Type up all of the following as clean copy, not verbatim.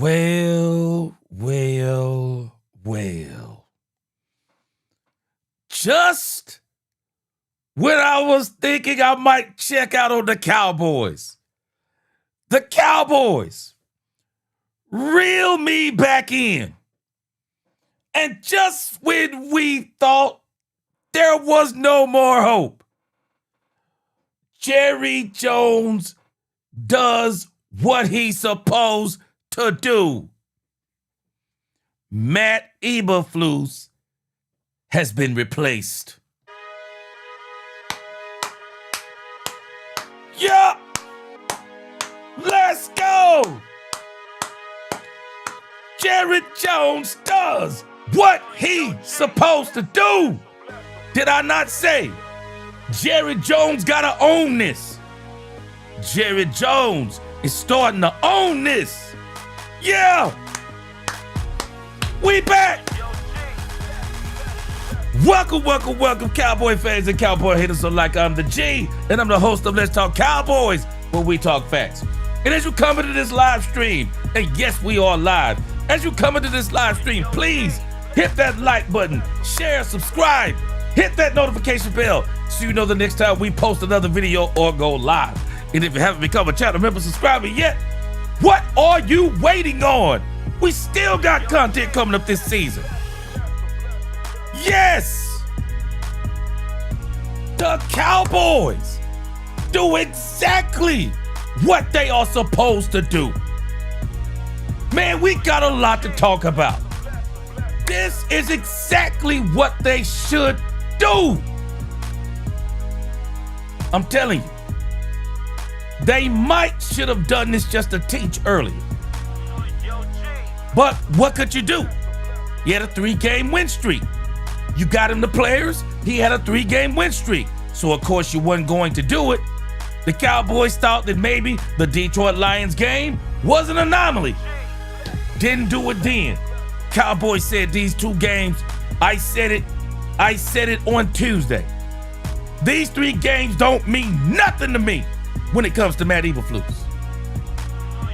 Well, well, well. Just when I was thinking I might check out on the Cowboys reel me back in. And just when we thought there was no more hope, Jerry Jones does what he's supposed to do. Matt Eberflus has been replaced. Yup! Let's go! Jerry Jones does what he's supposed to do. Did I not say? Jerry Jones gotta own this. Jerry Jones is starting to own this. Yeah! We back! Welcome, Cowboy fans and Cowboy haters alike. I'm the G, and I'm the host of Let's Talk Cowboys, where we talk facts. And as you come into this live stream, and yes, we are live, as you come into this live stream, please hit that like button, share, subscribe, hit that notification bell so you know the next time we post another video or go live. And if you haven't become a channel member subscriber yet, what are you waiting on? We still got content coming up this season. Yes! The Cowboys do exactly what they are supposed to do. Man, we got a lot to talk about. This is exactly what they should do. I'm telling you, they should have done this just to teach earlier. But what could you do? He had a 3-game win streak. You got him the players, he had a 3-game win streak. So of course you weren't going to do it. The Cowboys thought that maybe the Detroit Lions game was an anomaly. Didn't do it then. Cowboys said these 2 games, I said it on Tuesday. These 3 games don't mean nothing to me when it comes to Matt Eberflus.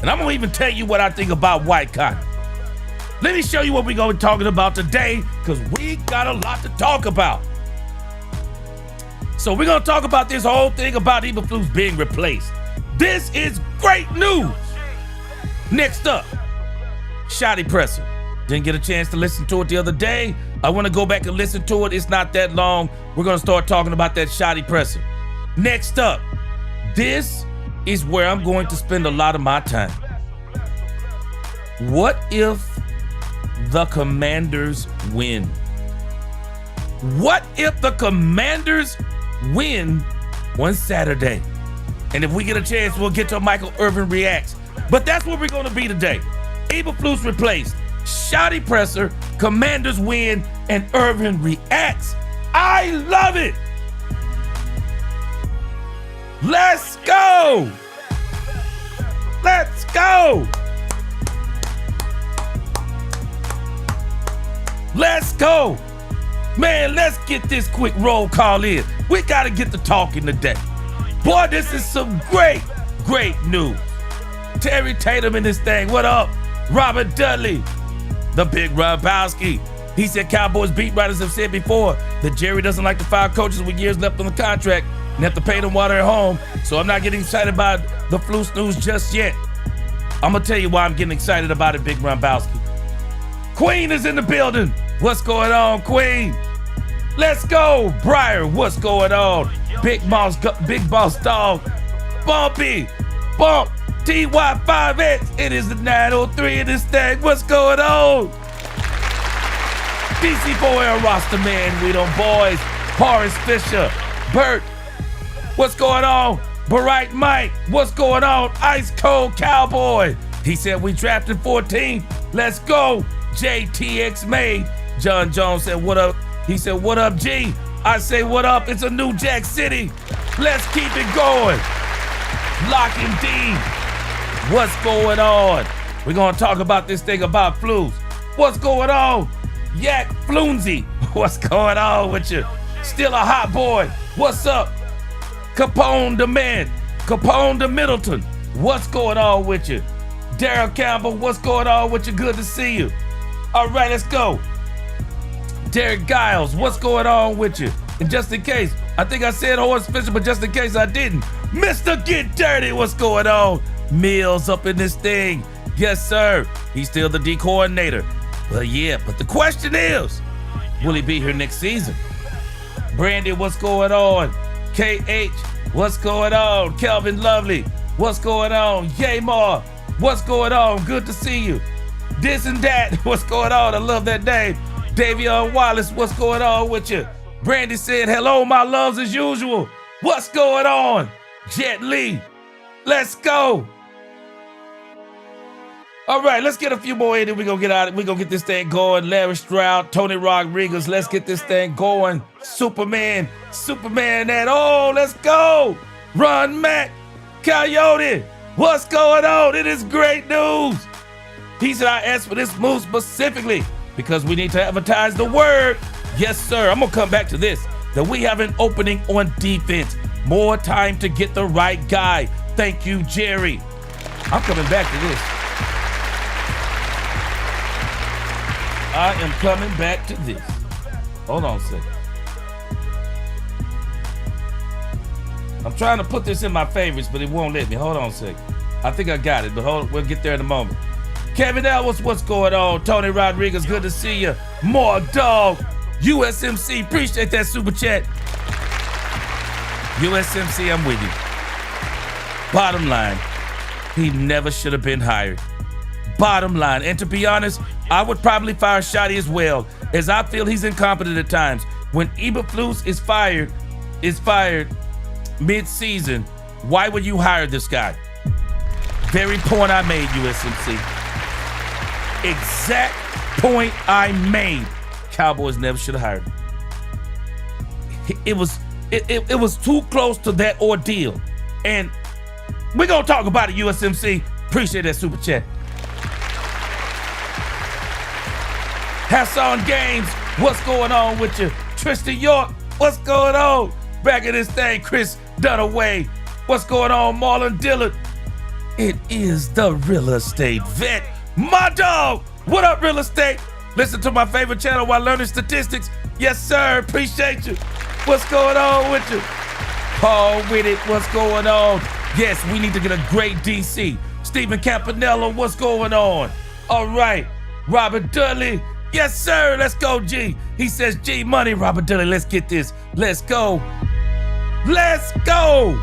And I'm gonna even tell you what I think about White Cotton. Let me show you what we're gonna be talking about today, because we got a lot to talk about. So we're gonna talk about this whole thing about Eberflus being replaced. This is great news. Next up, Shoddy Presser. Didn't get a chance to listen to it the other day. I want to go back and listen to it. It's not that long. We're going to start talking about that Shoddy Presser. Next up, this is where I'm going to spend a lot of my time. What if the Commanders win? What if the Commanders win on Saturday? And if we get a chance, we'll get to Michael Irvin Reacts. But that's where we're going to be today. Eberflus replaced, Shoddy Presser, Commanders win, and Irvin Reacts. I love it. Let's go. Let's go. Let's go. Man, let's get this quick roll call in. We got to get to talking today. Boy, this is some great news. Terry Tatum in this thing. What up? Robert Dudley, the big Robowski. He said Cowboys beat writers have said before that Jerry doesn't like to fire coaches with years left on the contract and have to pay them while they're home. So I'm not getting excited about the Flus news just yet. I'm going to tell you why I'm getting excited about it, big Robowski. Queen is in the building. What's going on, Queen? Let's go. Briar, what's going on? Big Boss Dog. Bumpy. Bump. TY5X, it is the 903 in this thing. What's going on? DC4L roster man, we them boys. Horace Fisher, Bert, what's going on? Bright Mike, what's going on? Ice Cold Cowboy. He said we drafted 14. Let's go. JTX made. John Jones said, what up? He said, what up, G? I say, what up? It's a new Jack City. Let's keep it going. Lock and D. What's going on? We're going to talk about this thing about Flus. What's going on? Yak Flunzy. What's going on with you? Still a hot boy. What's up? Capone the man. Capone the Middleton. What's going on with you? Daryl Campbell, what's going on with you? Good to see you. All right, let's go. Derek Giles, what's going on with you? And just in case, I think I said Horse Fisher, but just in case I didn't, Mr. Get Dirty, what's going on? Mills up in this thing. Yes, sir. He's still the D coordinator. But yeah, but the question is, will he be here next season? Brandy, what's going on? KH, what's going on? Kelvin Lovely, what's going on? Yamar, what's going on? Good to see you. This and that, what's going on? I love that name. Davion Wallace, what's going on with you? Brandy said, hello, my loves as usual. What's going on? Jet Lee, let's go. All right, let's get a few more in and we're going to get out. We're going to get this thing going. Larry Stroud, Tony Rodriguez, let's get this thing going. Superman that, oh, let's go. Ron Mack, Coyote, what's going on? It is great news. He said, I asked for this move specifically because we need to advertise the word. Yes, sir. I'm going to come back to this, that we have an opening on defense. More time to get the right guy. Thank you, Jerry. I'm coming back to this. I am coming back to this. Hold on a second. I'm trying to put this in my favorites, but it won't let me. Hold on a second. I think I got it, but we'll get there in a moment. Kevin Ellis, what's going on? Tony Rodriguez, good to see you. More dog. USMC, appreciate that super chat. USMC, I'm with you. Bottom line, he never should have been hired. Bottom line, and to be honest, I would probably fire Shotty as well, as I feel he's incompetent at times. When Eberflus is fired mid-season, why would you hire this guy? Very point I made, USMC. Exact point I made. Cowboys never should have hired him. It was too close to that ordeal. And we're going to talk about it, USMC. Appreciate that super chat. Hassan Games, what's going on with you? Tristan York, what's going on? Back in this thing, Chris Dunaway. What's going on, Marlon Dillard? It is the real estate vet. My dog, what up, real estate? Listen to my favorite channel while learning statistics. Yes, sir, appreciate you. What's going on with you? Paul with it, what's going on? Yes, we need to get a great DC. Stephen Campanella, what's going on? All right, Robert Dudley. Yes, sir. Let's go, G. He says, G money, Robert Dudley. Let's get this. Let's go. Let's go.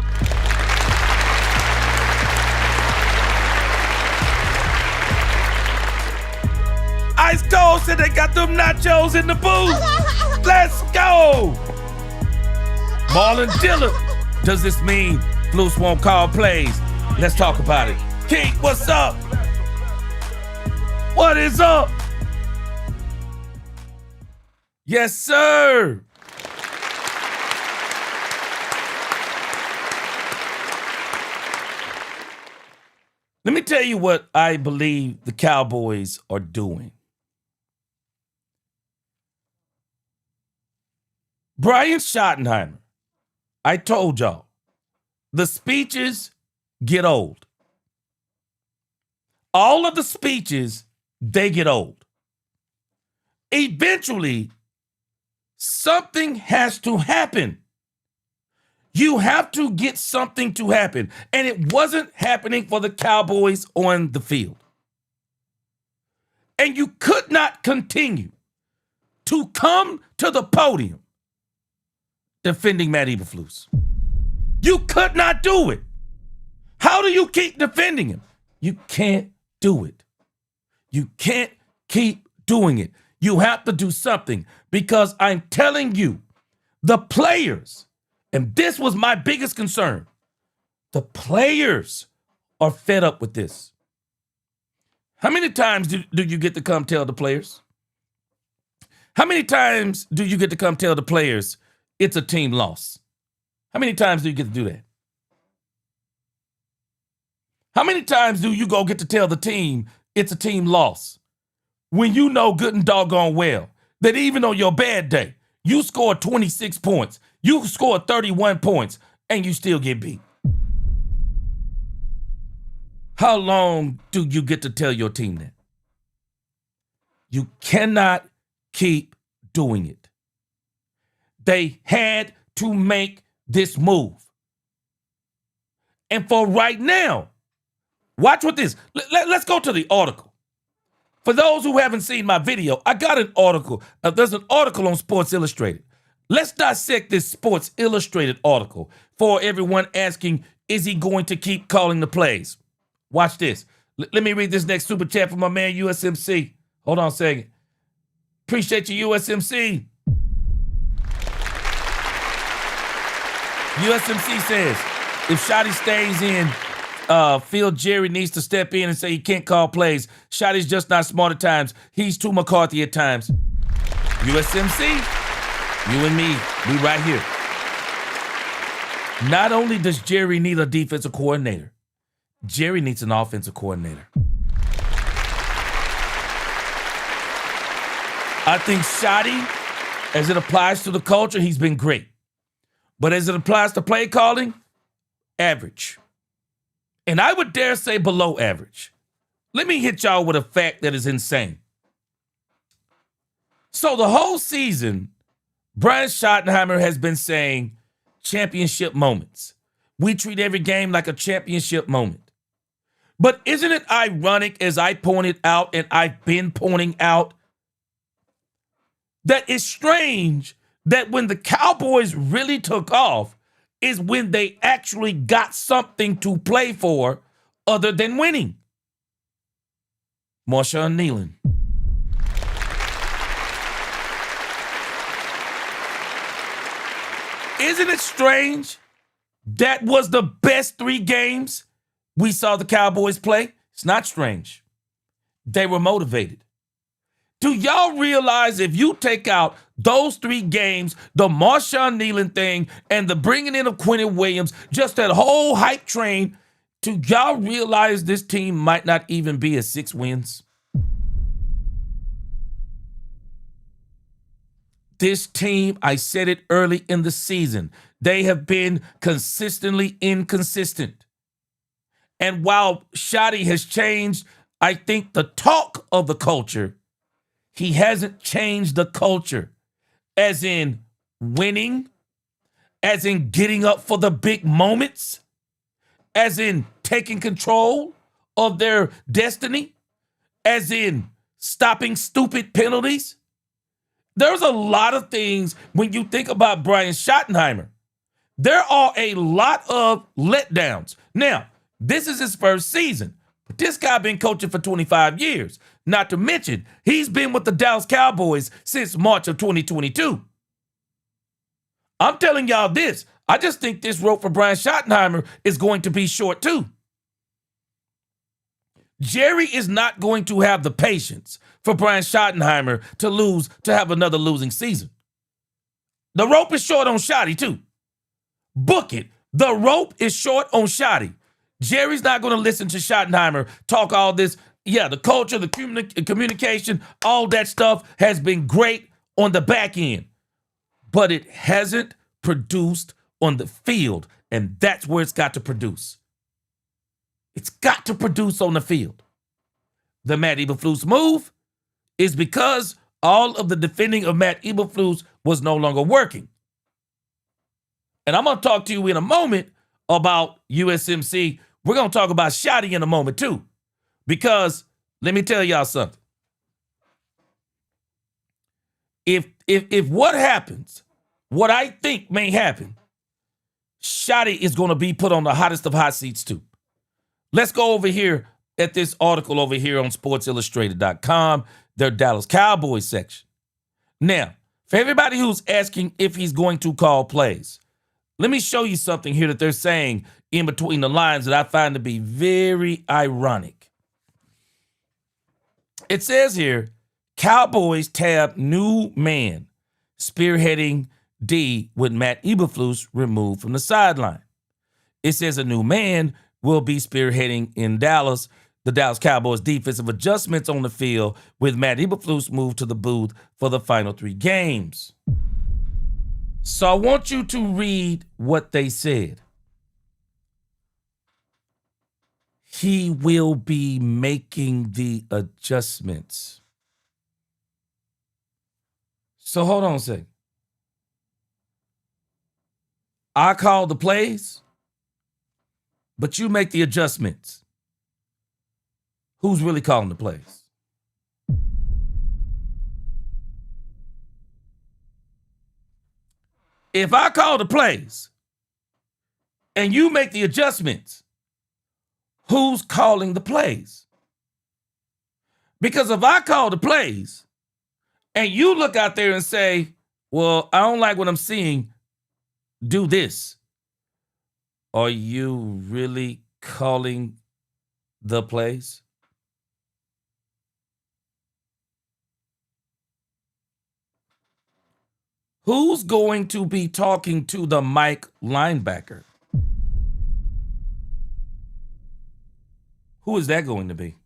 Ice Cold said they got them nachos in the booth. Let's go. Marlon Dillard. Does this mean Flus won't call plays? Let's talk about it. Keith, what's up? What is up? Yes, sir. Let me tell you what I believe the Cowboys are doing. Brian Schottenheimer, I told y'all, the speeches get old. All of the speeches, they get old. Eventually, something has to happen. You have to get something to happen. And it wasn't happening for the Cowboys on the field. And you could not continue to come to the podium defending Matt Eberflus. You could not do it. How do you keep defending him? You can't do it. You can't keep doing it. You have to do something, because I'm telling you, the players, and this was my biggest concern, the players are fed up with this. How many times do you get to come tell the players? How many times do you get to come tell the players it's a team loss? How many times do you get to do that? How many times do you go get to tell the team it's a team loss when you know good and doggone well that even on your bad day, you scored 26 points, you scored 31 points, and you still get beat? How long do you get to tell your team that? You cannot keep doing it. They had to make this move. And for right now, watch what this. Let's go to the article. For those who haven't seen my video, I got an article. There's an article on Sports Illustrated. Let's dissect this Sports Illustrated article for everyone asking, is he going to keep calling the plays? Watch this. Let me read this next super chat from my man USMC. Hold on a second. Appreciate you, USMC. USMC says, if Shotty stays in, Phil Jerry needs to step in and say he can't call plays. Shotty's just not smart at times. He's too McCarthy at times. USMC, you and me, we right here. Not only does Jerry need a defensive coordinator, Jerry needs an offensive coordinator. I think Shotty, as it applies to the culture, he's been great. But as it applies to play calling, average. And I would dare say below average. Let me hit y'all with a fact that is insane. So the whole season, Brian Schottenheimer has been saying championship moments. We treat every game like a championship moment. But isn't it ironic, as I pointed out and I've been pointing out, that it's strange that when the Cowboys really took off is when they actually got something to play for other than winning. Marshawn Nealon. Isn't it strange? That was the best 3 games we saw the Cowboys play. It's not strange. They were motivated. Do y'all realize if you take out those 3 games, the Marshawn Nealon thing and the bringing in of Quentin Williams, just that whole hype train, do y'all realize this team might not even be at 6 wins? This team, I said it early in the season, they have been consistently inconsistent. And while Shotty has changed, I think the talk of the culture, he hasn't changed the culture, as in winning, as in getting up for the big moments, as in taking control of their destiny, as in stopping stupid penalties. There's a lot of things when you think about Brian Schottenheimer. There are a lot of letdowns. Now, this is his first season, but this guy been coaching for 25 years. Not to mention, he's been with the Dallas Cowboys since March of 2022. I'm telling y'all this. I just think this rope for Brian Schottenheimer is going to be short too. Jerry is not going to have the patience for Brian Schottenheimer to have another losing season. The rope is short on Shotty too. Book it. The rope is short on Shotty. Jerry's not going to listen to Schottenheimer talk all this. Yeah, the culture, the communication, all that stuff has been great on the back end. But it hasn't produced on the field, and that's where it's got to produce. It's got to produce on the field. The Matt Eberflus move is because all of the defending of Matt Eberflus was no longer working. And I'm going to talk to you in a moment about USMC. We're going to talk about Shotty in a moment too. Because let me tell y'all something. If what happens, what I think may happen, Shotty is going to be put on the hottest of hot seats too. Let's go over here at this article over here on sportsillustrated.com, their Dallas Cowboys section. Now, for everybody who's asking if he's going to call plays, let me show you something here that they're saying in between the lines that I find to be very ironic. It says here, Cowboys tab new man, spearheading D with Matt Eberflus removed from the sideline. It says a new man will be spearheading in Dallas, the Dallas Cowboys defensive adjustments on the field with Matt Eberflus moved to the booth for the final 3 games. So I want you to read what they said. he will be making the adjustments. So hold on a second. I call the plays, but you make the adjustments. Who's really calling the plays? If I call the plays and you make the adjustments, who's calling the plays? Because if I call the plays and you look out there and say, well, I don't like what I'm seeing, do this. Are you really calling the plays? Who's going to be talking to the Mike linebacker? Who is that going to be?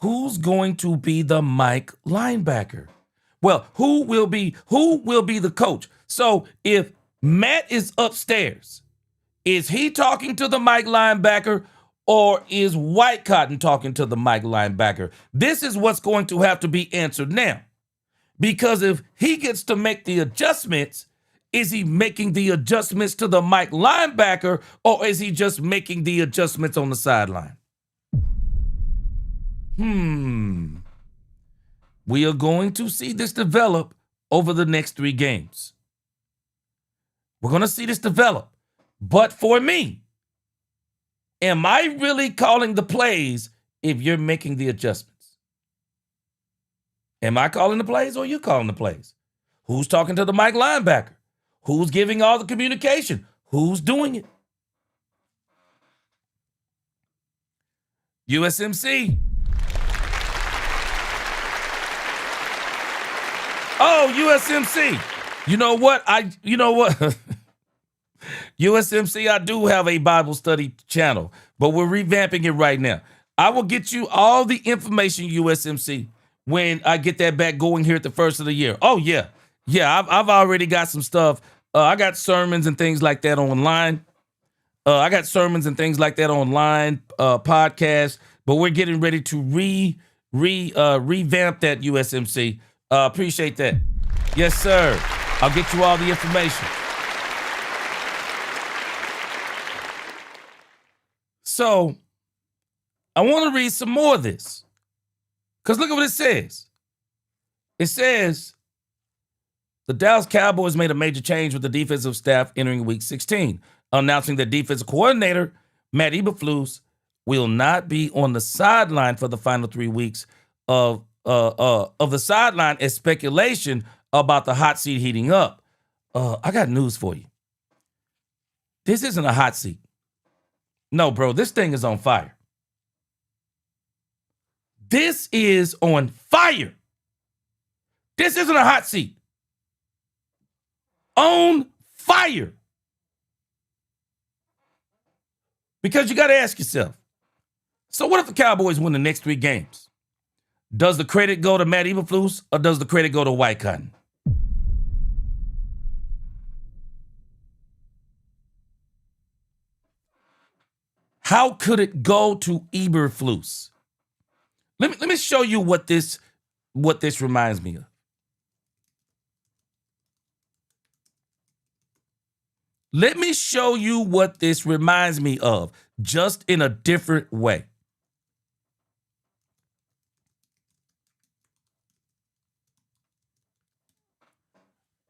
Who's going to be the Mike linebacker? Well, who will be the coach? So if Matt is upstairs, is he talking to the Mike linebacker or is White Cotton talking to the Mike linebacker? This is what's going to have to be answered now. Because if he gets to make the adjustments, is he making the adjustments to the Mike linebacker or is he just making the adjustments on the sideline? We are going to see this develop over the next 3 games. We're going to see this develop. But for me, am I really calling the plays if you're making the adjustments? Am I calling the plays or are you calling the plays? Who's talking to the Mike linebacker? Who's giving all the communication? Who's doing it? USMC. Oh, USMC. You know what? USMC, I do have a Bible study channel, but we're revamping it right now. I will get you all the information, USMC, when I get that back going here at the first of the year. Oh, yeah. Yeah, I've already got some stuff. I got sermons and things like that online. Podcasts, but we're getting ready to revamp that, USMC. Appreciate that. Yes, sir. I'll get you all the information. So I want to read some more of this. Because look at what it says. It says the Dallas Cowboys made a major change with the defensive staff entering Week 16, announcing that defensive coordinator Matt Eberflus will not be on the sideline for the final 3 weeks of the sideline as speculation about the hot seat heating up. I got news for you. This isn't a hot seat. No, bro, this thing is on fire. This is on fire. This isn't a hot seat. On fire. Because you got to ask yourself, so what if the Cowboys win the next 3 games? Does the credit go to Matt Eberflus or does the credit go to White Cotton? How could it go to Eberflus? Let me show you what this reminds me of. Let me show you what this reminds me of, just in a different way.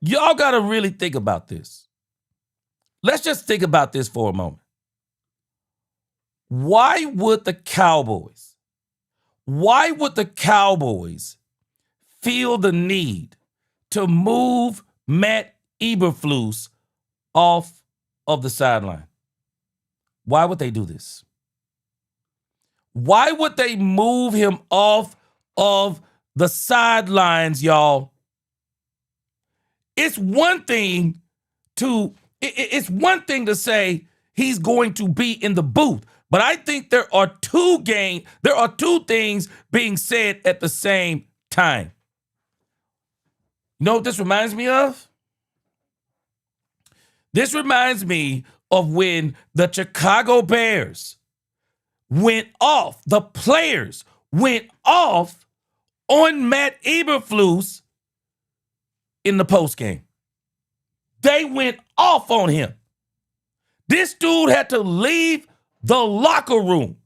Y'all got to really think about this. Let's just think about this for a moment. Why would the Cowboys feel the need to move Matt Eberflus off of the sideline? Why would they do this? Why would they move him off of the sidelines, y'all? It's one thing to say he's going to be in the booth, but I think there are two things being said at the same time. You know what this reminds me of? This reminds me of when the Chicago Bears went off, the players went off on Matt Eberflus in the postgame. They went off on him. This dude had to leave the locker room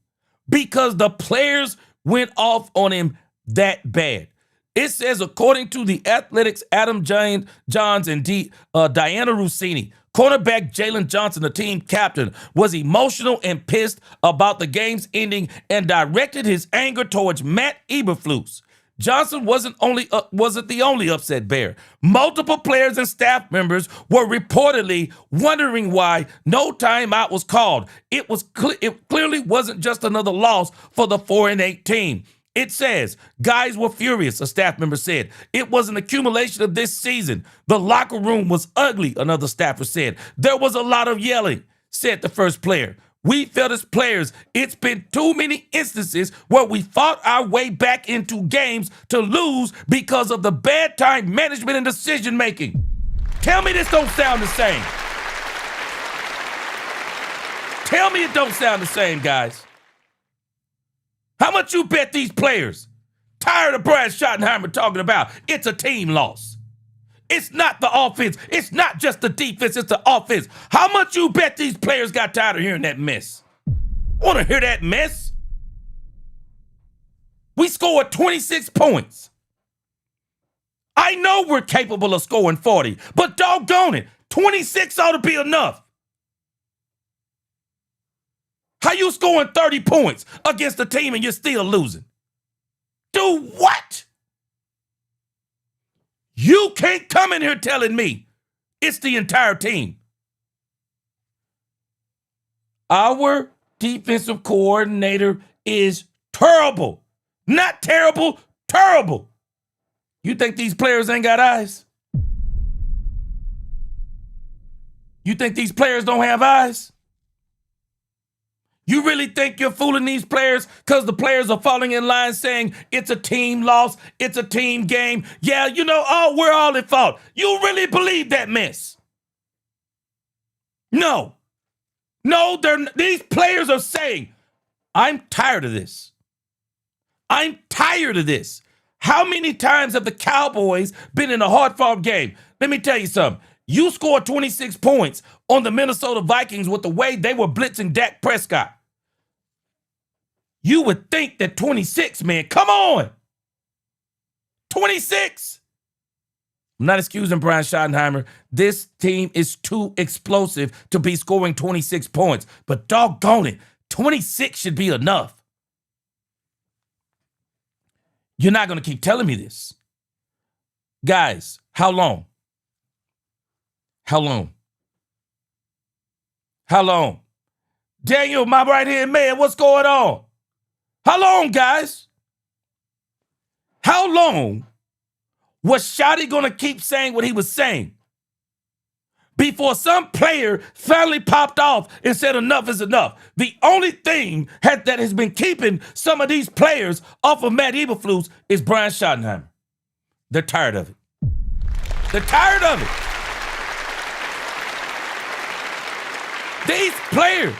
because the players went off on him that bad. It says, according to the Athletics' Adam Johns and Diana Rossini, cornerback Jalen Johnson, the team captain, was emotional and pissed about the game's ending and directed his anger towards Matt Eberflus. Johnson wasn't the only upset Bear. Multiple players and staff members were reportedly wondering why no timeout was called. It clearly wasn't just another loss for the 4-8 team. It says, guys were furious, a staff member said. It was an accumulation of this season. The locker room was ugly, another staffer said. There was a lot of yelling, said the first player. We felt as players, it's been too many instances where we fought our way back into games to lose because of the bad time management and decision making. Tell me this don't sound the same. Tell me it don't sound the same, guys. How much you bet these players? Tired of Brian Schottenheimer talking about it's a team loss. It's not the offense. It's not just the defense. It's the offense. How much you bet these players got tired of hearing that mess? Want to hear that mess? We scored 26 points. I know we're capable of scoring 40, but doggone it, 26 ought to be enough. How you scoring 30 points against a team and you're still losing? Do what? You can't come in here telling me it's the entire team. Our defensive coordinator is terrible. Not terrible, terrible. You think these players ain't got eyes? You think these players don't have eyes? You really think you're fooling these players because the players are falling in line saying it's a team loss, it's a team game? Yeah, you know, oh, we're all at fault. You really believe that mess? No. No, these players are saying, I'm tired of this. I'm tired of this. How many times have the Cowboys been in a hard-fought game? Let me tell you something. You scored 26 points on the Minnesota Vikings with the way they were blitzing Dak Prescott. You would think that 26, man, come on. 26. I'm not excusing Brian Schottenheimer. This team is too explosive to be scoring 26 points. But doggone it, 26 should be enough. You're not going to keep telling me this. Guys, how long? How long? How long? Daniel, my right-hand man, what's going on? How long, guys? How long was Shotty going to keep saying what he was saying before some player finally popped off and said enough is enough? The only thing that has been keeping some of these players off of Matt Eberflus is Brian Schottenheimer. They're tired of it. They're tired of it. These players,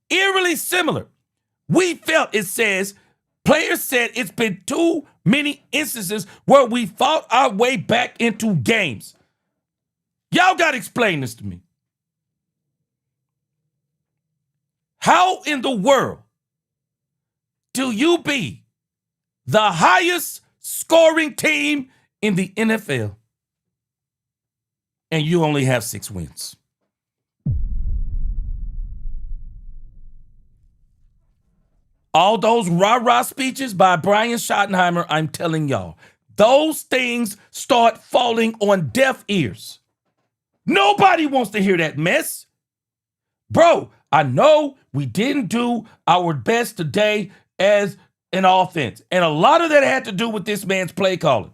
eerily similar. We felt, it says, players said it's been too many instances where we fought our way back into games. Y'all got to explain this to me. How in the world do you be the highest scoring team in the NFL and you only have 6 wins? All those rah-rah speeches by Brian Schottenheimer, I'm telling y'all, those things start falling on deaf ears. Nobody wants to hear that mess. Bro, I know we didn't do our best today as an offense, and a lot of that had to do with this man's play calling.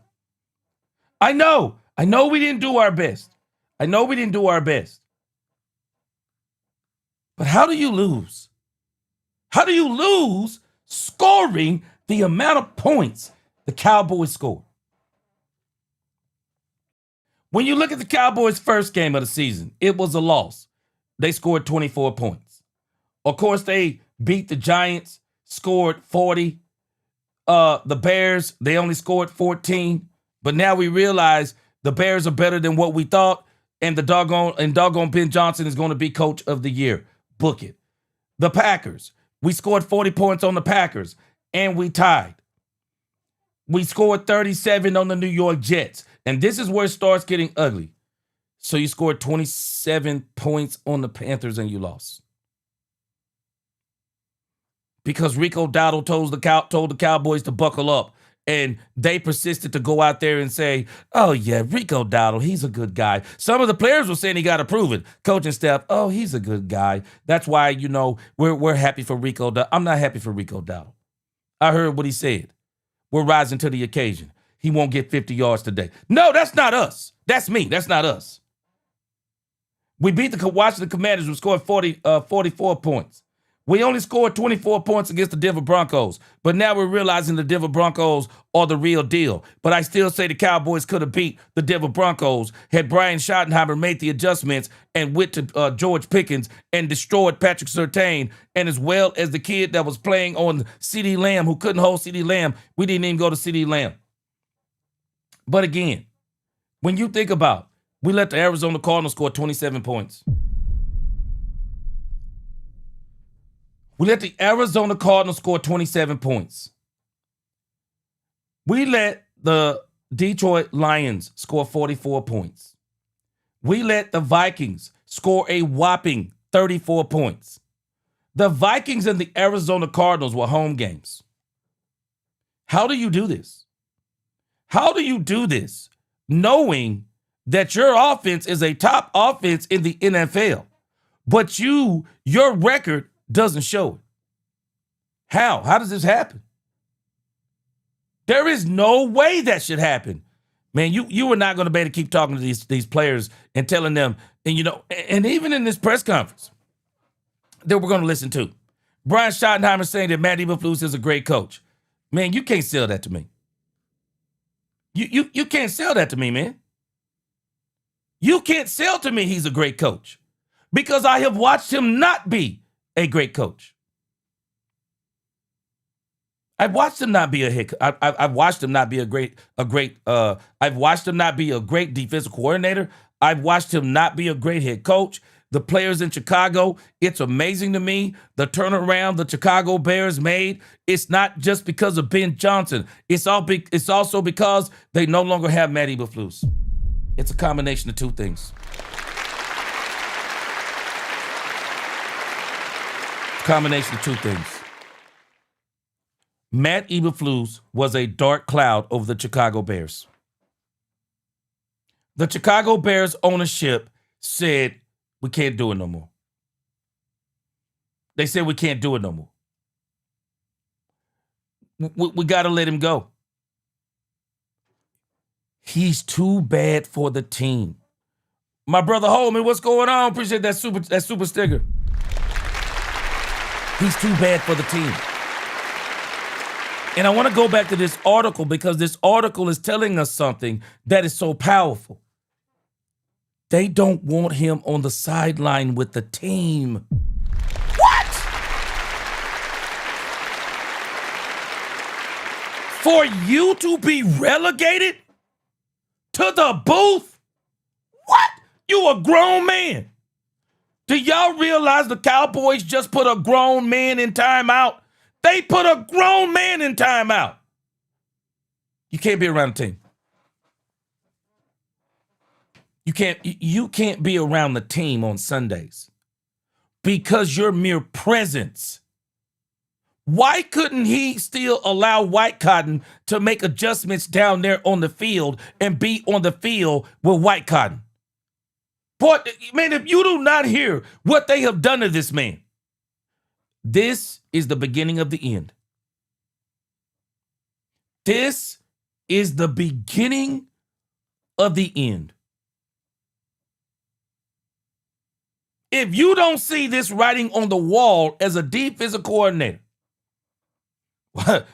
I know we didn't do our best. I know we didn't do our best. But how do you lose? How do you lose scoring the amount of points the Cowboys scored? When you look at the Cowboys' first game of the season, it was a loss. they scored 24 points. Of course, they beat the Giants, scored 40. The Bears, they only scored 14. But now we realize the Bears are better than what we thought, and doggone Ben Johnson is going to be coach of the year. Book it. The Packers, we scored 40 points on the Packers, and we tied. We scored 37 on the New York Jets, and this is where it starts getting ugly. So you scored 27 points on the Panthers, and you lost. Because Rico Dowdle told the Cowboys to buckle up, and they persisted to go out there and say, oh, yeah, Rico Dowdle, he's a good guy. Some of the players were saying he got to prove it. Coaching staff, oh, he's a good guy. That's why, we're happy for Rico Dowdle. I'm not happy for Rico Dowdle. I heard what he said. We're rising to the occasion. He won't get 50 yards today. No, that's not us. That's me. That's not us. We beat the Washington Commanders, who scored 44 points. We only scored 24 points against the Denver Broncos, but now we're realizing the Denver Broncos are the real deal. But I still say the Cowboys could have beat the Denver Broncos had Brian Schottenheimer made the adjustments and went to George Pickens and destroyed Patrick Surtain, and as well as the kid that was playing on CeeDee Lamb, who couldn't hold CeeDee Lamb. We didn't even go to CeeDee Lamb. But again, when you think about, we let the Arizona Cardinals score 27 points. We let the Arizona Cardinals score 27 points. We let the Detroit Lions score 44 points. We let the Vikings score a whopping 34 points. The Vikings and the Arizona Cardinals were home games. How do you do this? How do you do this knowing that your offense is a top offense in the NFL, but your record doesn't show it? How? How does this happen? There is no way that should happen. Man, you are not going to be able to keep talking to these players and telling them, and even in this press conference that we're going to listen to, Brian Schottenheimer saying that Matt Eberflus is a great coach. Man, you can't sell that to me. You can't sell that to me, man. You can't sell to me he's a great coach, because I have watched him not be a great coach. I've watched him not be I've watched him not be I've watched him not be a great defensive coordinator. I've watched him not be a great head coach. The players in Chicago, it's amazing to me the turnaround the Chicago Bears made. It's not just because of Ben Johnson. It's also because they no longer have Matt Eberflus. It's a combination of two things. Combination of two things. Matt Eberflus was a dark cloud over the Chicago Bears. The Chicago Bears ownership said, we can't do it no more. They said we can't do it no more. We got to let him go. He's too bad for the team. My brother Holman, what's going on? Appreciate that super sticker. He's too bad for the team. And I want to go back to this article, because this article is telling us something that is so powerful. They don't want him on the sideline with the team. What? For you to be relegated to the booth? What? You a grown man. Do y'all realize the Cowboys just put a grown man in timeout? They put a grown man in timeout. You can't be around the team. You can't be around the team on Sundays because your mere presence. Why couldn't he still allow White Cotton to make adjustments down there on the field and be on the field with White Cotton? Boy, man, if you do not hear what they have done to this man, this is the beginning of the end. This is the beginning of the end. If you don't see this writing on the wall as a defensive coordinator, I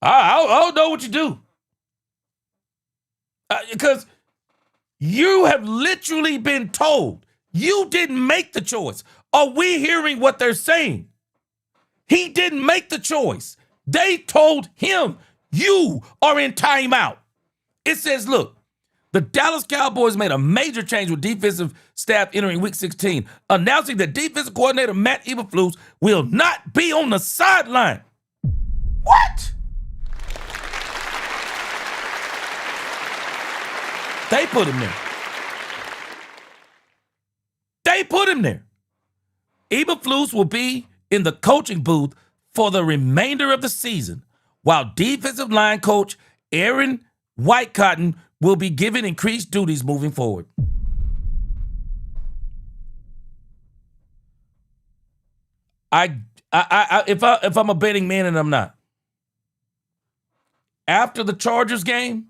don't know what you do. Because you have literally been told You didn't make the choice. Are we hearing what they're saying? He didn't make the choice. They told him, you are in timeout. It says, look, the Dallas Cowboys made a major change with defensive staff entering Week 16, announcing that defensive coordinator Matt Eberflus will not be on the sideline. What? They put him there. They put him there. Eberflus will be in the coaching booth for the remainder of the season, while defensive line coach Aaron Whitecotton will be given increased duties moving forward. If I'm a betting man, and I'm not, after the Chargers game,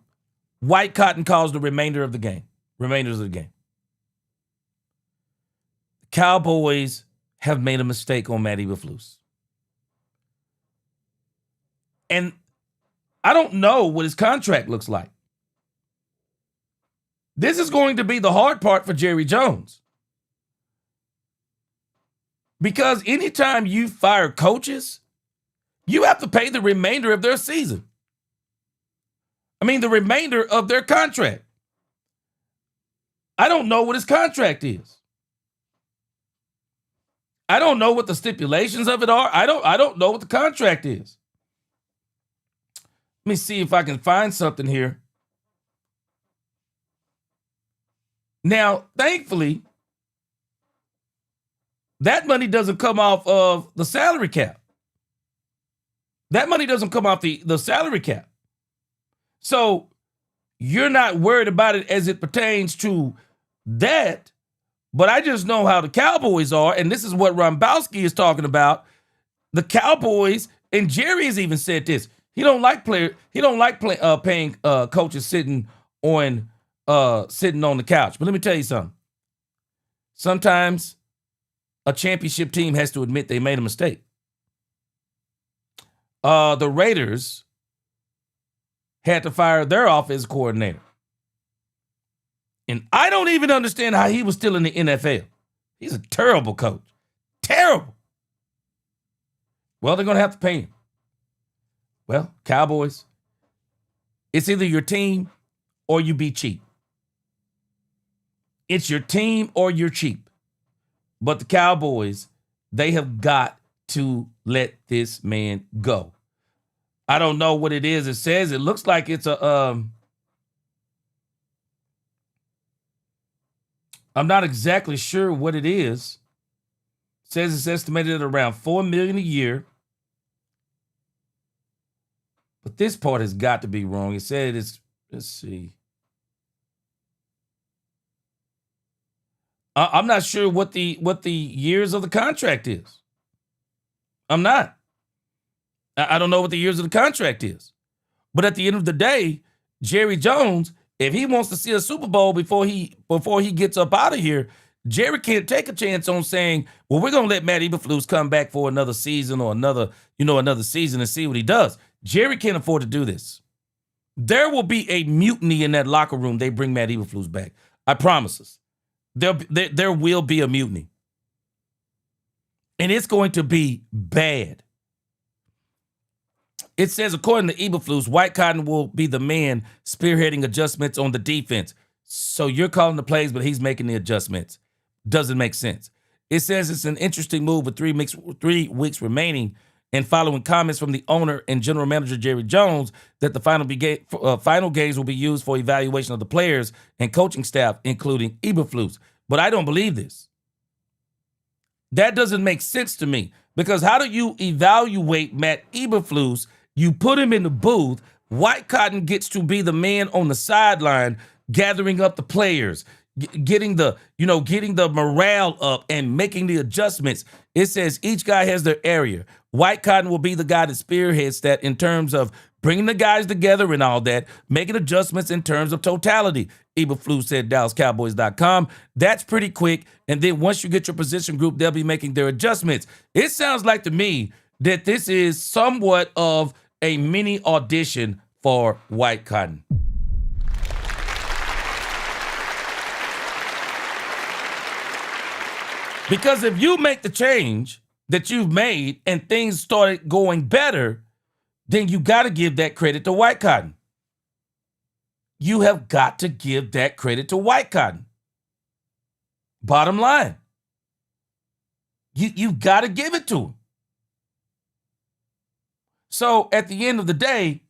Whitecotton calls the remainders of the game. Cowboys have made a mistake on Matt Eberflus. And I don't know what his contract looks like. This is going to be the hard part for Jerry Jones. Because anytime you fire coaches, you have to pay the remainder of their season. I mean, the remainder of their contract. I don't know what his contract is. I don't know what the stipulations of it are. I don't know what the contract is. Let me see if I can find something here. Now, thankfully, that money doesn't come off of the salary cap. That money doesn't come off the salary cap. So you're not worried about it as it pertains to that. But I just know how the Cowboys are, and this is what Rombowski is talking about. The Cowboys, and Jerry has even said this. He don't like paying coaches sitting on the couch. But let me tell you something. Sometimes a championship team has to admit they made a mistake. The Raiders had to fire their offensive coordinator. And I don't even understand how he was still in the NFL. He's a terrible coach. Terrible. Well, they're going to have to pay him. Well, Cowboys, it's either your team or you be cheap. It's your team or you're cheap. But the Cowboys, they have got to let this man go. I don't know what it is. It says it looks like it's a I'm not exactly sure what it is. It says it's estimated at around $4 million a year. But this part has got to be wrong. It said it's, let's see. I'm not sure what the years of the contract is. I'm not. I don't know what the years of the contract is. But at the end of the day, Jerry Jones, if he wants to see a Super Bowl before he gets up out of here, Jerry can't take a chance on saying, well, we're going to let Matt Eberflus come back for another season or another season and see what he does. Jerry can't afford to do this. There will be a mutiny in that locker room. They bring Matt Eberflus back. I promise us. There will be a mutiny. And it's going to be bad. It says, according to Eberflus, Whitecotton will be the man spearheading adjustments on the defense. So you're calling the plays, but he's making the adjustments. Doesn't make sense. It says it's an interesting move with 3 weeks remaining, and following comments from the owner and general manager Jerry Jones that the final games will be used for evaluation of the players and coaching staff, including Eberflus. But I don't believe this. That doesn't make sense to me, because how do you evaluate Matt Eberflus? You put him in the booth. Whitecotton gets to be the man on the sideline, gathering up the players, getting the morale up and making the adjustments. It says each guy has their area. Whitecotton will be the guy that spearheads that in terms of bringing the guys together and all that, making adjustments in terms of totality. Eberflus said DallasCowboys.com. That's pretty quick. And then once you get your position group, they'll be making their adjustments. It sounds like to me that this is somewhat of a mini audition for Whitecotton. Because if you make the change that you've made and things started going better, then you got to give that credit to White Cotton. You have got to give that credit to White Cotton. Bottom line. You've got to give it to him. So at the end of the day,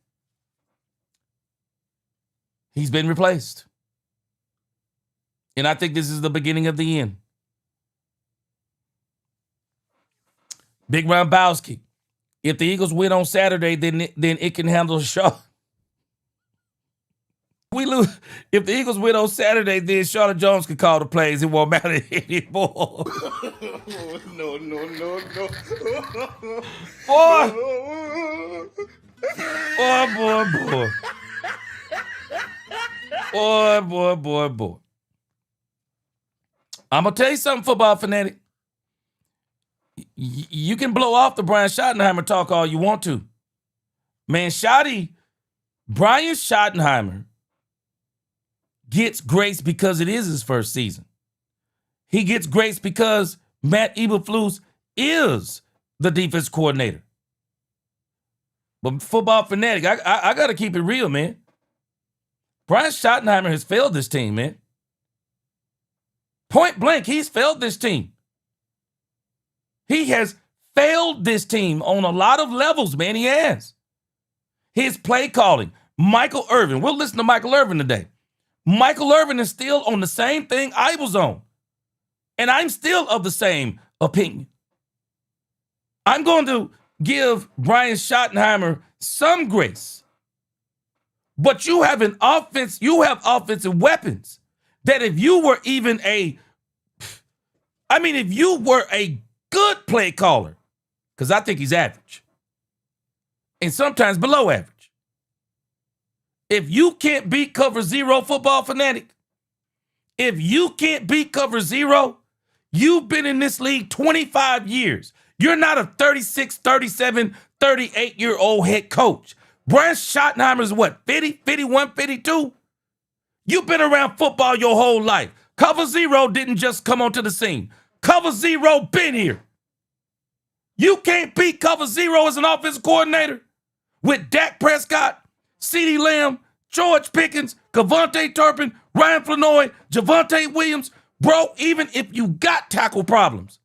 he's been replaced. And I think this is the beginning of the end. Big Rombowski. If the Eagles win on Saturday, then it can handle Charlotte. We lose. If the Eagles win on Saturday, then Charlotte Jones can call the plays. It won't matter anymore. No. Boy. I'm going to tell you something, football fanatic. You can blow off the Brian Schottenheimer talk all you want to. Man, Brian Schottenheimer gets grace because it is his first season. He gets grace because Matt Eberflus is the defense coordinator. But football fanatic, I got to keep it real, man. Brian Schottenheimer has failed this team, man. Point blank, he's failed this team. He has failed this team on a lot of levels, man. He has. His play calling, Michael Irvin. We'll listen to Michael Irvin today. Michael Irvin is still on the same thing I was on. And I'm still of the same opinion. I'm going to give Brian Schottenheimer some grace. But you have offensive weapons that if you were a good play caller, because I think he's average, and sometimes below average. If you can't beat cover zero, football fanatic, if you can't beat cover zero, you've been in this league 25 years. You're not a 36, 37, 38-year-old head coach. Brian Schottenheimer is what, 50, 51, 52? You've been around football your whole life. Cover zero didn't just come onto the scene. Cover zero been here. You can't beat cover zero as an offensive coordinator with Dak Prescott, CeeDee Lamb, George Pickens, Kevontae Turpin, Ryan Flanoy, Javonte Williams. Bro, even if you got tackle problems,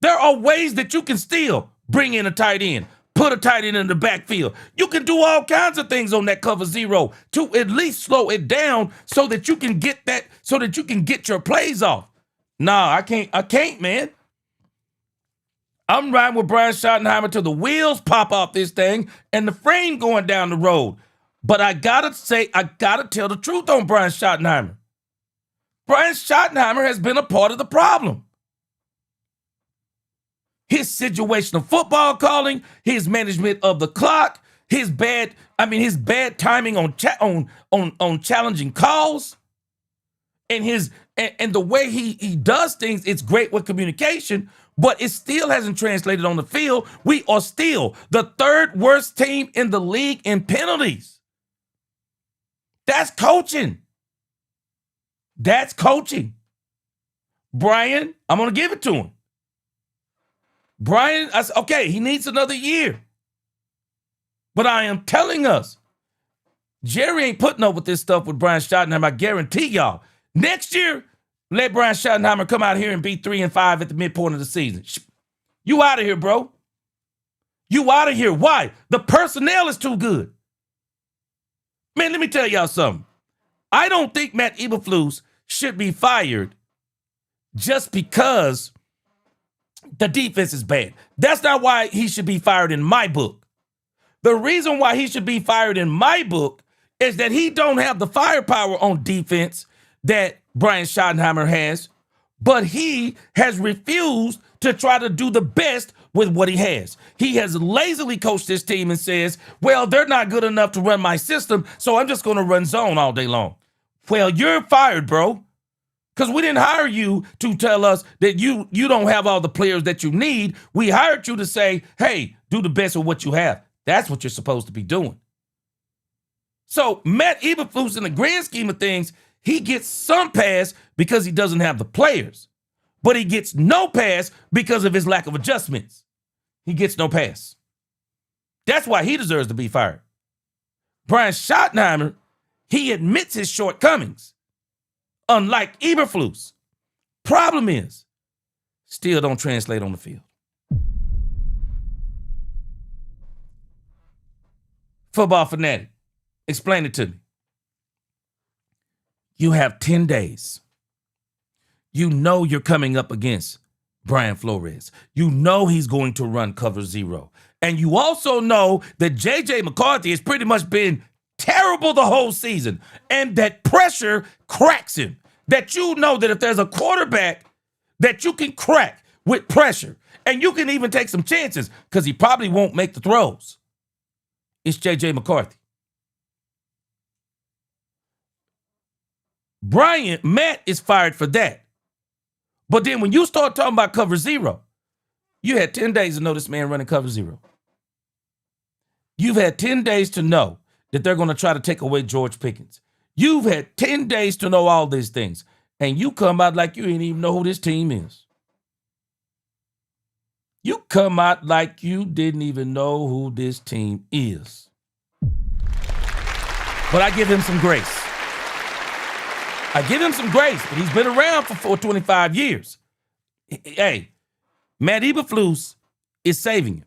there are ways that you can still bring in a tight end, put a tight end in the backfield. You can do all kinds of things on that cover zero to at least slow it down so that you can get your plays off. Nah, I can't, man. I'm riding with Brian Schottenheimer till the wheels pop off this thing and the frame going down the road. But I gotta tell the truth on Brian Schottenheimer. Brian Schottenheimer has been a part of the problem. His situational football calling, his management of the clock, his bad timing on challenging calls, and the way he does things, it's great with communication, but it still hasn't translated on the field. We are still the third worst team in the league in penalties. That's coaching. That's coaching. Brian, I'm going to give it to him. Brian, I said, okay, he needs another year. But I am telling us, Jerry ain't putting up with this stuff with Brian Schottenheimer. I guarantee y'all. Next year, let Brian Schottenheimer come out here and be 3-5 at the midpoint of the season. You out of here, bro. You out of here. Why? The personnel is too good. Man, let me tell y'all something. I don't think Matt Eberflus should be fired just because the defense is bad. That's not why he should be fired in my book. The reason why he should be fired in my book is that he don't have the firepower on defense that Brian Schottenheimer has, but he has refused to try to do the best with what he has. He has lazily coached this team and says, well, they're not good enough to run my system, so I'm just going to run zone all day long. Well, you're fired, bro, because we didn't hire you to tell us that you don't have all the players that you need. We hired you to say, hey, do the best with what you have. That's what you're supposed to be doing. So Matt Eberflus, in the grand scheme of things, he gets some pass because he doesn't have the players. but he gets no pass because of his lack of adjustments. He gets no pass. That's why he deserves to be fired. Brian Schottenheimer, he admits his shortcomings, unlike Eberflus. Problem is, still don't translate on the field. Football fanatic, explain it to me. You have 10 days. You know you're coming up against Brian Flores. You know he's going to run cover zero. And you also know that J.J. McCarthy has pretty much been terrible the whole season. And that pressure cracks him. That you know that if there's a quarterback that you can crack with pressure, and you can even take some chances because he probably won't make the throws, it's J.J. McCarthy. Matt is fired for that. But then when you start talking about cover zero, you had 10 days to know this man running cover zero. You've had 10 days to know that they're going to try to take away George Pickens. You've had 10 days to know all these things. And you come out like you ain't even know who this team is. You come out like you didn't even know who this team is. But I give him some grace. I give him some grace, but he's been around for 25 years. Hey, Matt Eberflus is saving him.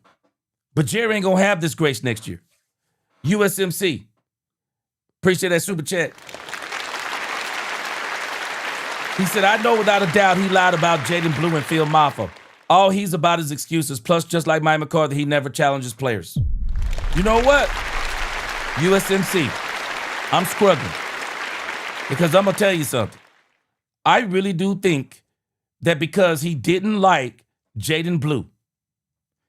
But Jerry ain't going to have this grace next year. USMC. Appreciate that super chat. He said, I know without a doubt he lied about Jaden Blue and Phil Maffa. All he's about is excuses. Plus, just like Mike McCarthy, he never challenges players. You know what? USMC, I'm struggling. Because I'm going to tell you something. I really do think that because he didn't like Jaden Blue,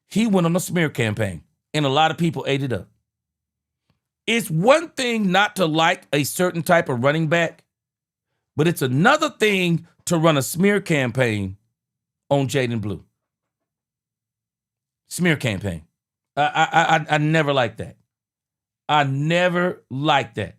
he went on a smear campaign, and a lot of people ate it up. It's one thing not to like a certain type of running back, but it's another thing to run a smear campaign on Jaden Blue. Smear campaign. I never liked that. I never liked that.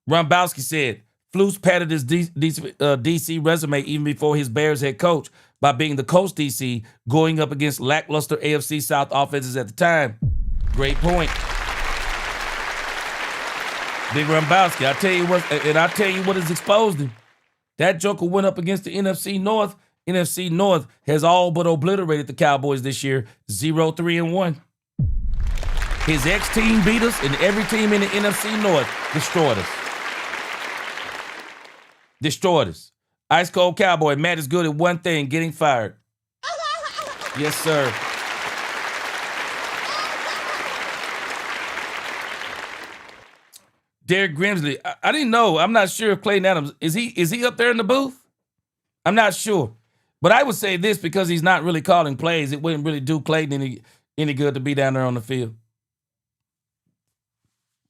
Rombowski said, Flus padded his DC resume even before his Bears head coach by being the coach DC, going up against lackluster AFC South offenses at the time. Great point. Big Rombowski, I'll tell you what has exposed him. That joker went up against the NFC North. NFC North has all but obliterated the Cowboys this year, 0-3-1. His ex-team beat us, and every team in the NFC North destroyed us. Destroyed us. Ice Cold Cowboy, Matt is good at one thing, getting fired. Yes, sir. Derek Grimsley, I didn't know. I'm not sure if Clayton Adams, is he up there in the booth? I'm not sure. But I would say this, because he's not really calling plays, it wouldn't really do Clayton any good to be down there on the field.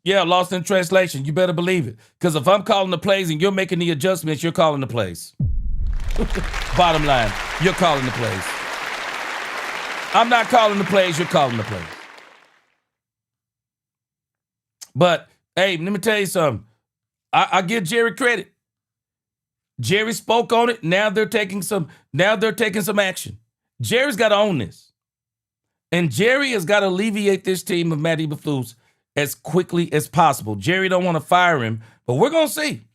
Yeah, lost in translation. You better believe it. Because if I'm calling the plays and you're making the adjustments, you're calling the plays. Bottom line, you're calling the plays. I'm not calling the plays, you're calling the plays. But, hey, let me tell you something. I give Jerry credit. Jerry spoke on it. Now they're taking some action. Jerry's got to own this. And Jerry has got to alleviate this team of Matt Eberflus as quickly as possible. Jerry don't want to fire him, but we're going to see.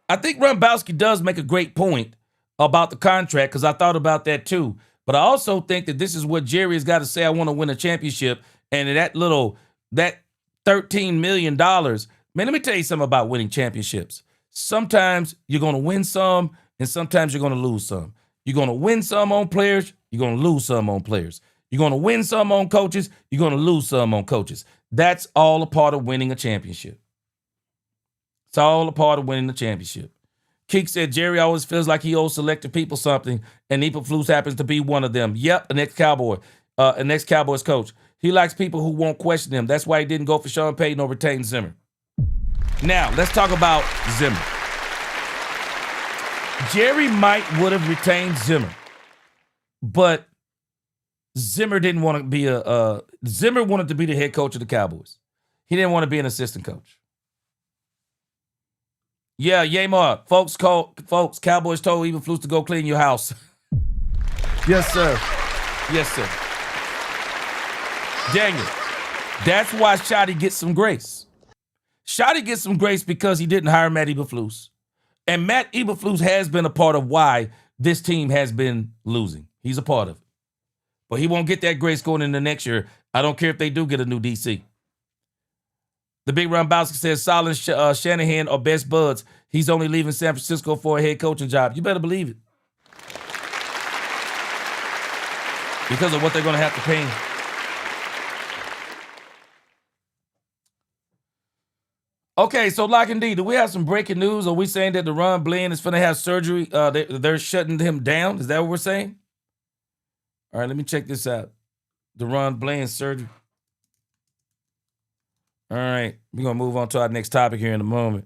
I think Rombowski does make a great point about the contract, because I thought about that too. But I also think that this is what Jerry has got to say, I want to win a championship. And that $13 million, man, let me tell you something about winning championships. Sometimes you're going to win some, and sometimes you're going to lose some. You're going to win some on players, you're going to lose some on players. You're going to win some on coaches, you're going to lose some on coaches. That's all a part of winning a championship. It's all a part of winning the championship. Keek said Jerry always feels like he owes selected people something, and Eberflus happens to be one of them. Yep, an ex-Cowboys coach. He likes people who won't question him. That's why he didn't go for Sean Payton or retain Zimmer. Now, let's talk about Zimmer. Jerry might would have retained Zimmer, but Zimmer didn't want to be Zimmer wanted to be the head coach of the Cowboys. He didn't want to be an assistant coach. Yeah, Yamar. Folks, Cowboys told Eberflus to go clean your house. Yes, sir. Yes, sir. Daniel, that's why Shotty gets some grace. Shotty gets some grace because he didn't hire Matt Eberflus. And Matt Eberflus has been a part of why this team has been losing. He's a part of it. But he won't get that grace going into next year. I don't care if they do get a new DC. The Big Ron Bowski says Solin Shanahan are best buds. He's only leaving San Francisco for a head coaching job. You better believe it. Because of what they're going to have to pay him. Okay, so Lock and D, do we have some breaking news? Are we saying that DaRon Bland is going to have surgery? They're shutting him down? Is that what we're saying? All right, let me check this out. DaRon Bland surgery. All right, we're going to move on to our next topic here in a moment.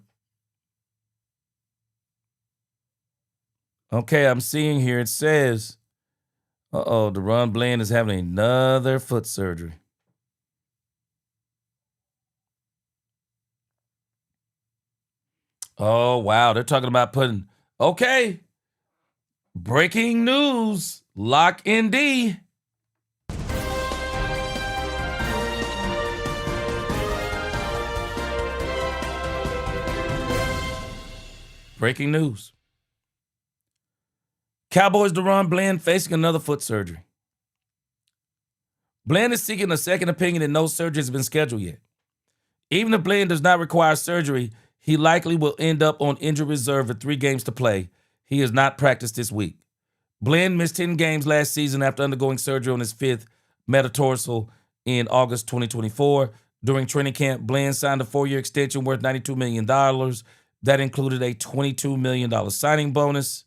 Okay, I'm seeing here it says, DaRon Bland is having another foot surgery. Oh, wow, they're talking about putting, okay, breaking news, Lock and D. Breaking news. Cowboys DaRon Bland facing another foot surgery. Bland is seeking a second opinion and no surgery has been scheduled yet. Even if Bland does not require surgery, he likely will end up on injured reserve with 3 games to play. He has not practiced this week. Bland missed 10 games last season after undergoing surgery on his 5th metatarsal in August 2024. During training camp, Bland signed a 4-year extension worth $92 million. That included a $22 million signing bonus.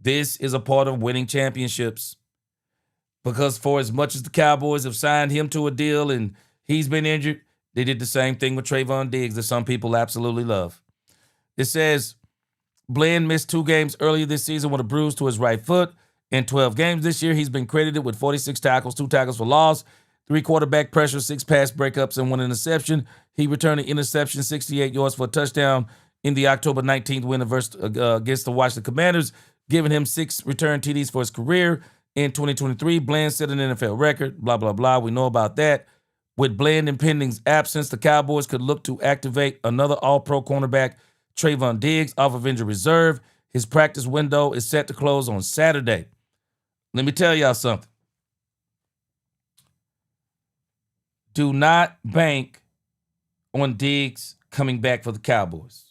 This is a part of winning championships. Because for as much as the Cowboys have signed him to a deal and he's been injured, they did the same thing with Trayvon Diggs that some people absolutely love. It says Bland missed 2 games earlier this season with a bruise to his right foot. In 12 games this year, he's been credited with 46 tackles, 2 tackles for loss, 3 quarterback pressure, 6 pass breakups, and 1 interception. He returned an interception, 68 yards for a touchdown in the October 19th win against the Washington Commanders, giving him 6 return TDs for his career. In 2023, Bland set an NFL record, blah, blah, blah. We know about that. With Bland impending absence, the Cowboys could look to activate another all-pro cornerback, Trayvon Diggs, off of injured reserve. His practice window is set to close on Saturday. Let me tell y'all something. Do not bank on Diggs coming back for the Cowboys.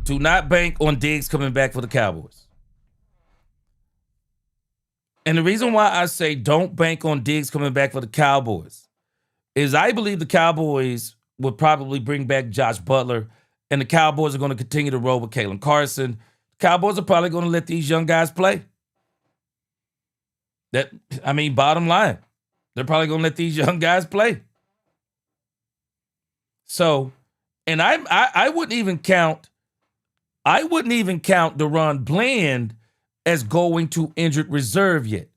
Do not bank on Diggs coming back for the Cowboys. And the reason why I say don't bank on Diggs coming back for the Cowboys is I believe the Cowboys would probably bring back Josh Butler, and the Cowboys are going to continue to roll with Kalen Carson. The Cowboys are probably going to let these young guys play. Bottom line, they're probably going to let these young guys play. So, and I wouldn't even count DaRon Bland as going to injured reserve yet.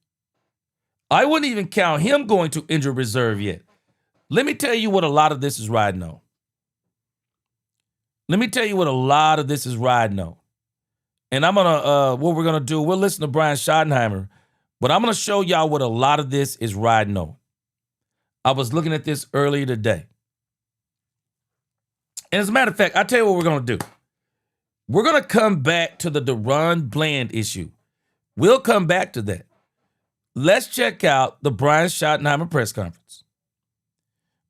I wouldn't even count him going to injured reserve yet. Let me tell you what a lot of this is riding on. And I'm gonna what we're gonna do, we'll listen to Brian Schottenheimer, but I'm gonna show y'all what a lot of this is riding on. I was looking at this earlier today. And as a matter of fact, I'll tell you what we're gonna do. We're gonna come back to the DaRon Bland issue. We'll come back to that. Let's check out the Brian Schottenheimer press conference.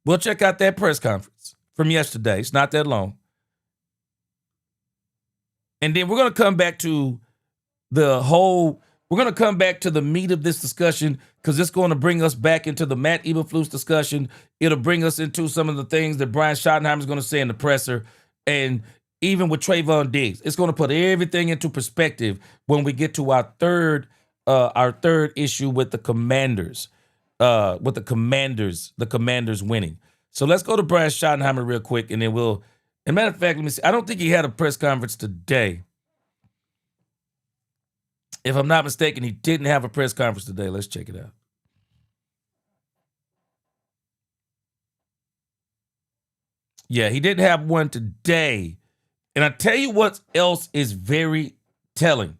We'll check out that press conference from yesterday. It's not that long. And then we're going to come back to the meat of this discussion because it's going to bring us back into the Matt Eberflus discussion. It'll bring us into some of the things that Brian Schottenheimer is going to say in the presser. And even with Trayvon Diggs, it's going to put everything into perspective when we get to our third issue with the Commanders, the Commanders winning. So let's go to Brian Schottenheimer real quick, and then we'll. As a matter of fact, let me see. I don't think he had a press conference today. If I'm not mistaken, he didn't have a press conference today. Let's check it out. Yeah, he didn't have one today. And I tell you what else is very telling.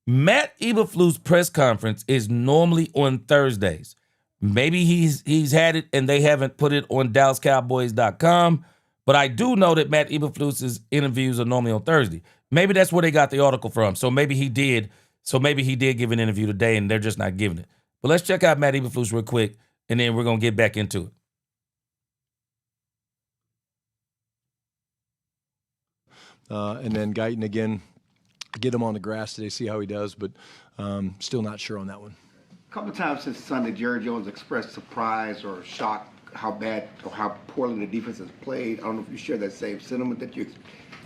Matt Eberflus' press conference is normally on Thursdays. Maybe he's had it and they haven't put it on DallasCowboys.com, but I do know that Matt Eberflus' interviews are normally on Thursday. Maybe that's where they got the article from. So maybe he did. So maybe he did give an interview today and they're just not giving it. But let's check out Matt Eberflus real quick, and then we're going to get back into it. And then Guyton again, get him on the grass today, see how he does, but still not sure on that one. A couple of times since Sunday, Jerry Jones expressed surprise or shock how bad or how poorly the defense has played. I don't know if you share that same sentiment that you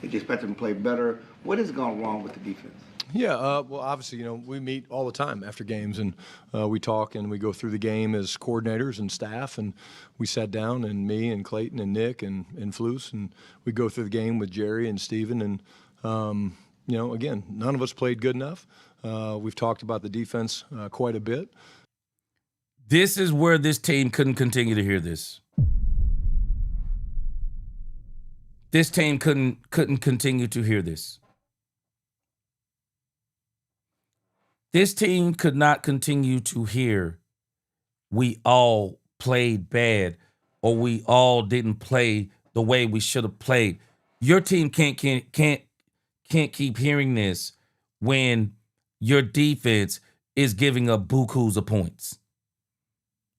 expect them to play better. What has gone wrong with the defense? Yeah, well, obviously, we meet all the time after games, and we talk and we go through the game as coordinators and staff, and we sat down, and me and Clayton and Nick and Flus, and we go through the game with Jerry and Steven, and, again, none of us played good enough. We've talked about the defense quite a bit. This is where this team couldn't continue to hear this. This team couldn't continue to hear this. This team could not continue to hear we all played bad or we all didn't play the way we should have played. Your team can't keep hearing this when your defense is giving up bukus of points.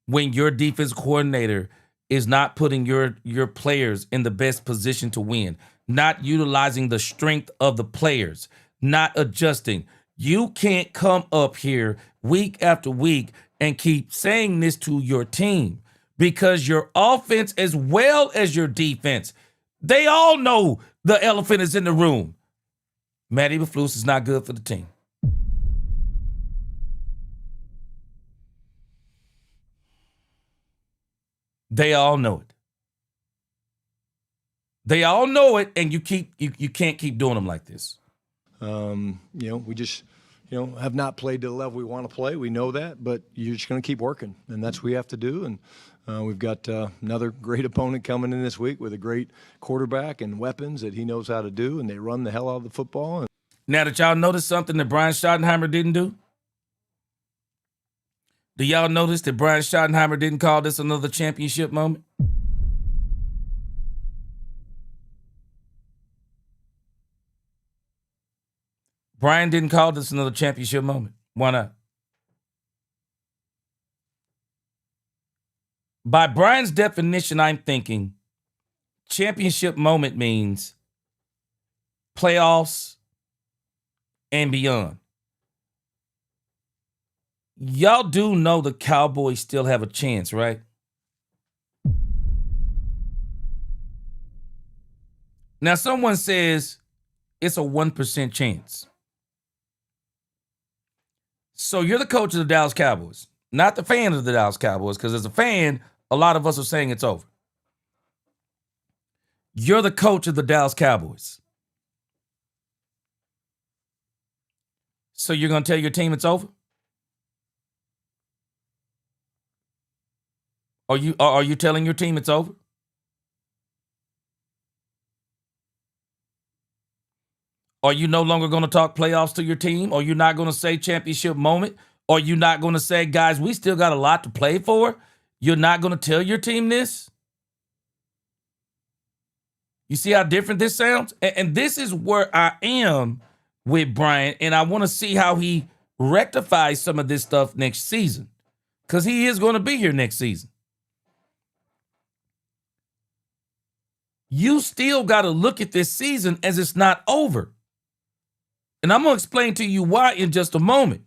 When your defense coordinator is not putting your players in the best position to win, not utilizing the strength of the players, not adjusting. You can't come up here week after week and keep saying this to your team, because your offense as well as your defense, they all know the elephant is in the room. Matt Eberflus is not good for the team. They all know it. They all know it, and you can't keep doing them like this. We just, have not played to the level we want to play. We know that, but you're just going to keep working, and that's what we have to do. And we've got another great opponent coming in this week with a great quarterback and weapons that he knows how to do, and they run the hell out of the football. Now, did y'all notice something that Brian Schottenheimer didn't do? Do y'all notice that Brian Schottenheimer didn't call this another championship moment? Brian didn't call this another championship moment. Why not? By Brian's definition, I'm thinking championship moment means playoffs and beyond. Y'all do know the Cowboys still have a chance, right? Now, someone says it's a 1% chance. So you're the coach of the Dallas Cowboys, not the fan of the Dallas Cowboys, because as a fan, a lot of us are saying it's over. You're the coach of the Dallas Cowboys. So you're going to tell your team it's over? Are you telling your team it's over? Are you no longer going to talk playoffs to your team? Are you not going to say championship moment? Are you not going to say, guys, we still got a lot to play for? You're not going to tell your team this? You see how different this sounds? And this is where I am with Brian, and I want to see how he rectifies some of this stuff next season, because he is going to be here next season. You still got to look at this season as it's not over. And I'm going to explain to you why in just a moment.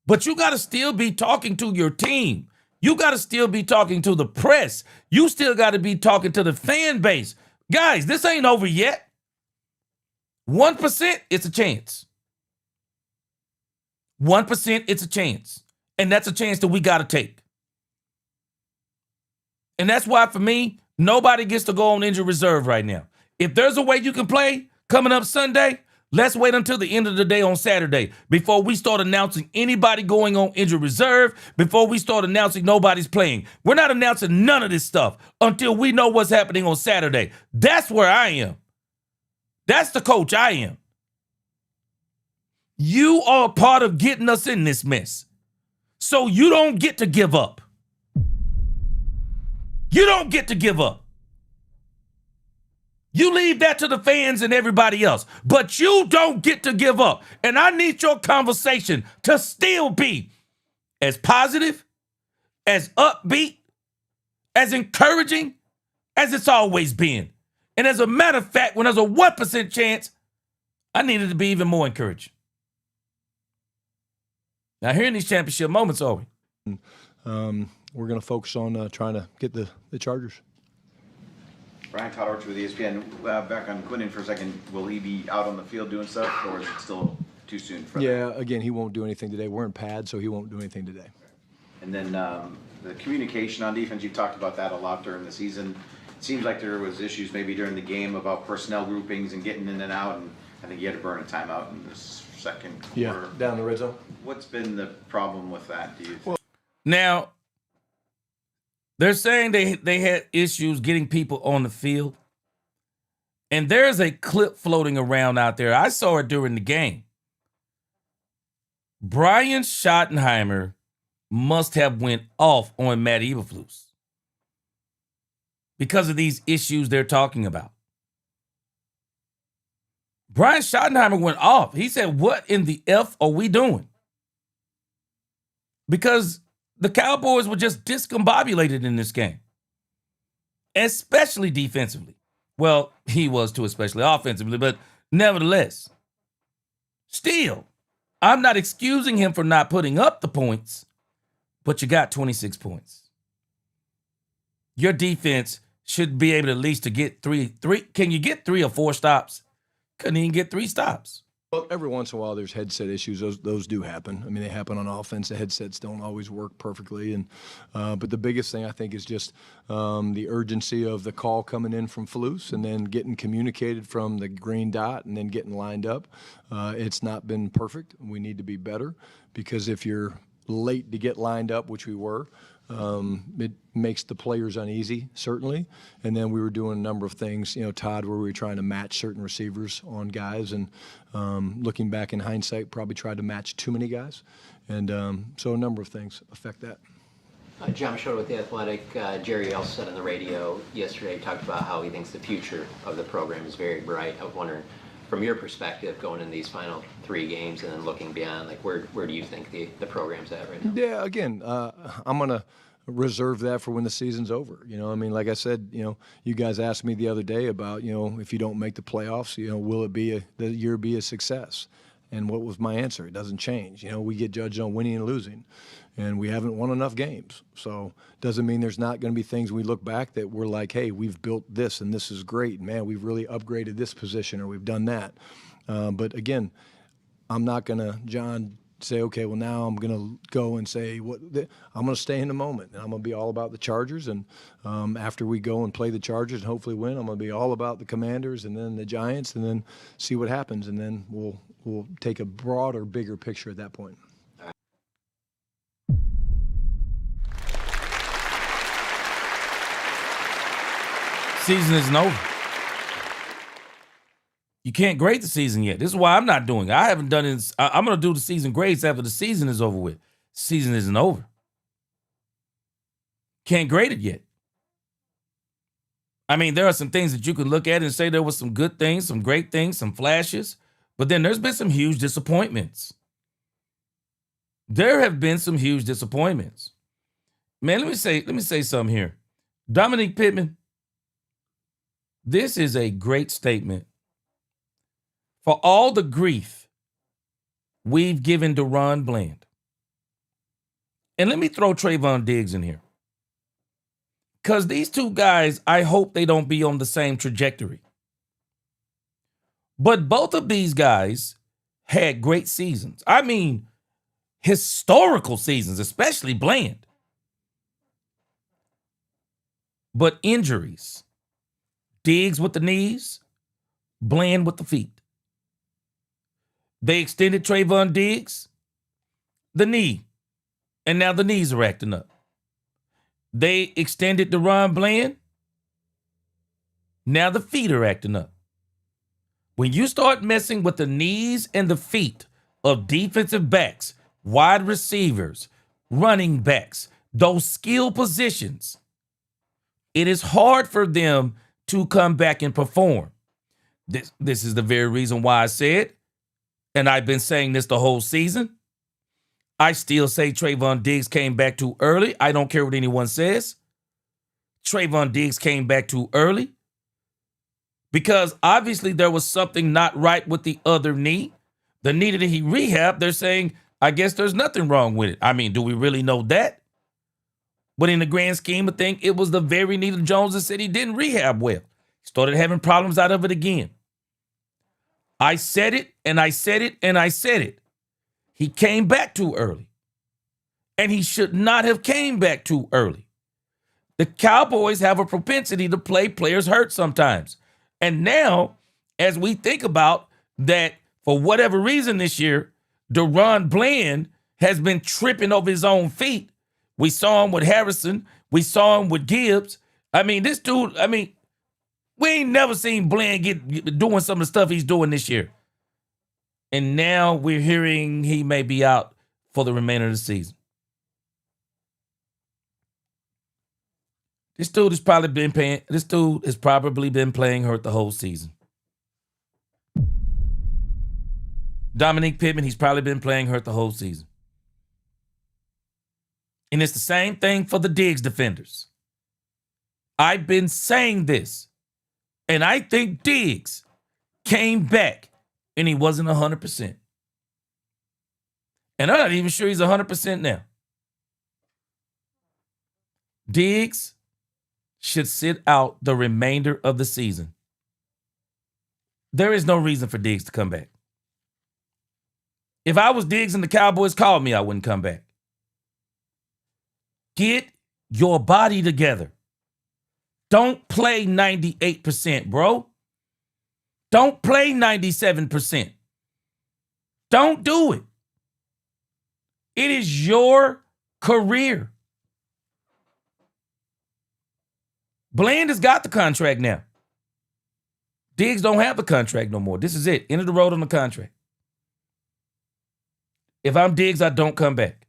But you got to still be talking to your team. You got to still be talking to the press. You still got to be talking to the fan base. Guys, this ain't over yet. 1%, it's a chance. 1%, it's a chance. And that's a chance that we got to take. And that's why, for me, nobody gets to go on injured reserve right now. If there's a way you can play coming up Sunday, Let's wait until the end of the day on Saturday before we start announcing anybody going on injured reserve, before we start announcing nobody's playing. We're not announcing none of this stuff until we know what's happening on Saturday. That's where I am. That's the coach I am. You are a part of getting us in this mess. So you don't get to give up. You don't get to give up. You leave that to the fans and everybody else, but you don't get to give up. And I need your conversation to still be as positive, as upbeat, as encouraging as it's always been. And as a matter of fact, when there's a 1% chance, I needed to be even more encouraged. Now, here in these championship moments, are we? We're going to focus on trying to get the Chargers. Brian Cottorch with ESPN. Back on Quinnen for a second. Will he be out on the field doing stuff, or is it still too soon for that? Yeah, again, he won't do anything today. We're in pads, so he won't do anything today. And then the communication on defense, you've talked about that a lot during the season. It seems like there was issues maybe during the game about personnel groupings and getting in and out, and I think you had to burn a timeout in this second quarter. Yeah, down the red zone. What's been the problem with that, do you think? Now, they're saying they had issues getting people on the field. And there's a clip floating around out there. I saw it during the game. Brian Schottenheimer must have went off on Matt Eberflus because of these issues they're talking about. Brian Schottenheimer went off. He said, "What in the F are we doing?" Because the Cowboys were just discombobulated in this game, especially defensively. Well, he was too, especially offensively, but nevertheless, still, I'm not excusing him for not putting up the points, but you got 26 points. Your defense should be able to at least to get three. Can you get 3 or 4 stops? Couldn't even get 3 stops. Well, every once in a while there's headset issues. Those do happen. I mean, they happen on offense. The headsets don't always work perfectly, and but the biggest thing I think is just the urgency of the call coming in from Flus and then getting communicated from the green dot and then getting lined up. It's not been perfect. We need to be better because if you're late to get lined up, which we were, it makes the players uneasy, certainly. And then we were doing a number of things, Todd, where we were trying to match certain receivers on guys. And looking back in hindsight, probably tried to match too many guys. And so a number of things affect that. John Schroeder with The Athletic. Jerry also said on the radio yesterday, talked about how he thinks the future of the program is very bright. I was wondering, from your perspective, going in these final 3 games and then looking beyond, like where do you think the program's at right now? Yeah, again, I'm going to reserve that for when the season's over. I mean, like I said, you guys asked me the other day about, if you don't make the playoffs, will it be the year be a success? And what was my answer? It doesn't change. We get judged on winning and losing, and we haven't won enough games. So doesn't mean there's not going to be things we look back that we're like, hey, we've built this and this is great. Man, we've really upgraded this position or we've done that. But again, I'm not going to, John, say, okay, well, now I'm going to go and say I'm going to stay in the moment, and I'm going to be all about the Chargers. And after we go and play the Chargers and hopefully win, I'm going to be all about the Commanders and then the Giants, and then see what happens. And then we'll take a broader, bigger picture at that point. Season isn't over. You can't grade the season yet. This is why I'm not doing it. I haven't done it. I'm going to do the season grades after the season is over with. Season isn't over. Can't grade it yet. I mean, there are some things that you can look at and say there was some good things, some great things, some flashes, but then there's been some huge disappointments. There have been some huge disappointments. Man, let me say something here. Dominique Pittman, this is a great statement. For all the grief we've given to Ron Bland. And let me throw Trayvon Diggs in here. Because these 2 guys, I hope they don't be on the same trajectory. But both of these guys had great seasons. I mean, historical seasons, especially Bland. But injuries. Diggs with the knees, Bland with the feet. They extended Trayvon Diggs, the knee, and now the knees are acting up. They extended DeRon Bland, now the feet are acting up. When you start messing with the knees and the feet of defensive backs, wide receivers, running backs, those skill positions, it is hard for them to come back and perform. This is the very reason why I said, and I've been saying this the whole season, I still say Trayvon Diggs came back too early. I don't care what anyone says. Trayvon Diggs came back too early because obviously there was something not right with the other knee. The knee that he rehabbed, they're saying, I guess there's nothing wrong with it. I mean, do we really know that? But in the grand scheme of things, it was the very knee that Jones said he didn't rehab well. He started having problems out of it again. I said it, and I said it, and I said it. He came back too early. And he should not have came back too early. The Cowboys have a propensity to play players hurt sometimes. And now, as we think about that, for whatever reason this year, DeRon Bland has been tripping over his own feet. We saw him with Harrison. We saw him with Gibbs. I mean, this dude, we ain't never seen Bland get doing some of the stuff he's doing this year. And now we're hearing he may be out for the remainder of the season. This dude has probably been playing hurt the whole season. Dominique Pittman, he's probably been playing hurt the whole season. And it's the same thing for the Diggs defenders. I've been saying this, and I think Diggs came back and he wasn't 100%. And I'm not even sure he's 100% now. Diggs should sit out the remainder of the season. There is no reason for Diggs to come back. If I was Diggs and the Cowboys called me, I wouldn't come back. Get your body together. Don't play 98%, bro. Don't play 97%. Don't do it. It is your career. Bland has got the contract now. Diggs don't have the contract no more. This is it. End of the road on the contract. If I'm Diggs, I don't come back.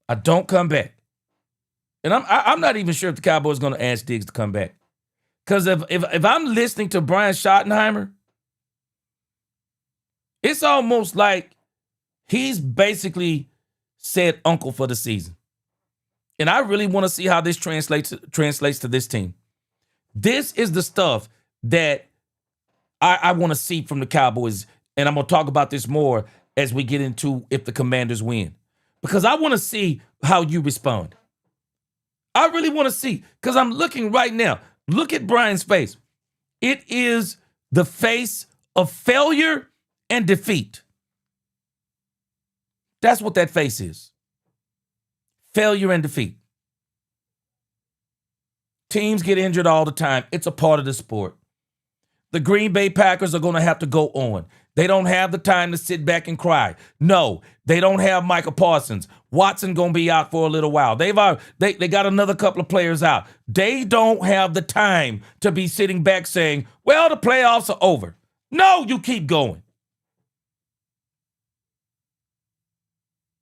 I don't come back. And I'm not even sure if the Cowboys are going to ask Diggs to come back. Because if I'm listening to Brian Schottenheimer, it's almost like he's basically said uncle for the season. And I really want to see how this translates to this team. This is the stuff that I want to see from the Cowboys. And I'm going to talk about this more as we get into if the Commanders win. Because I want to see how you respond. I really want to see. Because I'm looking right now. Look at Brian's face. It is the face of failure and defeat. That's what that face is. Failure and defeat. Teams get injured all the time. It's a part of the sport. The Green Bay Packers are going to have to go on. They don't have the time to sit back and cry. No, they don't have Micah Parsons. Watson going to be out for a little while. They got another couple of players out. They don't have the time to be sitting back saying, well, the playoffs are over. No, you keep going.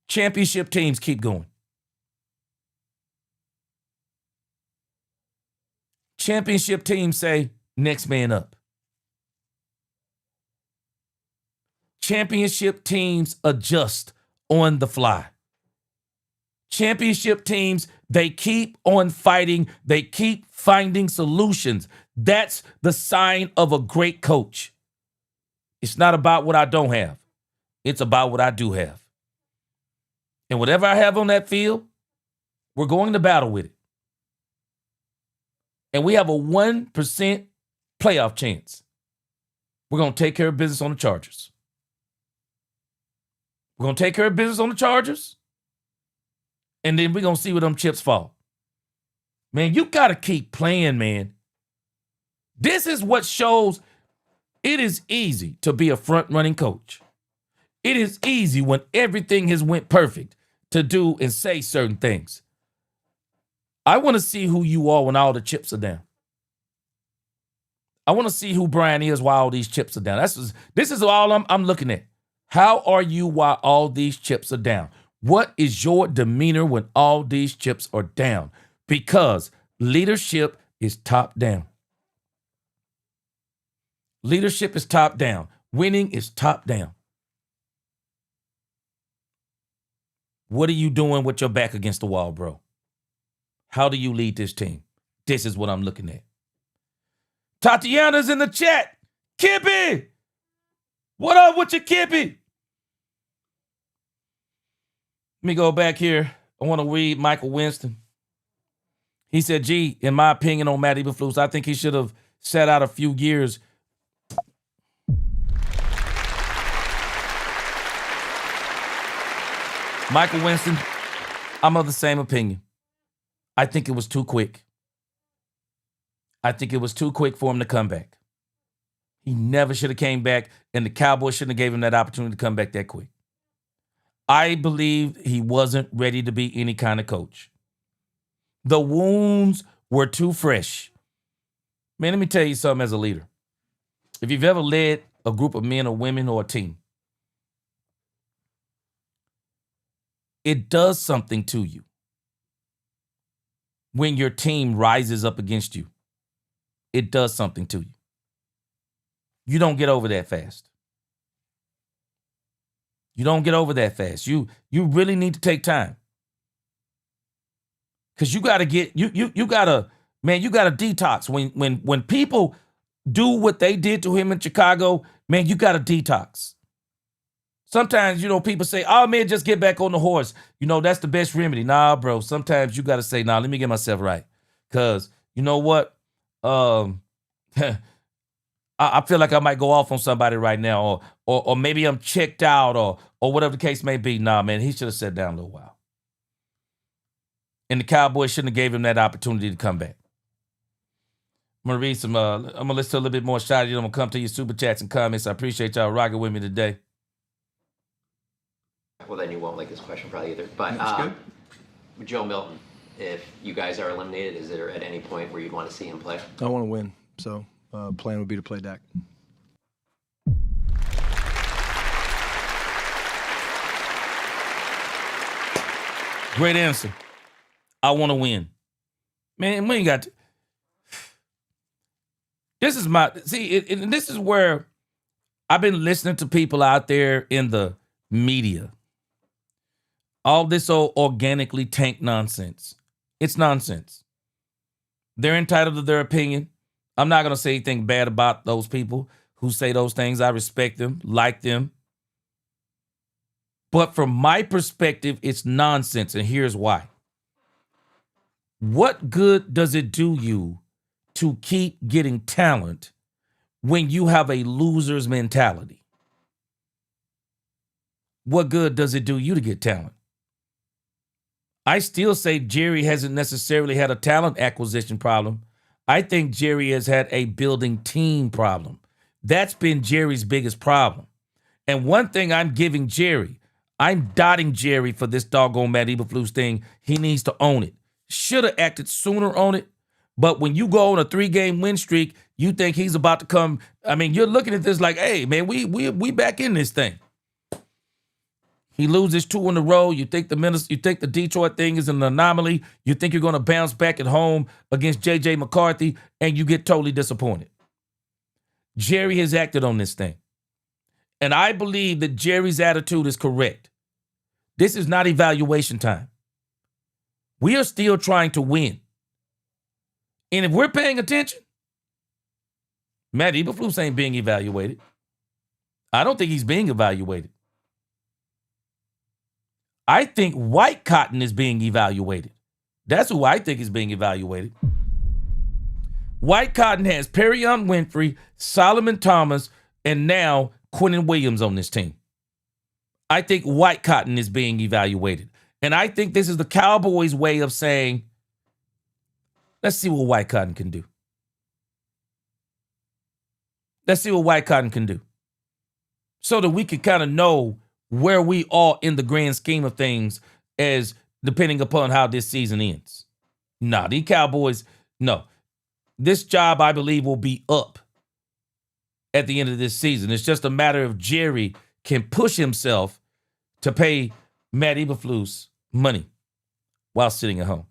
Championship teams keep going. Championship teams say, next man up. Championship teams adjust on the fly. Championship teams, they keep on fighting. They keep finding solutions. That's the sign of a great coach. It's not about what I don't have. It's about what I do have. And whatever I have on that field, we're going to battle with it. And we have a 1% playoff chance. We're going to take care of business on the Chargers. We're going to take care of business on the Chargers. And then we're going to see where them chips fall. Man, you got to keep playing, man. This is what shows it is easy to be a front-running coach. It is easy when everything has went perfect to do and say certain things. I want to see who you are when all the chips are down. I want to see who Brian is while all these chips are down. This is all I'm looking at. How are you while all these chips are down? What is your demeanor when all these chips are down? Because leadership is top down. Leadership is top down. Winning is top down. What are you doing with your back against the wall, bro? How do you lead this team? This is what I'm looking at. Tatiana's in the chat. Kippy! What up with your Kippy? Let me go back here. I want to read Michael Winston. He said, gee, in my opinion on Matt Eberflus, I think he should have sat out a few years. Michael Winston, I'm of the same opinion. I think it was too quick. I think it was too quick for him to come back. He never should have came back, and the Cowboys shouldn't have gave him that opportunity to come back that quick. I believe he wasn't ready to be any kind of coach. The wounds were too fresh. Man, let me tell you something as a leader. If you've ever led a group of men or women or a team, it does something to you when your team rises up against you. It does something to you. You don't get over that fast. You don't get over that fast. You really need to take time. Because you gotta detox. When people do what they did to him in Chicago, man, you gotta detox. Sometimes, people say, oh man, just get back on the horse. That's the best remedy. Nah, bro. Sometimes you gotta say, nah, let me get myself right. Cause you know what? I feel like I might go off on somebody right now, or maybe I'm checked out, or whatever the case may be. Nah, man, he should have sat down a little while. And the Cowboys shouldn't have gave him that opportunity to come back. I'm gonna read some. I'm gonna listen to a little bit more shout. I'm gonna come to your super chats and comments. I appreciate y'all rocking with me today. Well, then you won't like this question probably either. But That's good. Joe Milton, if you guys are eliminated, is there at any point where you'd want to see him play? I want to win, so plan would be to play Dak. Great answer. I want to win. Man, we ain't got to. This is this is where I've been listening to people out there in the media. All this old organically tanked nonsense. It's nonsense. They're entitled to their opinion. I'm not going to say anything bad about those people who say those things. I respect them, like them. But from my perspective, it's nonsense, and here's why. What good does it do you to keep getting talent when you have a loser's mentality? What good does it do you to get talent? I still say Jerry hasn't necessarily had a talent acquisition problem. I think Jerry has had a building team problem. That's been Jerry's biggest problem. And one thing I'm giving Jerry, I'm dotting Jerry for this doggone Matt Eberflus thing. He needs to own it. Should have acted sooner on it. But when you go on a 3-game win streak, you think he's about to come. I mean, you're looking at this like, hey, man, we back in this thing. He loses 2 in a row. You think the Detroit thing is an anomaly. You think you're going to bounce back at home against J.J. McCarthy, and you get totally disappointed. Jerry has acted on this thing. And I believe that Jerry's attitude is correct. This is not evaluation time. We are still trying to win. And if we're paying attention, Matt Eberflus ain't being evaluated. I don't think he's being evaluated. I think White Cotton is being evaluated. That's who I think is being evaluated. White Cotton has Perrion Winfrey, Solomon Thomas, and now Quentin Williams on this team. I think White Cotton is being evaluated. And I think this is the Cowboys' way of saying, let's see what White Cotton can do. Let's see what White Cotton can do. So that we can kind of know where we are in the grand scheme of things as depending upon how this season ends. Nah, these Cowboys, no. This job, I believe, will be up at the end of this season. It's just a matter of Jerry can push himself to pay Matt Eberflus money while sitting at home.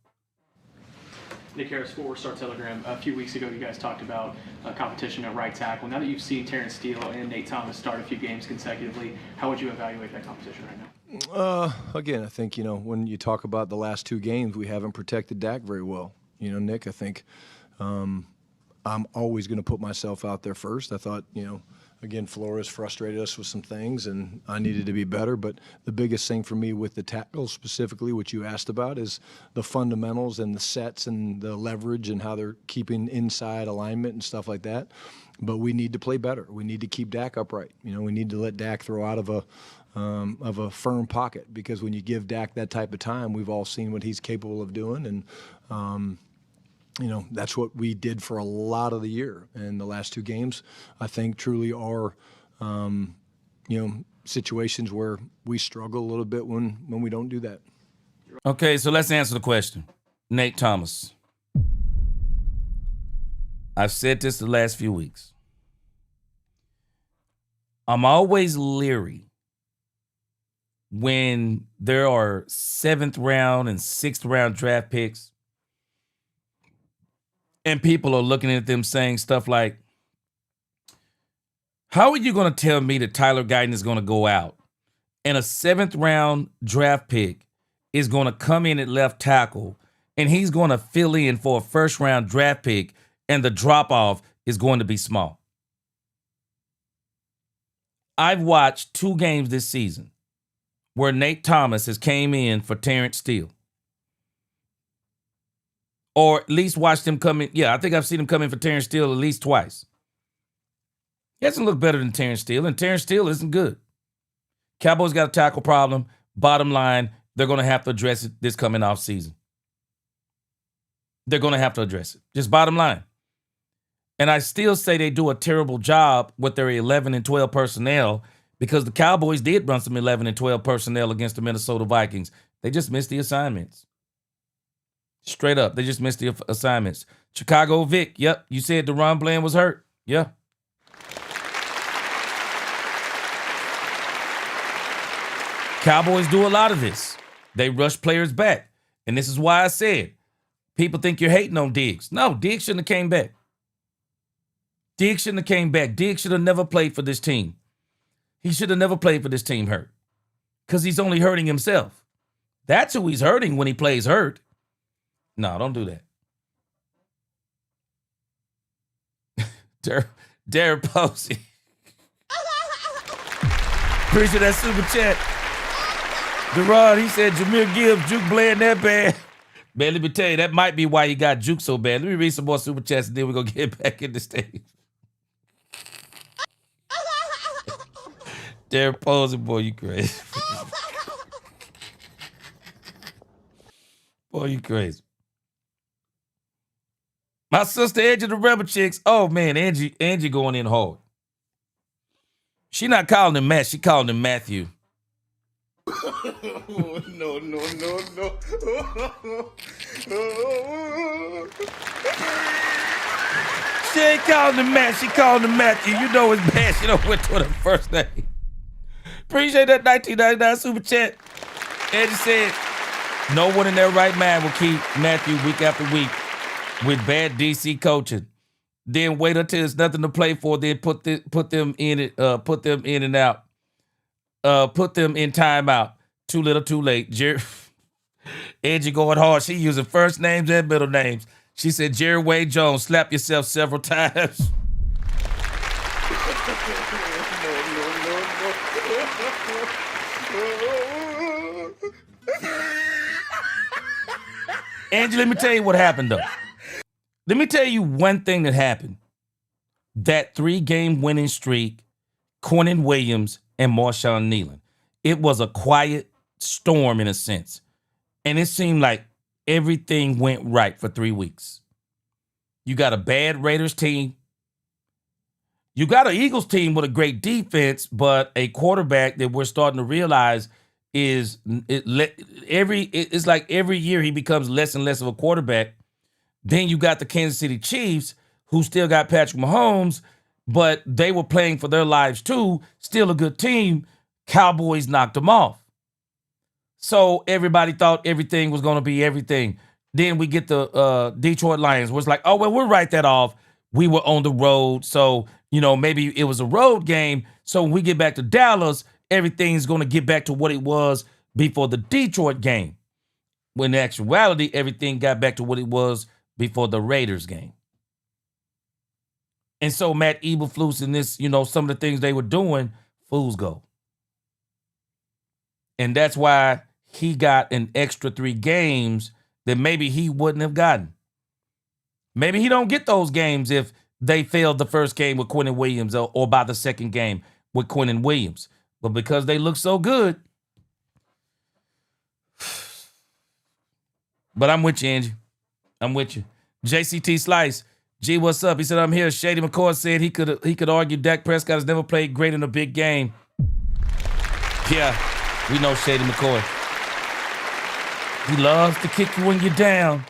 Nick Harris, for Star Telegram. A few weeks ago, you guys talked about competition at right tackle. Now that you've seen Terrence Steele and Nate Thomas start a few games consecutively, how would you evaluate that competition right now? Again, I think, when you talk about the last 2 games, we haven't protected Dak very well. Nick, I think I'm always going to put myself out there first. I thought, again, Flores frustrated us with some things, and I needed to be better. But the biggest thing for me with the tackles specifically, which you asked about, is the fundamentals and the sets and the leverage and how they're keeping inside alignment and stuff like that. But we need to play better. We need to keep Dak upright. We need to let Dak throw out of a firm pocket, because when you give Dak that type of time, we've all seen what he's capable of doing. And, that's what we did for a lot of the year. And the last 2 games, I think, truly are, situations where we struggle a little bit when we don't do that. Okay, so let's answer the question. Nate Thomas. I've said this the last few weeks. I'm always leery when there are 7th round and 6th round draft picks and people are looking at them saying stuff like, how are you going to tell me that Tyler Guyton is going to go out and a 7th round draft pick is going to come in at left tackle and he's going to fill in for a 1st round draft pick and the drop off is going to be small? I've watched 2 games this season where Nate Thomas has came in for Terrence Steele. Or at least watched him come in. Yeah, I think I've seen him come in for Terrence Steele at least twice. He hasn't looked better than Terrence Steele, and Terrence Steele isn't good. Cowboys got a tackle problem. Bottom line, they're going to have to address it this coming off season. They're going to have to address it. Just bottom line. And I still say they do a terrible job with their 11 and 12 personnel, because the Cowboys did run some 11 and 12 personnel against the Minnesota Vikings. They just missed the assignments. Straight up, they just missed the assignments. Chicago Vic, yep, you said DeRon Bland was hurt. Yeah. Cowboys do a lot of this. They rush players back. And this is why I said, people think you're hating on Diggs. No, Diggs shouldn't have came back. Diggs shouldn't have came back. Diggs should have never played for this team. He should have never played for this team hurt. Because he's only hurting himself. That's who he's hurting when he plays hurt. No, don't do that. Derek Posey. Appreciate that super chat. Gerard, he said Jameer Gibbs juke Bland that bad. Man, let me tell you, that might be why he got juked so bad. Let me read some more super chats and then we're going to get back in the stage. Derek Posey, boy, you crazy. Boy, you crazy. My sister Angie, the Rebel Chicks. Oh, man, Angie going in hard. She not calling him Matt. She calling him Matthew. No. She ain't calling him Matt. She calling him Matthew. You know it's bad. She don't went to the first name. Appreciate that 1999 super chat. Angie said, no one in their right mind will keep Matthew week after week with bad DC coaching. Then wait until there's nothing to play for. Then put them in and out. Put them in timeout. Too little, too late. Angie going hard. She using first names and middle names. She said, Jerry Wade Jones, slap yourself several times. Angie, let me tell you what happened, though. Let me tell you one thing that happened. That 3-game winning streak, Quinnen Williams and Marshawn Nealon. It was a quiet storm in a sense. And it seemed like everything went right for 3 weeks. You got a bad Raiders team. You got an Eagles team with a great defense, but a quarterback that we're starting to realize it's like every year he becomes less and less of a quarterback. Then you got the Kansas City Chiefs, who still got Patrick Mahomes, but they were playing for their lives too. Still a good team. Cowboys knocked them off. So everybody thought everything was going to be everything. Then we get the Detroit Lions, where it's like, oh, well, we'll write that off. We were on the road, so, maybe it was a road game. So when we get back to Dallas, everything's going to get back to what it was before the Detroit game. When in actuality, everything got back to what it was before the Raiders game. And so Matt Eberflus and this, some of the things they were doing, fools go. And that's why he got an extra 3 games that maybe he wouldn't have gotten. Maybe he don't get those games if they failed the first game with Quinnen Williams or by the second game with Quinnen Williams. But because they look so good. But I'm with you, Angie. I'm with you. JCT Slice. G, what's up? He said, I'm here. Shady McCoy said he could argue Dak Prescott has never played great in a big game. Yeah, we know Shady McCoy. He loves to kick you when you're down,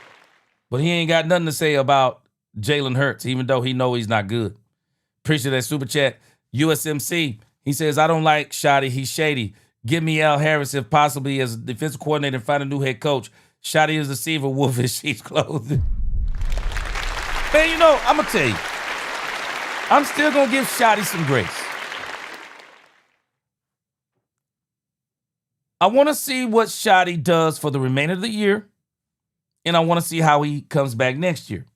but he ain't got nothing to say about Jalen Hurts, even though he know he's not good. Appreciate that super chat. USMC, he says, I don't like Shotty. He's shady. Give me Al Harris if possibly as a defensive coordinator and find a new head coach. Shotty is the receiver, wolf in sheep's clothing. Man, I'm going to tell you, I'm still going to give Shotty some grace. I want to see what Shotty does for the remainder of the year, and I want to see how he comes back next year.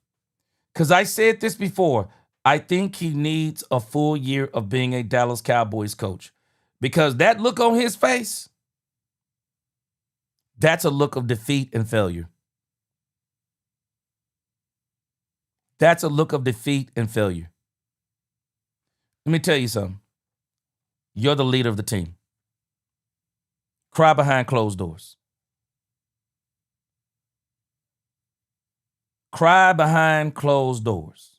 Because I said this before, I think he needs a full year of being a Dallas Cowboys coach. Because that look on his face, that's a look of defeat and failure. That's a look of defeat and failure. Let me tell you something. You're the leader of the team. Cry behind closed doors. Cry behind closed doors.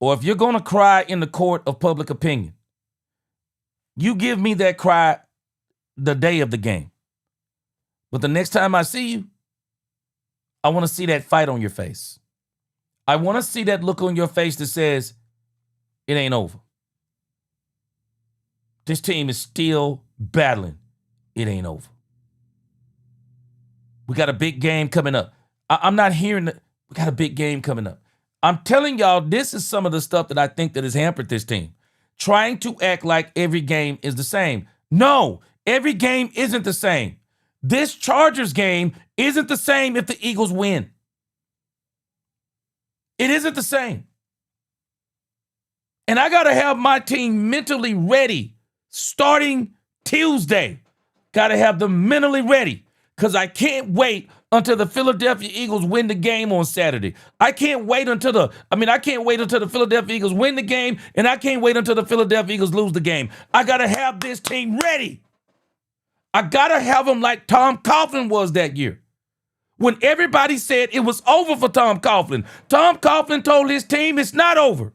Or if you're going to cry in the court of public opinion, you give me that cry the day of the game. But the next time I see you, I want to see that fight on your face. I want to see that look on your face that says, it ain't over. This team is still battling. It ain't over. We got a big game coming up. I'm not hearing that. We got a big game coming up. I'm telling y'all, this is some of the stuff that I think that has hampered this team. Trying to act like every game is the same. No, every game isn't the same. This Chargers game isn't the same if the Eagles win. It isn't the same. And I got to have my team mentally ready starting Tuesday. Got to have them mentally ready because I can't wait until the Philadelphia Eagles win the game on Saturday. I can't wait until the Philadelphia Eagles win the game, and I can't wait until the Philadelphia Eagles lose the game. I got to have this team ready. I got to have them like Tom Coughlin was that year. When everybody said it was over for Tom Coughlin told his team it's not over.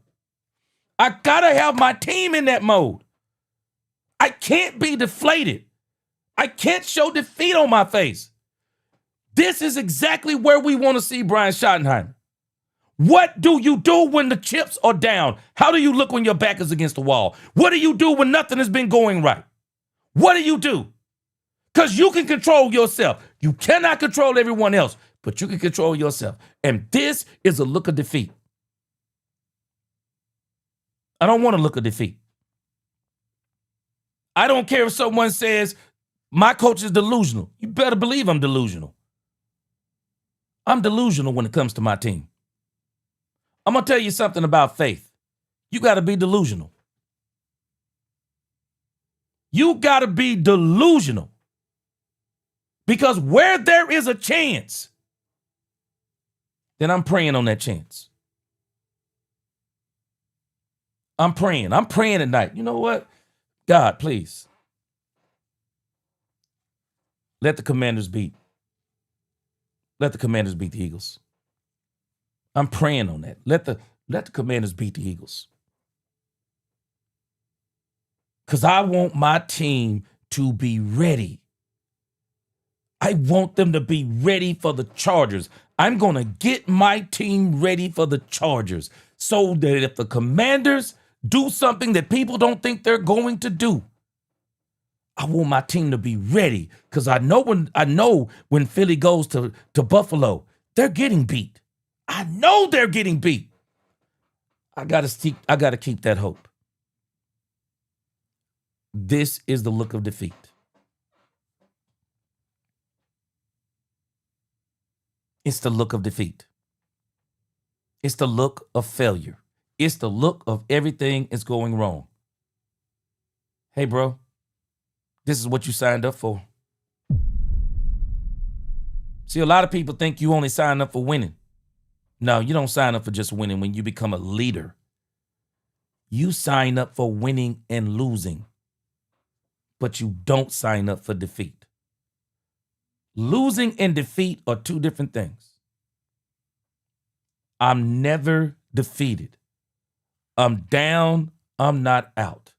I got to have my team in that mode. I can't be deflated. I can't show defeat on my face. This is exactly where we want to see Brian Schottenheimer. What do you do when the chips are down? How do you look when your back is against the wall? What do you do when nothing has been going right? What do you do? Because you can control yourself. You cannot control everyone else, but you can control yourself. And this is a look of defeat. I don't want to look of defeat. I don't care if someone says, my coach is delusional. You better believe I'm delusional. I'm delusional when it comes to my team. I'm going to tell you something about faith. You got to be delusional. You got to be delusional. Because where there is a chance, then I'm praying on that chance. I'm praying. I'm praying at night. You know what? God, please. Let the Commanders beat. Let the Commanders beat the Eagles. I'm praying on that. Let the Commanders beat the Eagles. because I want my team to be ready. I want them to be ready for the Chargers. I'm going to get my team ready for the Chargers so that if the Commanders do something that people don't think they're going to do, I want my team to be ready because I know when Philly goes to Buffalo, they're getting beat. I know they're getting beat. I got to keep that hope. This is the look of defeat. It's the look of defeat. It's the look of failure. It's the look of everything is going wrong. Hey, bro, this is what you signed up for. See, a lot of people think you only sign up for winning. No, you don't sign up for just winning when you become a leader. You sign up for winning and losing, but you don't sign up for defeat. Losing and defeat are two different things. I'm never defeated. I'm down. I'm not out.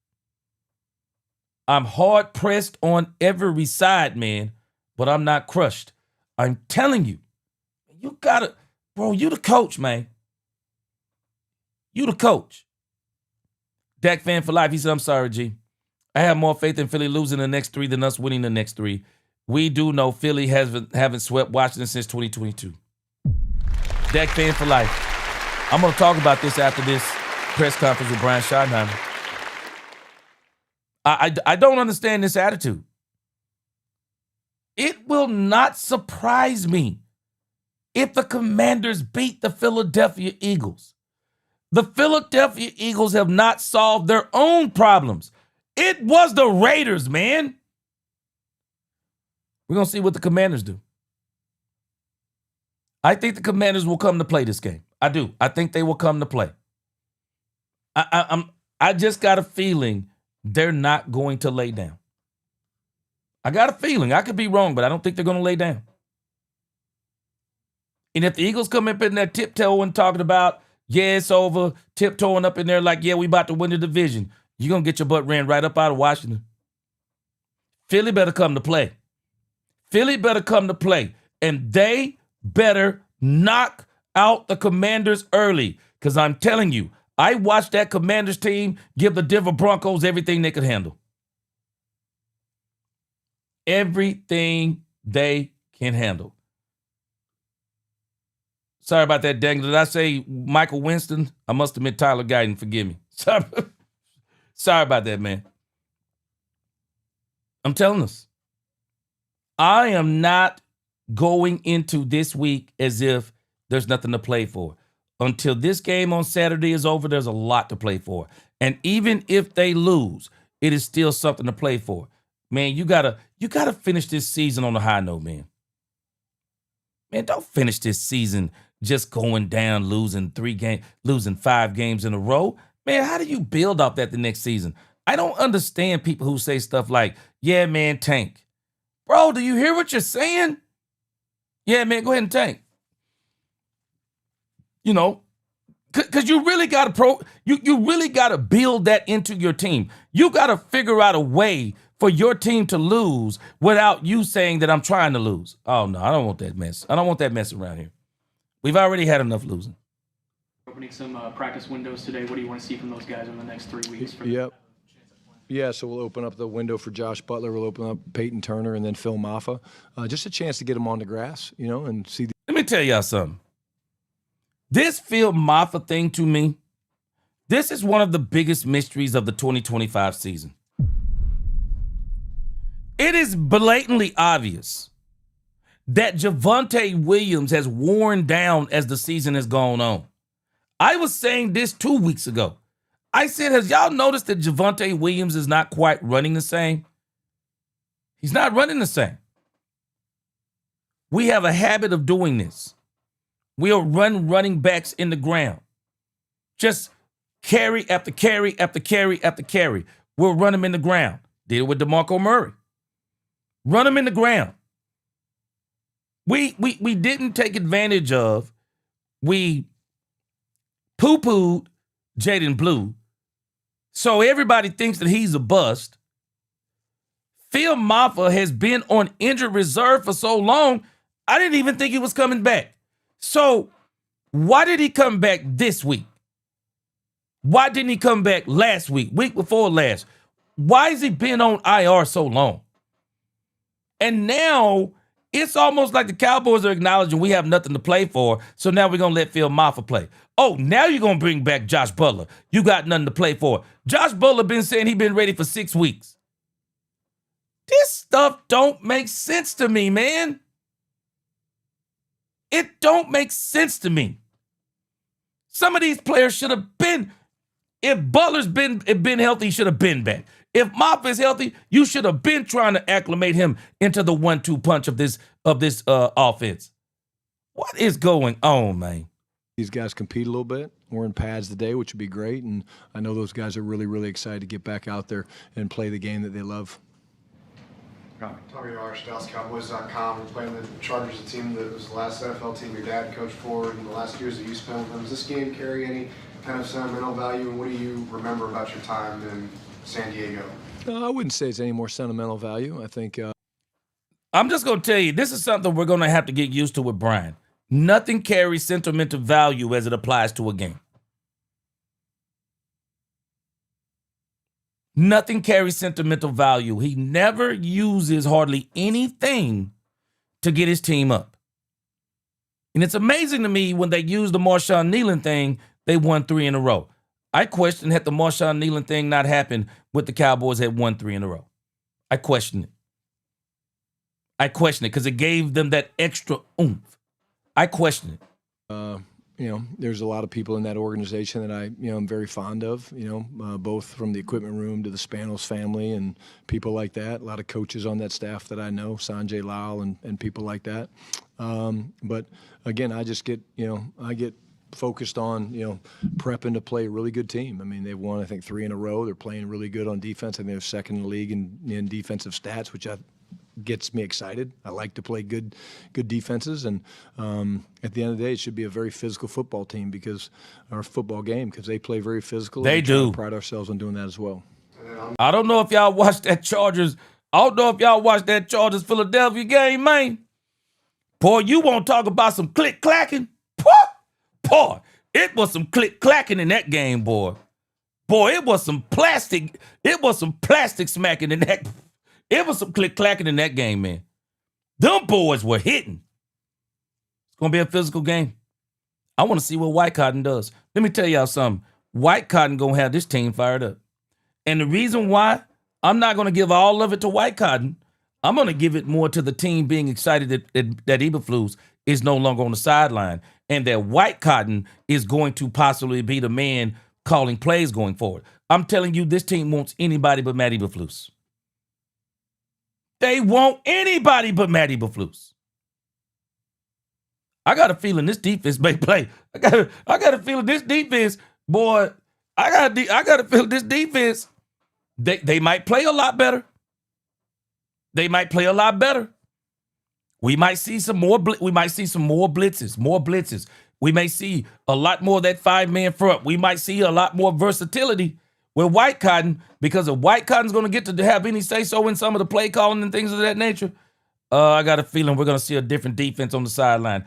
I'm hard pressed on every side, man, but I'm not crushed. I'm telling you, you gotta, bro, you the coach, man. You the coach. Dak fan for life. He said, I'm sorry, G. I have more faith in Philly losing the next three than us winning the next three. We do know Philly haven't swept Washington since 2022. Dak fan for life. I'm going to talk about this after this press conference with Brian Schottenheimer. I don't understand this attitude. It will not surprise me if the Commanders beat the Philadelphia Eagles. The Philadelphia Eagles have not solved their own problems. It was the Raiders, man. We're going to see what the Commanders do. I think the Commanders will come to play this game. I do. I think they will come to play. I just got a feeling they're not going to lay down. I got a feeling. I could be wrong, but I don't think they're going to lay down. And if the Eagles come up in there tiptoeing, talking about, yeah, it's over, tiptoeing up in there like, yeah, we about to win the division, you're going to get your butt ran right up out of Washington. Philly better come to play. Philly better come to play. And they better knock out the Commanders early. Because I'm telling you, I watched that Commanders team give the Denver Broncos everything they could handle. Everything they can handle. Sorry about that, Dang. Did I say Michael Winston? I must have meant Tyler Guyton. Forgive me. Sorry about that, man. I'm telling us. I am not going into this week as if there's nothing to play for. Until this game on Saturday is over, there's a lot to play for. And even if they lose, it is still something to play for. Man, you gotta finish this season on a high note, man. Man, don't finish this season just going down, losing 5 games in a row. Man, how do you build off that the next season? I don't understand people who say stuff like, yeah, man, tank. Bro, do you hear what you're saying? Yeah, man, go ahead and tank. You know, because you really got to you really got to build that into your team. You got to figure out a way for your team to lose without you saying that I'm trying to lose. Oh, no, I don't want that mess. I don't want that mess around here. We've already had enough losing. Opening some practice windows today. What do you want to see from those guys in the next 3 weeks? Yep. Yeah, so we'll open up the window for Josh Butler. We'll open up Peyton Turner and then Phil Maffa. Just a chance to get them on the grass, you know, and see. Let me tell y'all something. This Phil Maffa thing to me, this is one of the biggest mysteries of the 2025 season. It is blatantly obvious that Javonte Williams has worn down as the season has gone on. I was saying this 2 weeks ago. I said, has y'all noticed that Javonte Williams is not quite running the same? He's not running the same. We have a habit of doing this. We'll run running backs in the ground. Just carry after carry after carry after carry. We'll run them in the ground. Did it with DeMarco Murray. Run them in the ground. We didn't take advantage of. We poo-pooed Jaden Blue So everybody thinks that he's a bust. Phil Maffa has been on injured reserve for so long, I didn't even think he was coming back. So why did he come back this week? Why didn't he come back last week before last? Why has he been on IR so long? And now it's almost like the Cowboys are acknowledging we have nothing to play for, so now we're going to let Phil Maffa play. Oh, now you're going to bring back Josh Butler. You got nothing to play for. Josh Butler been saying he been ready for 6 weeks. This stuff don't make sense to me, man. It don't make sense to me. Some of these players should have been, if Butler's been healthy, he should have been back. If Moffa is healthy, you should have been trying to acclimate him into the 1-2 punch of this offense. What is going on, man? These guys compete a little bit. We're in pads today, which would be great, and I know those guys are really, really excited to get back out there and play the game that they love. Tommy Marsh, DallasCowboys.com. We're playing the Chargers, a team that was the last NFL team your dad coached for in the last years that you spent with them. Does this game carry any kind of sentimental value, and what do you remember about your time in San Diego? I wouldn't say it's any more sentimental value. I think I'm just going to tell you, this is something we're going to have to get used to with Brian. Nothing carries sentimental value as it applies to a game. Nothing carries sentimental value. He never uses hardly anything to get his team up. And it's amazing to me when they use the Marshawn Kneeland thing, they won 3 in a row. I question had the Marshawn Kneeland thing not happened with the Cowboys had won 3 in a row. I question it. I question it because it gave them that extra oomph. I question it. There's a lot of people in that organization that I'm very fond of, both from the equipment room to the Spanos family and people like that. A lot of coaches on that staff that I know, Sanjay Lal and people like that. But again, I just get, I get focused on, prepping to play a really good team. I mean, they've won, I think, 3 in a row. They're playing really good on defense. I think they're second in the league in defensive stats, which gets me excited. I like to play good defenses, and at the end of the day, it should be a very physical football team because they play very physical. They do. We pride ourselves on doing that as well. I don't know if y'all watched that Chargers. I don't know if y'all watched that Chargers Philadelphia game, man. Boy, you want to talk about some click clacking? Boy, it was some click clacking in that game, boy. Boy, it was some plastic smacking in that. It was some click-clacking in that game, man. Them boys were hitting. It's going to be a physical game. I want to see what White Cotton does. Let me tell y'all something. White Cotton going to have this team fired up. And the reason why I'm not going to give all of it to White Cotton, I'm going to give it more to the team being excited that Eberflus is no longer on the sideline and that White Cotton is going to possibly be the man calling plays going forward. I'm telling you, this team wants anybody but Matt Eberflus. They want anybody but Matt Eberflus. I got a feeling this defense may play. I got a feeling this defense, boy. I got a feeling this defense. They might play a lot better. They might play a lot better. We might see some more. We might see some more blitzes. More blitzes. We may see a lot more of that 5-man front. We might see a lot more versatility with White Cotton, because if White Cotton's going to get to have any say-so in some of the play calling and things of that nature, I got a feeling we're going to see a different defense on the sideline.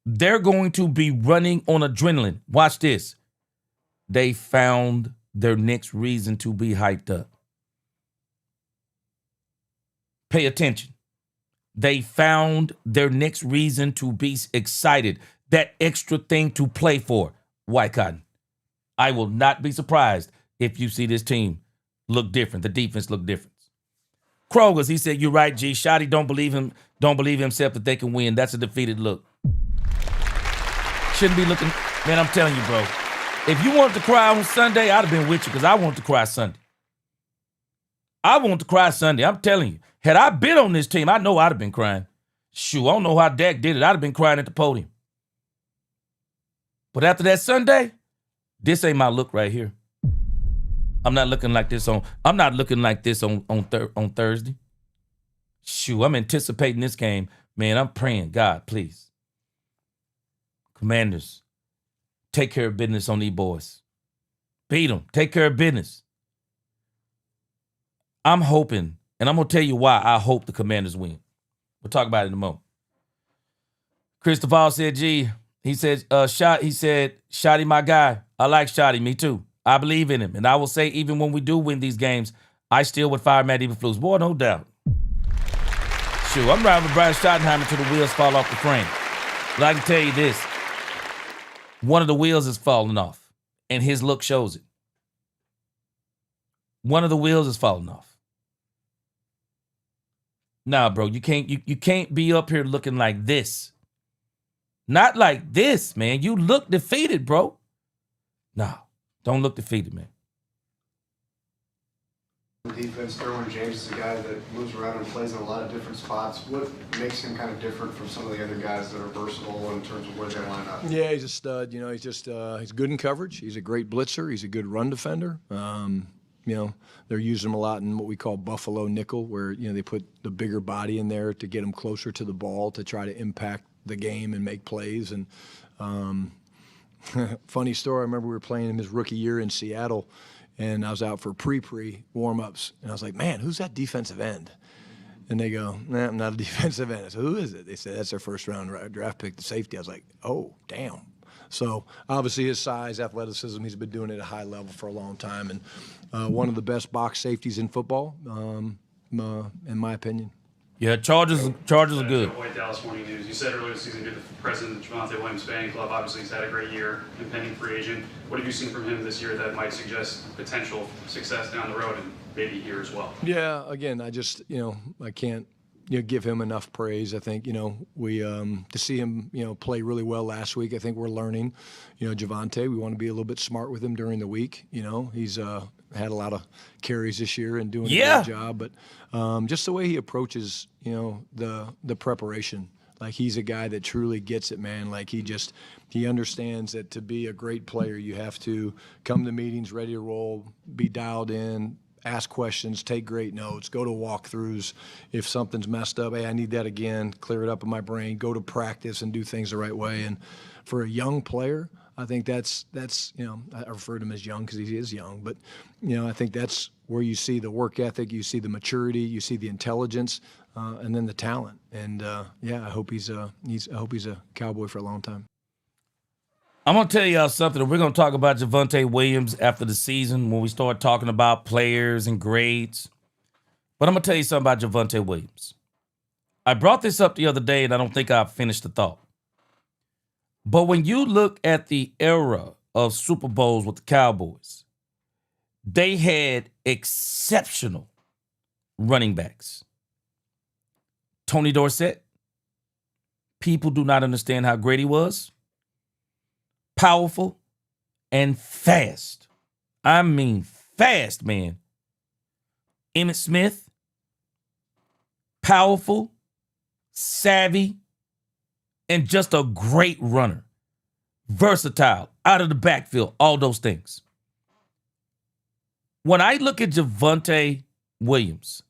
They're going to be running on adrenaline. Watch this. They found their next reason to be hyped up. Pay attention. They found their next reason to be excited. That extra thing to play for. White Cotton. I will not be surprised if you see this team look different, the defense look different. Kroger's, he said, you're right, G. Shotty don't believe himself that they can win. That's a defeated look. Shouldn't be looking. Man, I'm telling you, bro. If you wanted to cry on Sunday, I'd have been with you because I wanted to cry Sunday. I want to cry Sunday. I'm telling you. Had I been on this team, I know I'd have been crying. Shoot, I don't know how Dak did it. I'd have been crying at the podium. But after that Sunday, this ain't my look right here. I'm not looking like this on Thursday. Shoot, I'm anticipating this game. Man, I'm praying, God, please. Commanders, take care of business on these boys. Beat them. Take care of business. I'm hoping, and I'm going to tell you why I hope the Commanders win. We'll talk about it in a moment. Chris Duvall said, he said, Shotty, my guy. I like Shotty, me too. I believe in him. And I will say, even when we do win these games, I still would fire Matt Eberflus. Boy, no doubt. Shoot, I'm riding with Brian Schottenheimer until the wheels fall off the frame. But I can tell you this. One of the wheels is falling off, and his look shows it. One of the wheels is falling off. Nah, bro, you can't be up here looking like this. Not like this, man. You look defeated, bro. Nah, don't look defeated, man. Defense, Derwin James is a guy that moves around and plays in a lot of different spots. What makes him kind of different from some of the other guys that are versatile in terms of where they line up? Yeah, he's a stud. You know, he's good in coverage. He's a great blitzer. He's a good run defender. You know, they're using him a lot in what we call Buffalo nickel, where, you know, they put the bigger body in there to get him closer to the ball to try to impact the game and make plays. And funny story, I remember we were playing him his rookie year in Seattle, and I was out for pre warm-ups, and I was like, man, who's that defensive end? And they go, nah, I'm not a defensive end. I said, who is it? They said, that's their first-round draft pick, the safety. I was like, oh, damn. So obviously his size, athleticism, he's been doing it at a high level for a long time, and one of the best box safeties in football, in my opinion. Yeah, Chargers are good. White Dallas Morning News. You said earlier this season you're the president of the Javonte Williams Fan Club. Obviously, he's had a great year, impending free agent. What have you seen from him this year that might suggest potential success down the road and maybe here as well? Yeah, again, I just, I can't, give him enough praise. I think, we to see him, play really well last week. I think we're learning, Javonte. We want to be a little bit smart with him during the week. He's had a lot of carries this year and doing a good job. But just the way he approaches, the preparation. Like, he's a guy that truly gets it, man. Like, he understands that to be a great player, you have to come to meetings ready to roll, be dialed in, ask questions, take great notes, go to walkthroughs. If something's messed up, hey, I need that again, clear it up in my brain, go to practice and do things the right way. And for a young player, I think that's I refer to him as young because he is young, but I think that's where you see the work ethic, you see the maturity, you see the intelligence, and then the talent. And I hope he's a Cowboy for a long time. I'm going to tell y'all something. We're going to talk about Javonte Williams after the season when we start talking about players and grades. But I'm going to tell you something about Javonte Williams. I brought this up the other day, and I don't think I've finished the thought. But when you look at the era of Super Bowls with the Cowboys, they had exceptional running backs. Tony Dorsett, people do not understand how great he was. Powerful and fast. I mean fast, man. Emmitt Smith, powerful, savvy, and just a great runner. Versatile, out of the backfield, all those things. When I look at Javonte Williams,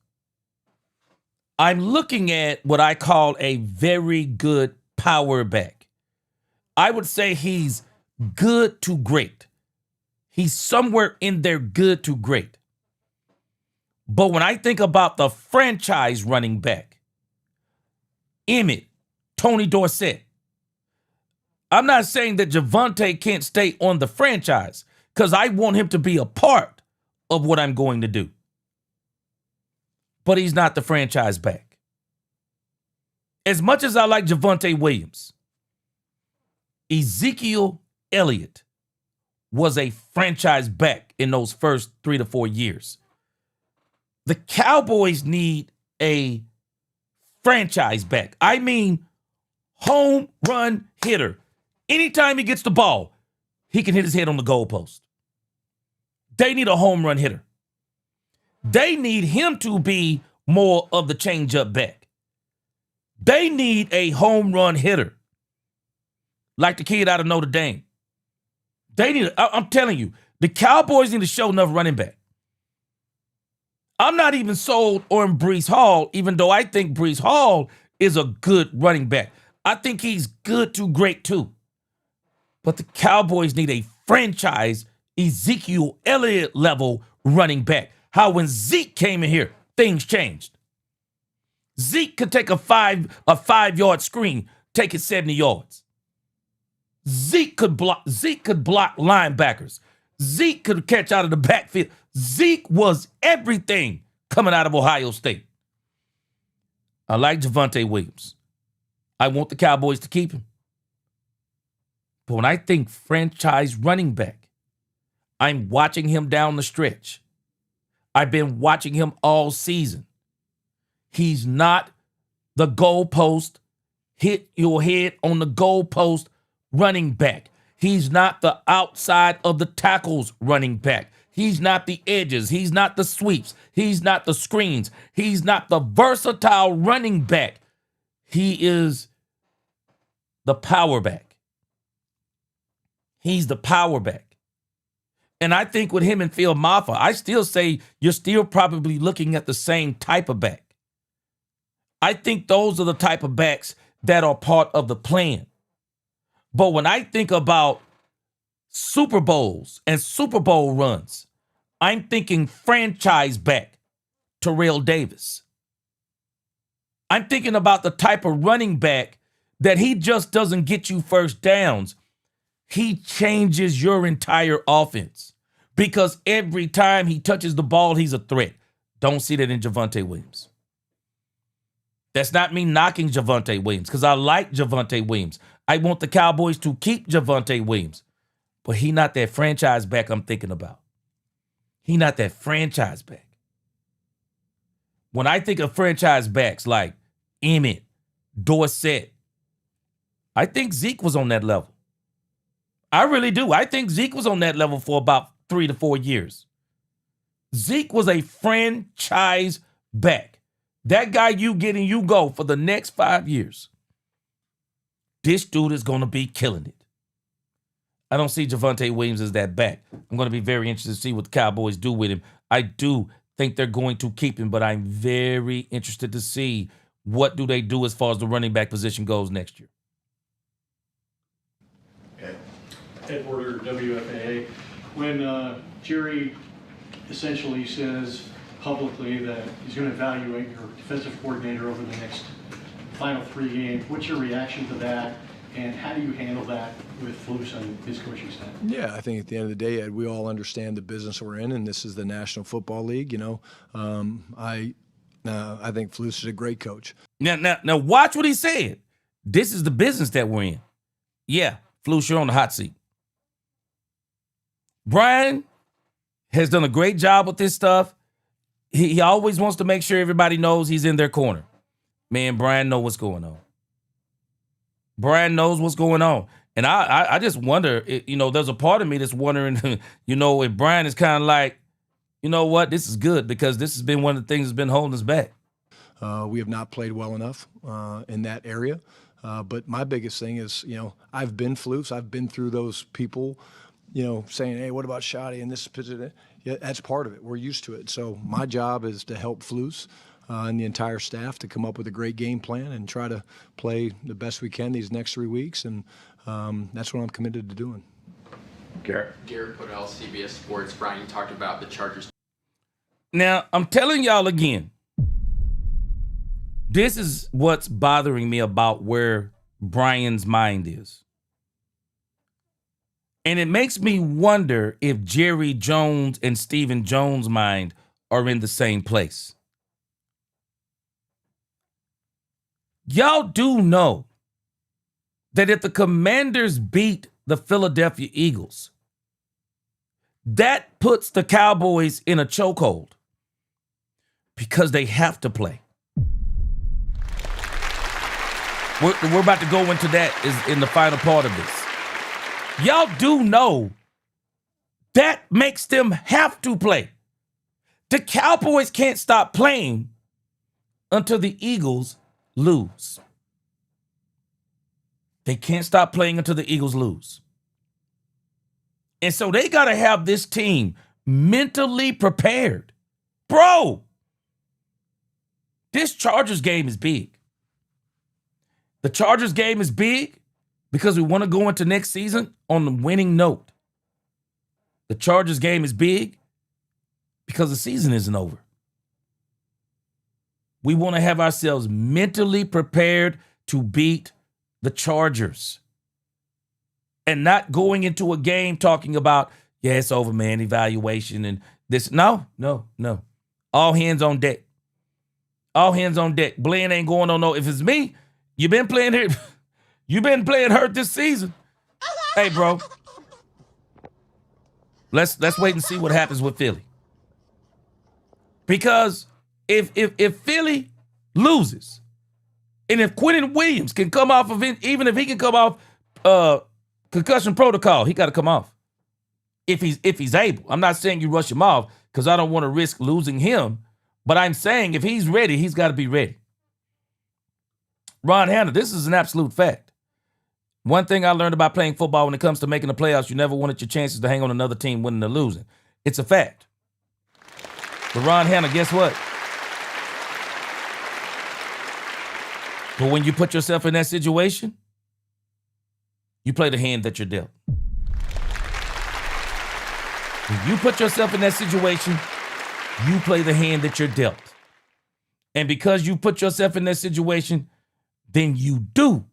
I'm looking at what I call a very good power back. I would say he's good to great. He's somewhere in there good to great. But when I think about the franchise running back, Emmitt, Tony Dorsett, I'm not saying that Javonte can't stay on the franchise because I want him to be a part of what I'm going to do. But he's not the franchise back. As much as I like Javonte Williams, Ezekiel Elliott was a franchise back in those first 3 to 4 years. The Cowboys need a franchise back. I mean, home run hitter. Anytime he gets the ball, he can hit his head on the goalpost. They need a home run hitter. They need him to be more of the change-up back. They need a home run hitter. Like the kid out of Notre Dame. I'm telling you, the Cowboys need to show enough running back. I'm not even sold on Breece Hall, even though I think Breece Hall is a good running back. I think he's good to great too. But the Cowboys need a franchise Ezekiel Elliott level running back. how when Zeke came in here, things changed. Zeke could take a 5-yard screen, take it 70 yards. Zeke could block linebackers. Zeke could catch out of the backfield. Zeke was everything coming out of Ohio State. I like Javonte Williams. I want the Cowboys to keep him. But when I think franchise running back, I'm watching him down the stretch. I've been watching him all season. He's not the goalpost, hit your head on the goalpost running back. He's not the outside of the tackles running back. He's not the edges. He's not the sweeps. He's not the screens. He's not the versatile running back. He is the power back. He's the power back. And I think with him and Phil Maffa, I still say you're still probably looking at the same type of back. I think those are the type of backs that are part of the plan. But when I think about Super Bowls and Super Bowl runs, I'm thinking franchise back, Terrell Davis. I'm thinking about the type of running back that he just doesn't get you first downs. He changes your entire offense because every time he touches the ball, he's a threat. Don't see that in Javonte Williams. That's not me knocking Javonte Williams because I like Javonte Williams. I want the Cowboys to keep Javonte Williams, but he not that franchise back I'm thinking about. He not that franchise back. When I think of franchise backs like Emmett, Dorsett, I think Zeke was on that level. I really do. I think Zeke was on that level for about 3 to 4 years. Zeke was a franchise back. That guy you get and you go for the next 5 years. This dude is going to be killing it. I don't see Javonte Williams as that back. I'm going to be very interested to see what the Cowboys do with him. I do think they're going to keep him, but I'm very interested to see what do they do as far as the running back position goes next year. Ed Porter, WFAA. When Jerry essentially says publicly that he's going to evaluate your defensive coordinator over the next final 3 games, what's your reaction to that, and how do you handle that with Flus and his coaching staff? Yeah, I think at the end of the day, Ed, we all understand the business we're in, and this is the National Football League. I think Flus is a great coach. Now, watch what he said. This is the business that we're in. Yeah, Flus, you're on the hot seat. Brian has done a great job with this stuff. He always wants to make sure everybody knows he's in their corner. Man, Brian knows what's going on. Brian knows what's going on. And I just wonder, there's a part of me that's wondering, if Brian is kind of like, you know what, this is good because this has been one of the things that's been holding us back. We have not played well enough in that area. But my biggest thing is, I've been Flus. I've been through those people, saying, hey, what about Shotty and this position? Yeah, that's part of it. We're used to it. So my job is to help Flus and the entire staff to come up with a great game plan and try to play the best we can these next 3 weeks. And that's what I'm committed to doing. Garrett Podell, CBS Sports. Brian, you talked about the Chargers. Now, I'm telling y'all again, this is what's bothering me about where Brian's mind is. And it makes me wonder if Jerry Jones and Stephen Jones' mind are in the same place. Y'all do know that if the Commanders beat the Philadelphia Eagles, that puts the Cowboys in a chokehold because they have to play. We're about to go into that is in the final part of this. Y'all do know that makes them have to play. The Cowboys can't stop playing until the Eagles lose. They can't stop playing until the Eagles lose. And so they got to have this team mentally prepared. Bro, this Chargers game is big. The Chargers game is big because we want to go into next season on the winning note. The Chargers game is big because the season isn't over. We want to have ourselves mentally prepared to beat the Chargers and not going into a game talking about, yeah, it's over, man, evaluation and this. No. All hands on deck. All hands on deck. Blaine ain't going on no. If it's me, you've been playing here. You've been playing hurt this season. Hey, bro. Let's wait and see what happens with Philly. Because if Philly loses, and if Quentin Williams can come off of it, even if he can come off concussion protocol, he got to come off. If he's able. I'm not saying you rush him off because I don't want to risk losing him. But I'm saying if he's ready, he's got to be ready. Ron Hanna, this is an absolute fact. One thing I learned about playing football when it comes to making the playoffs, you never wanted your chances to hang on another team winning or losing. It's a fact. But Ron Hanna, guess what? But when you put yourself in that situation, you play the hand that you're dealt. When you put yourself in that situation, you play the hand that you're dealt. And because you put yourself in that situation, then you do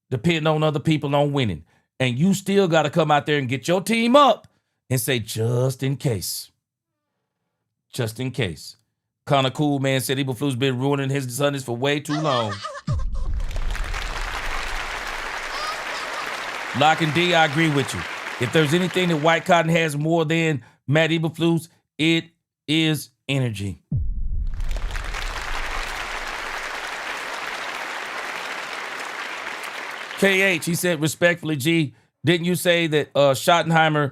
depend on other people on winning. And you still got to come out there and get your team up and say, just in case. Just in case. Connor Cool Man said Eberflus been ruining his Sundays for way too long. Lock and D, I agree with you. If there's anything that White Cotton has more than Matt Eberflus, it is energy. KH, he said respectfully, G, didn't you say that Schottenheimer's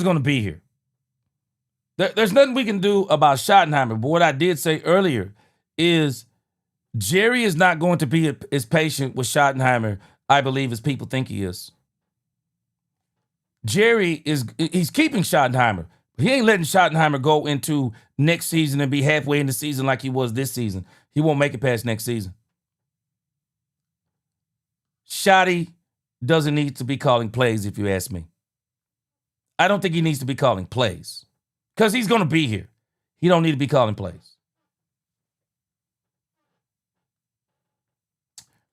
going to be here? There's nothing we can do about Schottenheimer, but what I did say earlier is Jerry is not going to be as patient with Schottenheimer, I believe, as people think he is. He's keeping Schottenheimer. He ain't letting Schottenheimer go into next season and be halfway in the season like he was this season. He won't make it past next season. Shotty doesn't need to be calling plays, if you ask me. I don't think he needs to be calling plays because he's going to be here. He don't need to be calling plays.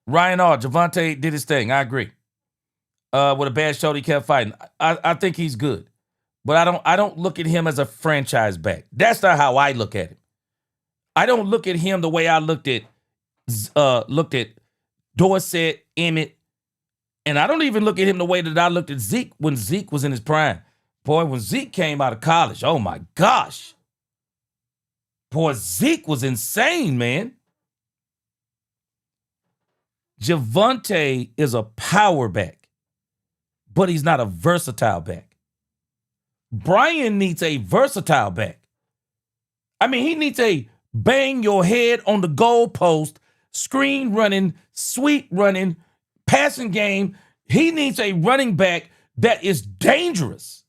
Ryan R. Javonte did his thing. I agree. With a bad shoulder, he kept fighting. I think he's good. But I don't look at him as a franchise back. That's not how I look at him. I don't look at him the way I looked at Dorsett, Emmett, and I don't even look at him the way that I looked at Zeke when Zeke was in his prime. Boy, when Zeke came out of college, oh my gosh. Boy, Zeke was insane, man. Javonte is a power back, but he's not a versatile back. Brian needs a versatile back. I mean, he needs a bang your head on the goalpost, screen running, sweep running, passing game. He needs a running back that is dangerous.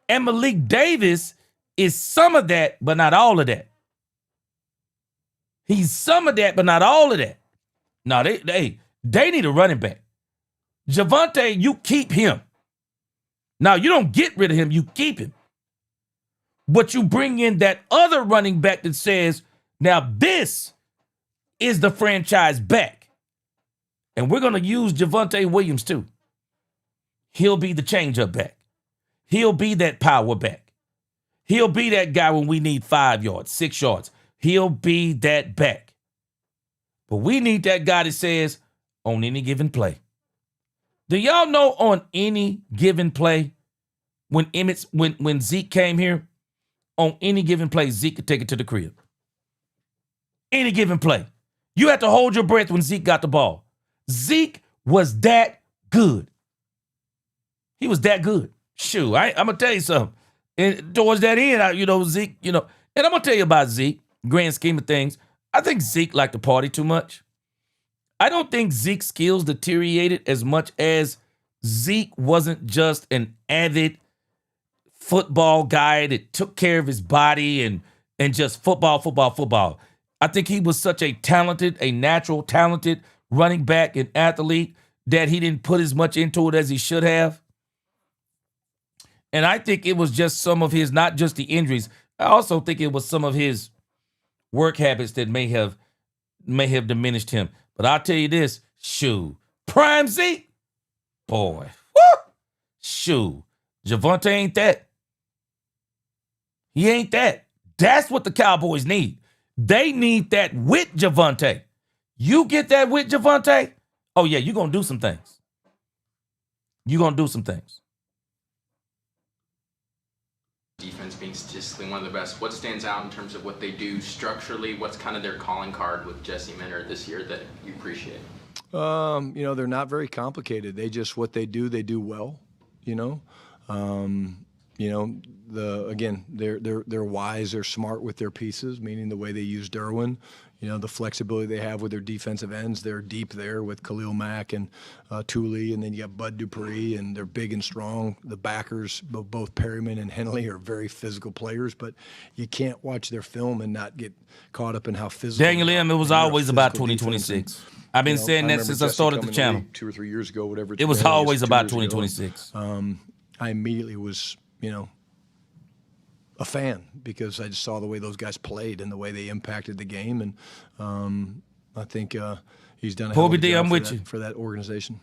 And Malik Davis is some of that, but not all of that. He's some of that, but not all of that. No, they need a running back. Javonte, you keep him. Now, you don't get rid of him, you keep him. But you bring in that other running back that says, now this is the franchise back. And we're going to use Javonte Williams too. He'll be the change-up back. He'll be that power back. He'll be that guy when we need 5 yards, 6 yards. He'll be that back. But we need that guy that says, on any given play. Do y'all know on any given play, when Zeke came here, on any given play, Zeke could take it to the crib. Any given play. You had to hold your breath when Zeke got the ball. Zeke was that good. He was that good. Shoot, I'm going to tell you something. And towards that end, Zeke, and I'm going to tell you about Zeke, grand scheme of things. I think Zeke liked to party too much. I don't think Zeke's skills deteriorated as much as Zeke wasn't just an avid football guy that took care of his body and just football. I think he was such a natural talented running back and athlete that he didn't put as much into it as he should have. And I think it was just some of his, not just the injuries. I also think it was some of his work habits that may have diminished him. But I'll tell you this, shoo. Prime Zeke, boy, woo, shoo. Javonte ain't that. He ain't that. That's what the Cowboys need. They need that with Javonte. You get that with Javonte, oh yeah, you're going to do some things. You're going to do some things. Defense being statistically one of the best. What stands out in terms of what they do structurally? What's kind of their calling card with Jesse Minter this year that you appreciate? They're not very complicated. What they do well, they're wise, they're smart with their pieces, meaning the way they use Derwin, the flexibility they have with their defensive ends. They're deep there with Khalil Mack and Thule, and then you got Bud Dupree, and they're big and strong. The backers, both Perryman and Henley, are very physical players, but you can't watch their film and not get caught up in how physical. Daniel M., it was always about 2026. I've been saying that since I started the channel. 2 or 3 years ago, whatever. It was always about 2026. I immediately was, a fan because I just saw the way those guys played and the way they impacted the game, and I think he's done a hell of a job for that organization.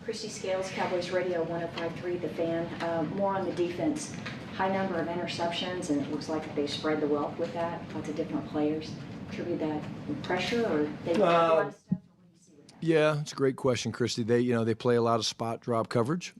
Christy Scales, Cowboys Radio 105.3 The Fan. More on the defense. High number of interceptions, and it looks like they spread the wealth with that. Lots of different players. Attribute that pressure, or they do a lot of stuff? Or what do you see with that? Yeah, it's a great question, Christy. They play a lot of spot drop coverage.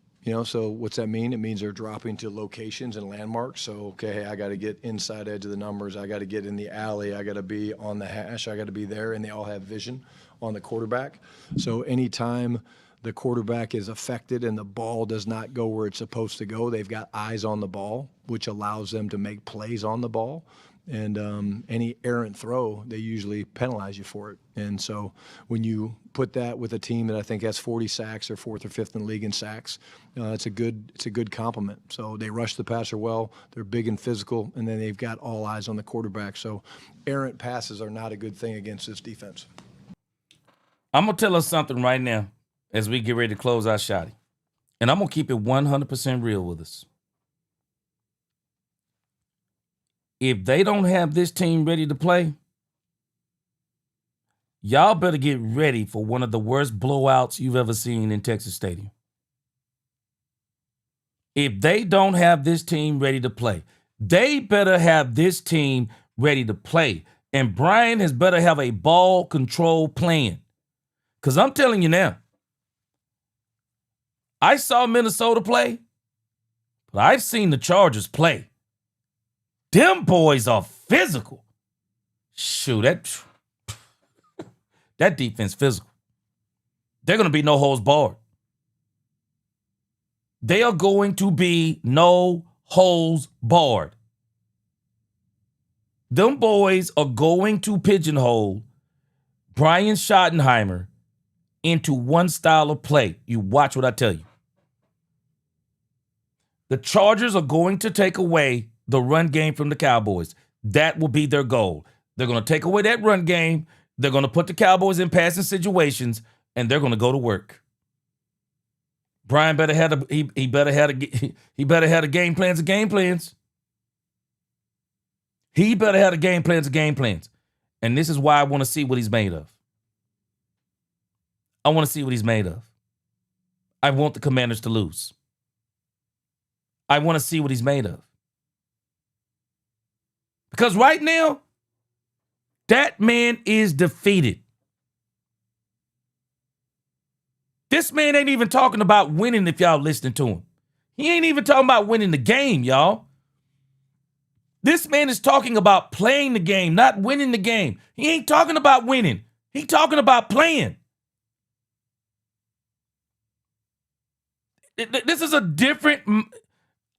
So what's that mean? It means they're dropping to locations and landmarks. So, okay, I got to get inside edge of the numbers. I got to get in the alley. I got to be on the hash. I got to be there, and they all have vision on the quarterback. So anytime the quarterback is affected and the ball does not go where it's supposed to go, they've got eyes on the ball, which allows them to make plays on the ball. And any errant throw, they usually penalize you for it. And so when you put that with a team that I think has 40 sacks, or 4th or 5th in the league in sacks, it's a good compliment. So they rush the passer well, they're big and physical, and then they've got all eyes on the quarterback. So errant passes are not a good thing against this defense. I'm going to tell us something right now as we get ready to close our shotty. And I'm going to keep it 100% real with us. If they don't have this team ready to play, y'all better get ready for one of the worst blowouts you've ever seen in Texas Stadium. If they don't have this team ready to play, they better have this team ready to play. And Brian has better have a ball control plan. Because I'm telling you now, I saw Minnesota play, but I've seen the Chargers play. Them boys are physical. Shoot, that defense physical. They're going to be no holds barred. They are going to be no holds barred. Them boys are going to pigeonhole Brian Schottenheimer into one style of play. You watch what I tell you. The Chargers are going to take away the run game from the Cowboys. That will be their goal. They're going to take away that run game. They're going to put the Cowboys in passing situations, and they're going to go to work. Brian better have he better have a game plans of game plans. He better have a game plans of game plans. And this is why I want to see what he's made of. I want to see what he's made of. I want the Commanders to lose. I want to see what he's made of. Because right now, that man is defeated. This man ain't even talking about winning if y'all listening to him. He ain't even talking about winning the game, y'all. This man is talking about playing the game, not winning the game. He ain't talking about winning. He talking about playing. This is a different...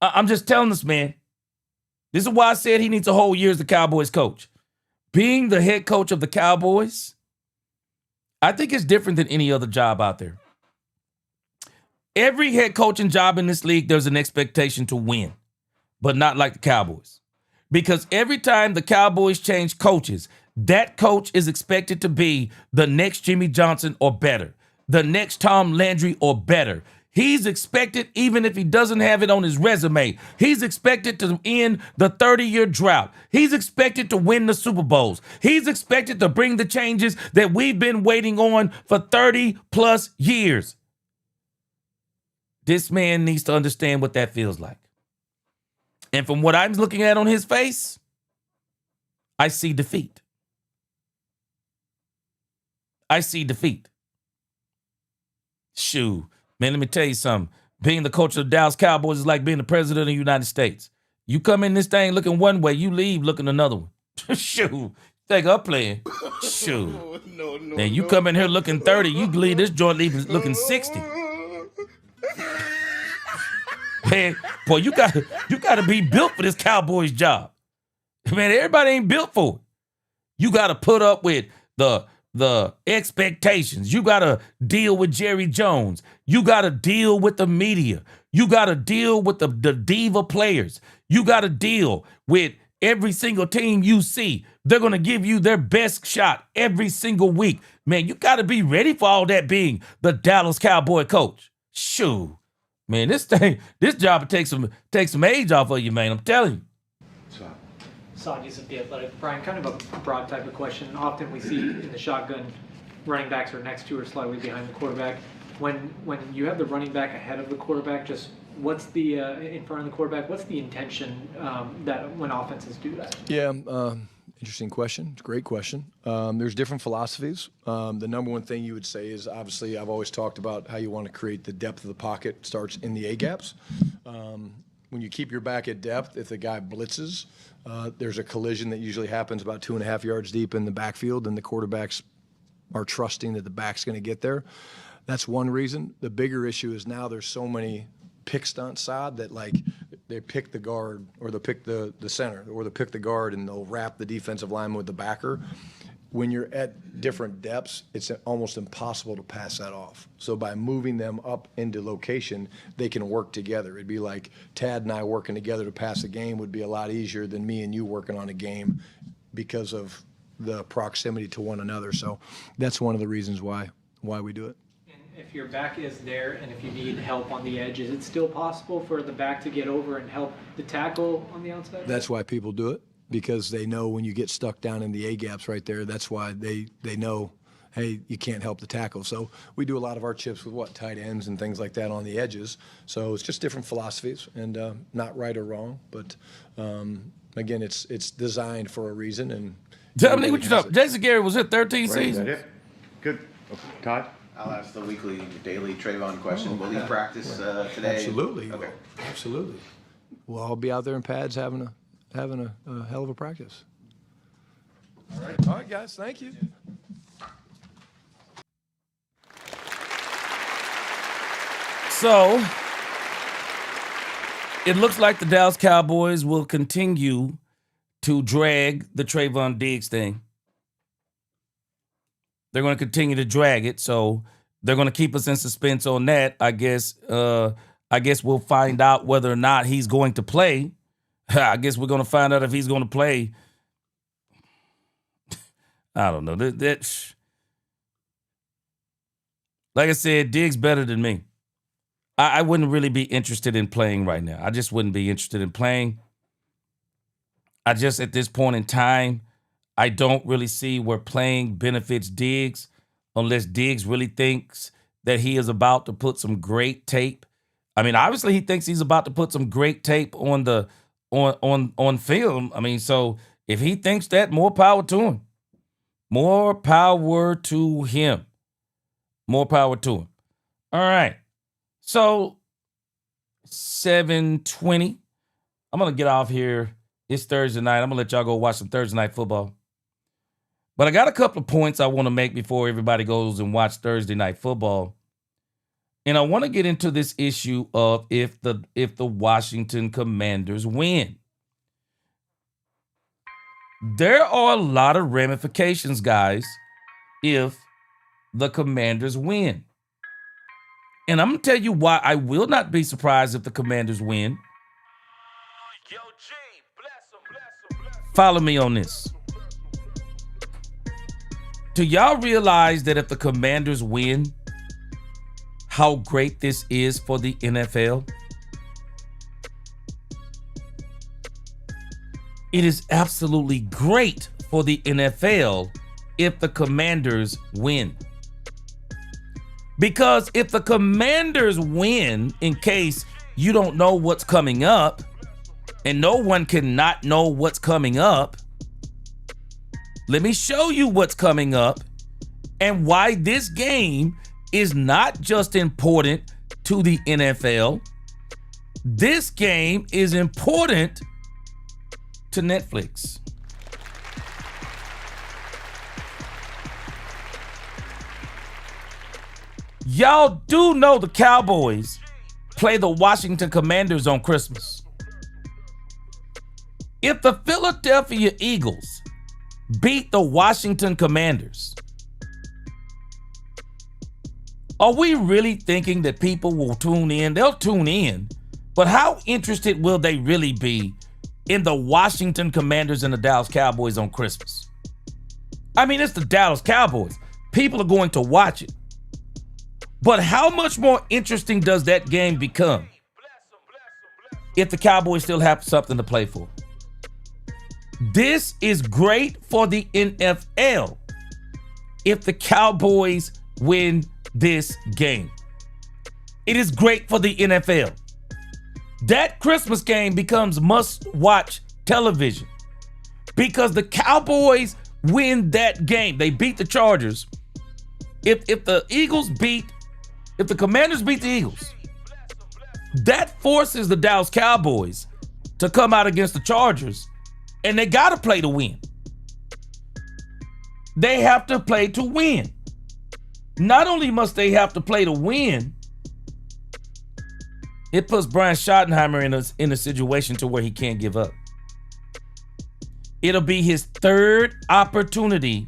I'm just telling this man. This is why I said he needs a whole year as the Cowboys coach. Being the head coach of the Cowboys, I think it's different than any other job out there. Every head coaching job in this league, there's an expectation to win, but not like the Cowboys. Because every time the Cowboys change coaches, that coach is expected to be the next Jimmy Johnson or better. the next Tom Landry or better. He's expected, even if he doesn't have it on his resume, he's expected to end the 30-year drought. He's expected to win the Super Bowls. He's expected to bring the changes that we've been waiting on for 30-plus years. This man needs to understand what that feels like. And from what I'm looking at on his face, I see defeat. I see defeat. Shoo. Man, let me tell you something. Being the coach of the Dallas Cowboys is like being the president of the United States. You come in this thing looking one way, you leave looking another one. Shoo. Think I'm playing. Shoo. And you come in here looking 30, you leave this joint looking 60. Man, boy, you gotta be built for this Cowboys job. Man, everybody ain't built for it. You gotta put up with the expectations. You gotta deal with Jerry Jones. You gotta deal with the media. You gotta deal with the diva players. You gotta deal with every single team you see. They're gonna give you their best shot every single week. Man, you gotta be ready for all that being the Dallas Cowboy coach. Shoo. Man, this job will take some age off of you, man. I'm telling you. Saunders of The Athletic. Brian, kind of a broad type of question. Often we see in the shotgun, running backs are next to or slightly behind the quarterback. When you have the running back ahead of the quarterback, just what's the in front of the quarterback? What's the intention that when offenses do that? Yeah, interesting question. It's a great question. There's different philosophies. The number one thing you would say is, obviously, I've always talked about how you want to create the depth of the pocket starts in the A-gaps. When you keep your back at depth, if the guy blitzes, there's a collision that usually happens about 2.5 yards deep in the backfield, and the quarterbacks are trusting that the back's going to get there. That's one reason. The bigger issue is now there's so many picks on side that, like, they pick the guard or they'll pick the center or they'll pick the guard and they'll wrap the defensive lineman with the backer. When you're at different depths, it's almost impossible to pass that off. So by moving them up into location, they can work together. It'd be like Tad and I working together to pass a game would be a lot easier than me and you working on a game because of the proximity to one another. So that's one of the reasons why we do it. If your back is there and if you need help on the edge, is it still possible for the back to get over and help the tackle on the outside? That's why people do it, because they know when you get stuck down in the A-gaps right there, that's why they know, hey, you can't help the tackle. So we do a lot of our chips with tight ends and things like that on the edges. So it's just different philosophies and not right or wrong. But, again, it's designed for a reason. And tell me what you thought. Jason Garrett was at 13 seasons. Right, good. Todd? I'll ask the weekly, daily Trayvon question. Will he practice today? Absolutely. Okay. Absolutely. We'll all be out there in pads having a hell of a practice. All right, guys. Thank you. So it looks like the Dallas Cowboys will continue to drag the Trayvon Diggs thing. They're going to continue to drag it, so they're going to keep us in suspense on that. I guess we'll find out whether or not he's going to play. I guess we're going to find out if he's going to play. I don't know. Like I said, Diggs better than me. I wouldn't really be interested in playing right now. I just wouldn't be interested in playing. I just, at this point in time, I don't really see where playing benefits Diggs unless Diggs really thinks that he is about to put some great tape. I mean, obviously he thinks he's about to put some great tape on film. I mean, so if he thinks that, more power to him. More power to him. More power to him. All right. So 7:20. I'm going to get off here. It's Thursday night. I'm going to let y'all go watch some Thursday night football. But I got a couple of points I want to make before everybody goes and watch Thursday night football. And I want to get into this issue of if the Washington Commanders win. There are a lot of ramifications, guys, if the Commanders win. And I'm going to tell you why I will not be surprised if the Commanders win. Follow me on this. Do y'all realize that if the Commanders win, how great this is for the NFL? It is absolutely great for the NFL if the Commanders win. Because if the Commanders win, in case you don't know what's coming up, and no one can not know what's coming up, let me show you what's coming up and why this game is not just important to the NFL. This game is important to Netflix. Y'all do know the Cowboys play the Washington Commanders on Christmas. If the Philadelphia Eagles beat the Washington Commanders, are we really thinking that people will tune in? They'll tune in, but how interested will they really be in the Washington Commanders and the Dallas Cowboys on Christmas? I mean, it's the Dallas Cowboys. People are going to watch it. But how much more interesting does that game become if the Cowboys still have something to play for? This is great for the NFL if the Cowboys win this game. It is great for the NFL. That Christmas game becomes must-watch television because the Cowboys win that game. They beat the Chargers. If the Commanders beat the Eagles, that forces the Dallas Cowboys to come out against the Chargers, and they got to play to win. They have to play to win. Not only must they have to play to win, it puts Brian Schottenheimer in a situation to where he can't give up. It'll be his third opportunity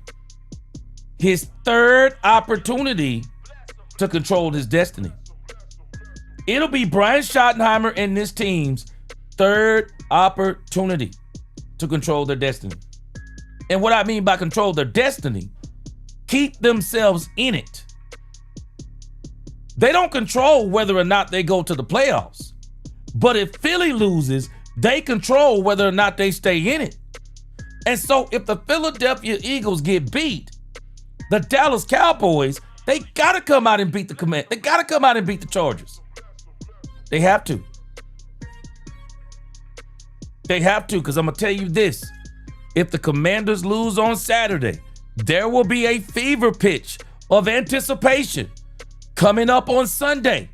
to control his destiny. It'll be Brian Schottenheimer and this team's third opportunity to control their destiny. And what I mean by control their destiny, keep themselves in it. They don't control whether or not they go to the playoffs. But if Philly loses, they control whether or not they stay in it. And so if the Philadelphia Eagles get beat, the Dallas Cowboys, they got to come out and beat They got to come out and beat the Chargers. They have to. They have to, because I'm going to tell you this. If the Commanders lose on Saturday, there will be a fever pitch of anticipation coming up on Sunday.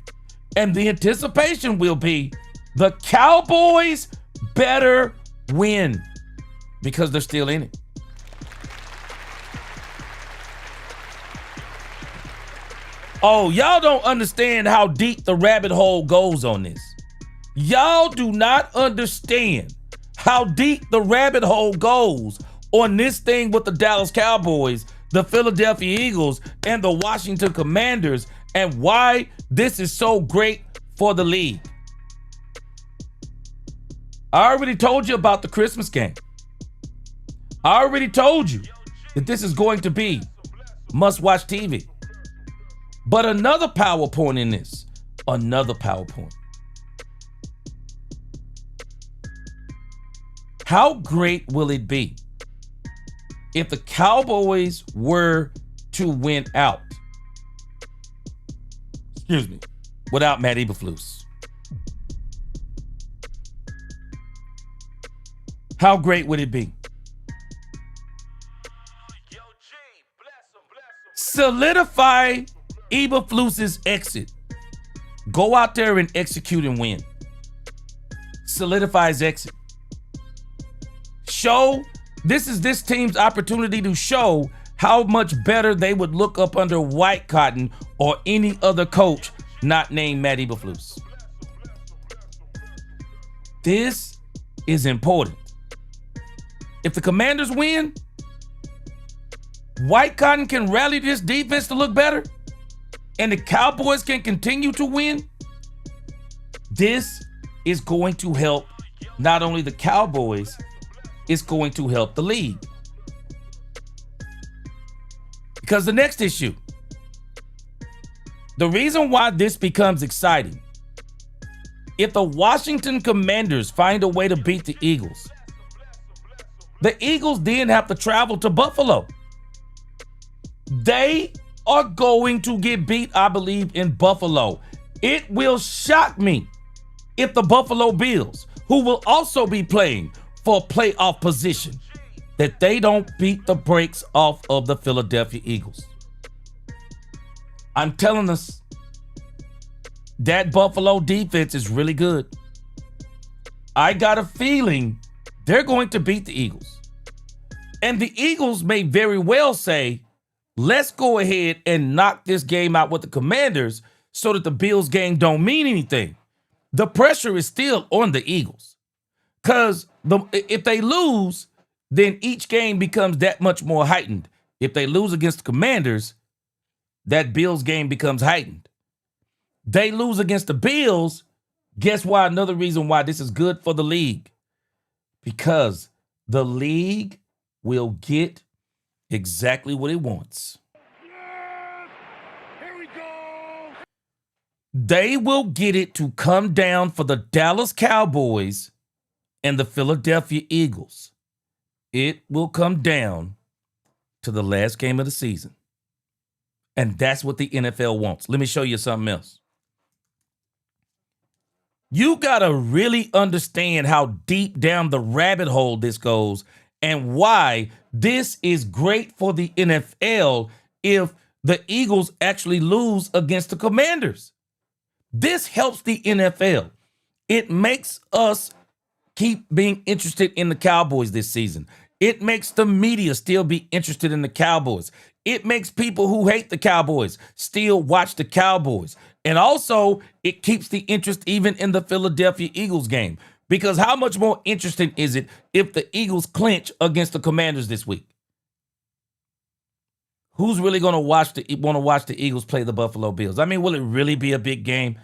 And the anticipation will be the Cowboys better win because they're still in it. Oh, y'all don't understand how deep the rabbit hole goes on this. Y'all do not understand how deep the rabbit hole goes on this thing with the Dallas Cowboys, the Philadelphia Eagles, and the Washington Commanders, and why this is so great for the league. I already told you about the Christmas game. I already told you that this is going to be must-watch TV. But another PowerPoint in this, another PowerPoint. How great will it be if the Cowboys were to win out? Excuse me, without Matt Eberflus. How great would it be? Solidify Eberflus's exit. Go out there and execute and win. Solidify his exit. Show, this is this team's opportunity to show how much better they would look up under White Cotton or any other coach not named Matt Eberflus. This is important. If the Commanders win, White Cotton can rally this defense to look better, and the Cowboys can continue to win. This is going to help not only the Cowboys, it's going to help the league. Because the next issue, The reason why this becomes exciting, if the Washington Commanders find a way to beat the Eagles then have to travel to Buffalo. They are going to get beat, I believe, in Buffalo. It will shock me if the Buffalo Bills, who will also be playing for playoff position, that they don't beat the brakes off of the Philadelphia Eagles. I'm telling us, that Buffalo defense is really good. I got a feeling they're going to beat the Eagles. And the Eagles may very well say, let's go ahead and knock this game out with the Commanders so that the Bills game don't mean anything. The pressure is still on the Eagles. Because if they lose, then each game becomes that much more heightened. If they lose against the Commanders, that Bills game becomes heightened. They lose against the Bills, guess why? Another reason why this is good for the league. Because the league will get exactly what it wants. Here we go. They will get it to come down for the Dallas Cowboys and the Philadelphia Eagles. It will come down to the last game of the season. And that's what the NFL wants. Let me show you something else. You got to really understand how deep down the rabbit hole this goes and why this is great for the NFL if the Eagles actually lose against the Commanders. This helps the NFL. It makes us keep being interested in the Cowboys this season. It makes the media still be interested in the Cowboys. It makes people who hate the Cowboys still watch the Cowboys. And also, it keeps the interest even in the Philadelphia Eagles game. Because how much more interesting is it if the Eagles clinch against the Commanders this week? Who's really going to want to watch the Eagles play the Buffalo Bills? I mean, will it really be a big game?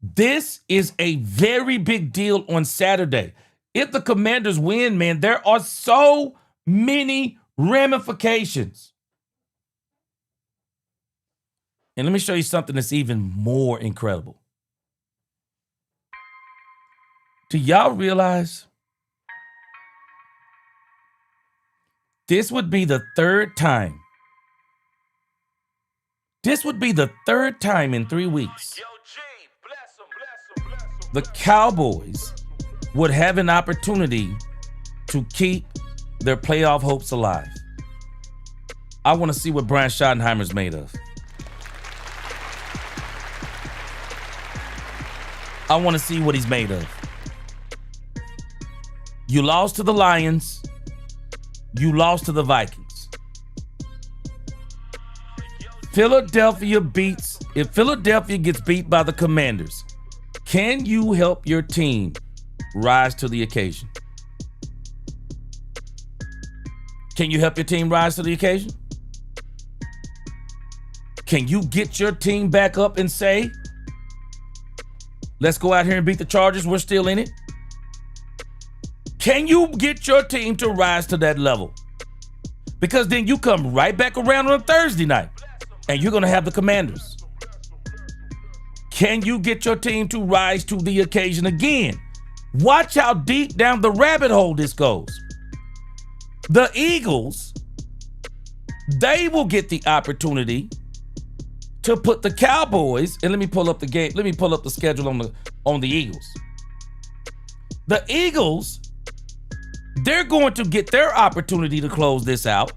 This is a very big deal on Saturday. If the Commanders win, man, there are so many ramifications. And let me show you something that's even more incredible. Do y'all realize this would be the third time? This would be the third time in 3 weeks the Cowboys would have an opportunity to keep their playoff hopes alive. I want to see what Brian Schottenheimer's made of. I want to see what he's made of. You lost to the Lions. You lost to the Vikings. If Philadelphia gets beat by the Commanders, can you help your team rise to the occasion? Can you help your team rise to the occasion? Can you get your team back up and say, let's go out here and beat the Chargers, we're still in it? Can you get your team to rise to that level? Because then you come right back around on a Thursday night and you're going to have the Commanders. Can you get your team to rise to the occasion again? Watch how deep down the rabbit hole this goes. The Eagles, they will get the opportunity to put the Cowboys, and let me pull up the game. Let me pull up the schedule on the Eagles. The Eagles, they're going to get their opportunity to close this out.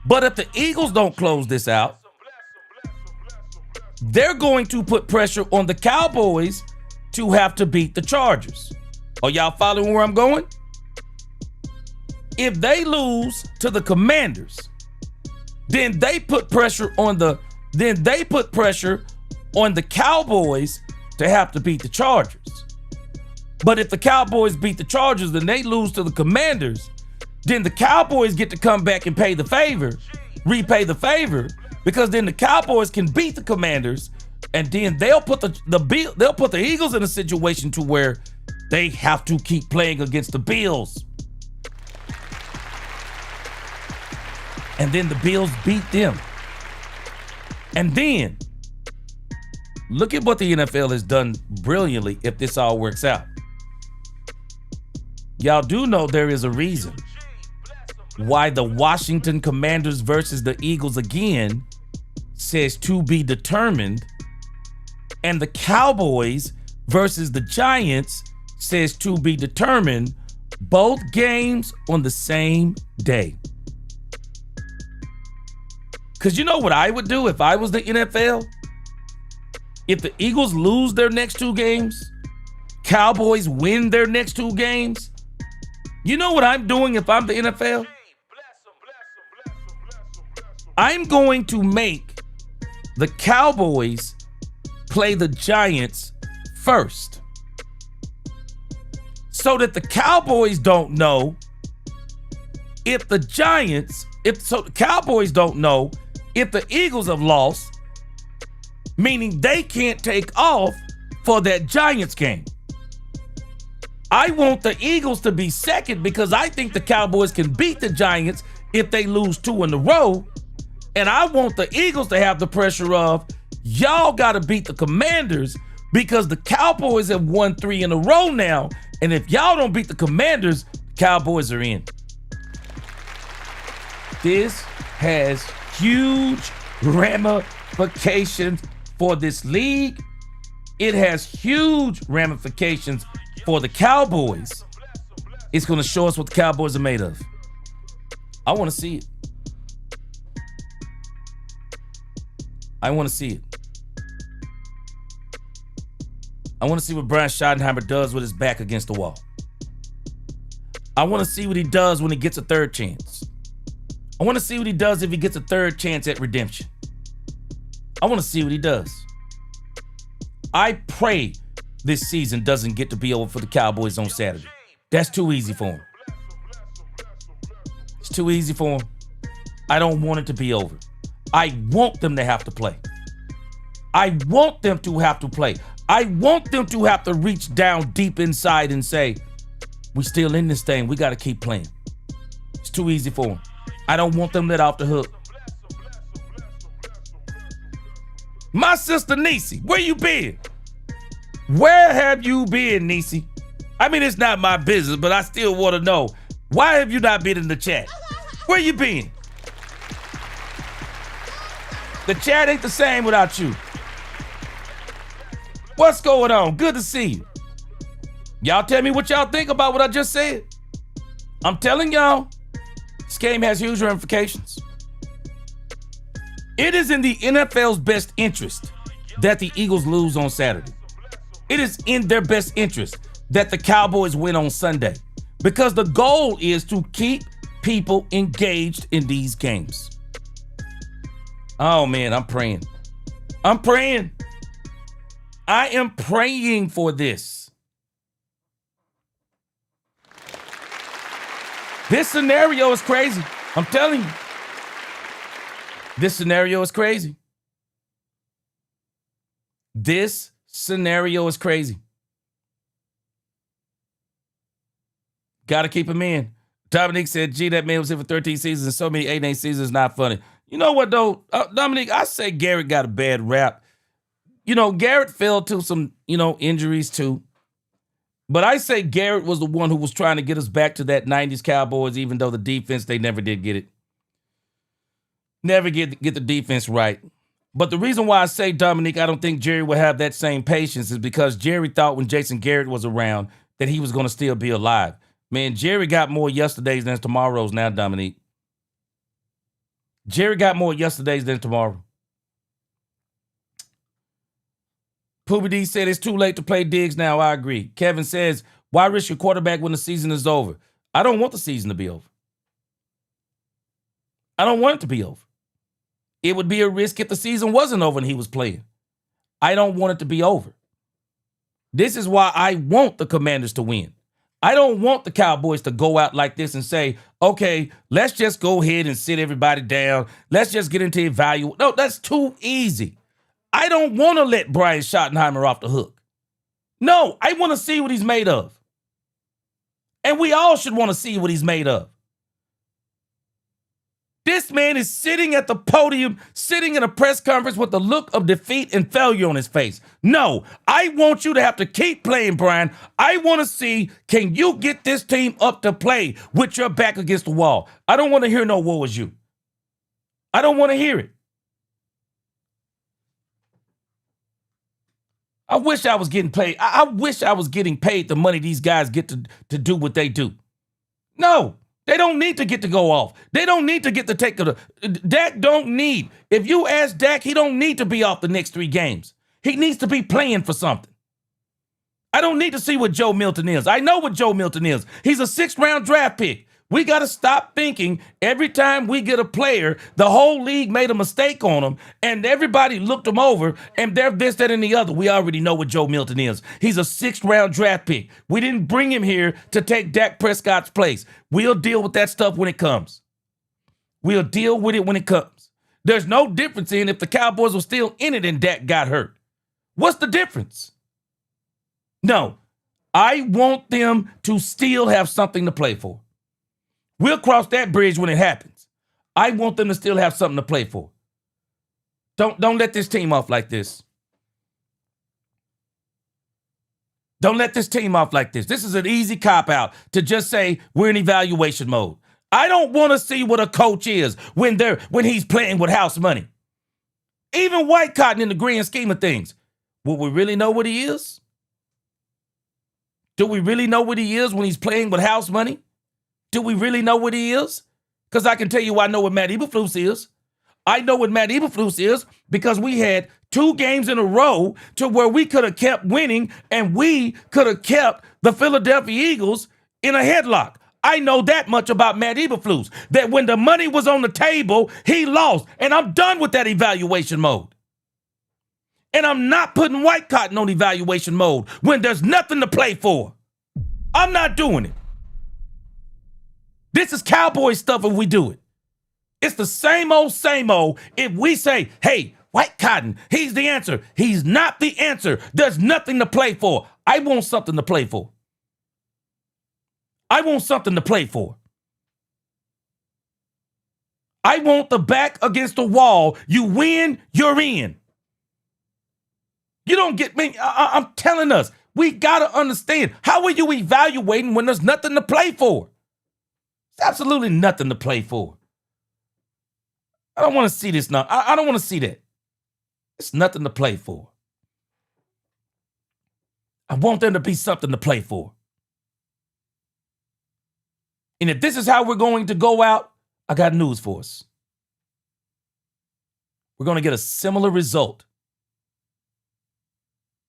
But if the Eagles don't close this out, they're going to put pressure on the Cowboys to have to beat the Chargers. Are y'all following where I'm going? If they lose to the Commanders, then they put pressure on the Cowboys to have to beat the Chargers. But if the Cowboys beat the Chargers and they lose to the Commanders, then the Cowboys get to come back and repay the favor, because then the Cowboys can beat the Commanders, and then they'll put the Eagles in a situation to where they have to keep playing against the Bills. And then the Bills beat them. And then Look at what the NFL has done brilliantly if this all works out. Y'all do know there is a reason why the Washington Commanders versus the Eagles again says to be determined, and the Cowboys versus the Giants says to be determined, both games on the same day. Because you know what I would do if I was the NFL? If the Eagles lose their next 2 games, Cowboys win their next 2 games, you know what I'm doing if I'm the NFL? I'm going to make the Cowboys play the Giants first, so that the Cowboys don't know if the Cowboys don't know if the Eagles have lost, meaning they can't take off for that Giants game. I want the Eagles to be second because I think the Cowboys can beat the Giants if they lose 2 in a row. And I want the Eagles to have the pressure of, y'all got to beat the Commanders because the Cowboys have won 3 in a row now. And if y'all don't beat the Commanders, the Cowboys are in. This has huge ramifications for this league. It has huge ramifications for the Cowboys. It's going to show us what the Cowboys are made of. I want to see it. I want to see it. I want to see what Brian Schottenheimer does with his back against the wall. I want to see what he does when he gets a third chance. I want to see what he does if he gets a third chance at redemption. I want to see what he does. I pray this season doesn't get to be over for the Cowboys on Saturday. That's too easy for him. It's too easy for him. I don't want it to be over. I want them to have to play. I want them to have to play. I want them to have to reach down deep inside and say, we still in this thing. We got to keep playing. It's too easy for them. I don't want them let off the hook. My sister Niecy, where you been? Where have you been, Niecy? I mean, it's not my business, but I still want to know. Why have you not been in the chat? Where you been? The chat ain't the same without you. What's going on? Good to see you. Y'all tell me what y'all think about what I just said. I'm telling y'all, this game has huge ramifications. It is in the NFL's best interest that the Eagles lose on Saturday. It is in their best interest that the Cowboys win on Sunday, because the goal is to keep people engaged in these games. Oh man, I'm praying. I'm praying. I am praying for this. This scenario is crazy. I'm telling you. This scenario is crazy. This scenario is crazy. Got to keep him in. Dominique said, gee, that man was here for 13 seasons and so many 8-8 seasons, not funny. You know what, though? Dominique, I say Garrett got a bad rap. You know, Garrett fell to some, injuries too. But I say Garrett was the one who was trying to get us back to that 90s Cowboys, even though the defense, they never did get it. Never get the defense right. But the reason why I say, Dominique, I don't think Jerry will have that same patience is because Jerry thought when Jason Garrett was around that he was going to still be alive. Man, Jerry got more yesterdays than tomorrows now, Dominique. Jerry got more yesterdays than tomorrow. Poobie D said it's too late to play Diggs now. I agree. Kevin says, why risk your quarterback when the season is over? I don't want the season to be over. I don't want it to be over. It would be a risk if the season wasn't over and he was playing. I don't want it to be over. This is why I want the Commanders to win. I don't want the Cowboys to go out like this and say, okay, let's just go ahead and sit everybody down. Let's just get into evaluate. No, that's too easy. I don't want to let Brian Schottenheimer off the hook. No, I want to see what he's made of. And we all should want to see what he's made of. This man is sitting at the podium, sitting in a press conference with the look of defeat and failure on his face. No, I want you to have to keep playing, Brian. I want to see, can you get this team up to play with your back against the wall? I don't want to hear no woe is you. I don't want to hear it. I wish I was getting paid. I wish I was getting paid the money these guys get to do what they do. No. They don't need to get to go off. They don't need to get to take the. Dak don't need. If you ask Dak, he don't need to be off the next 3 games. He needs to be playing for something. I don't need to see what Joe Milton is. I know what Joe Milton is. He's a 6th-round draft pick. We got to stop thinking every time we get a player, the whole league made a mistake on him, and everybody looked him over, and they're this, that, and the other. We already know what Joe Milton is. He's a 6th-round draft pick. We didn't bring him here to take Dak Prescott's place. We'll deal with that stuff when it comes. We'll deal with it when it comes. There's no difference in if the Cowboys were still in it and Dak got hurt. What's the difference? No, I want them to still have something to play for. We'll cross that bridge when it happens. I want them to still have something to play for. Don't let this team off like this. Don't let this team off like this. This is an easy cop-out to just say we're in evaluation mode. I don't want to see what a coach is when he's playing with house money. Even White Cotton in the grand scheme of things. Will we really know what he is? Do we really know what he is when he's playing with house money? Do we really know what he is? Because I can tell you I know what Matt Eberflus is. I know what Matt Eberflus is because we had 2 games in a row to where we could have kept winning and we could have kept the Philadelphia Eagles in a headlock. I know that much about Matt Eberflus, that when the money was on the table, he lost. And I'm done with that evaluation mode. And I'm not putting White Cotton on evaluation mode when there's nothing to play for. I'm not doing it. This is Cowboy stuff if we do it. It's the same old if we say, hey, White Cotton, he's the answer. He's not the answer. There's nothing to play for. I want something to play for. I want something to play for. I want the back against the wall. You win, you're in. You don't get me. I'm telling us, we got to understand. How are you evaluating when there's nothing to play for? There's absolutely nothing to play for. I don't want to see this now. I don't want to see that. It's nothing to play for. I want there to be something to play for. And if this is how we're going to go out, I got news for us. We're going to get a similar result.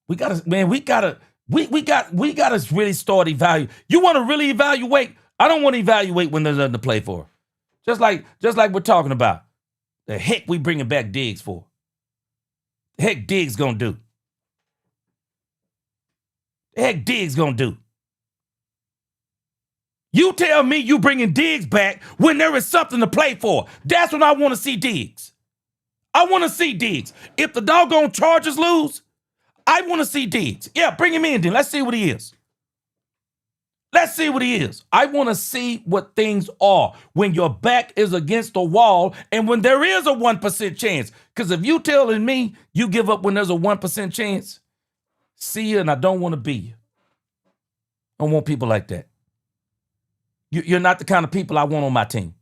We gotta really start evaluating. You want to really evaluate? I don't want to evaluate when there's nothing to play for. Just like we're talking about. The heck we bringing back Diggs for? The heck Diggs gonna do? The heck Diggs gonna do? You tell me you bringing Diggs back when there is something to play for. That's when I want to see Diggs. I want to see Diggs. If the doggone Chargers lose, I want to see Diggs. Yeah, bring him in then. Let's see what he is. Let's see what he is. I want to see what things are when your back is against the wall and when there is a 1% chance. Because if you telling me you give up when there's a 1% chance, see you and I don't want to be you. I don't want people like that. You're not the kind of people I want on my team.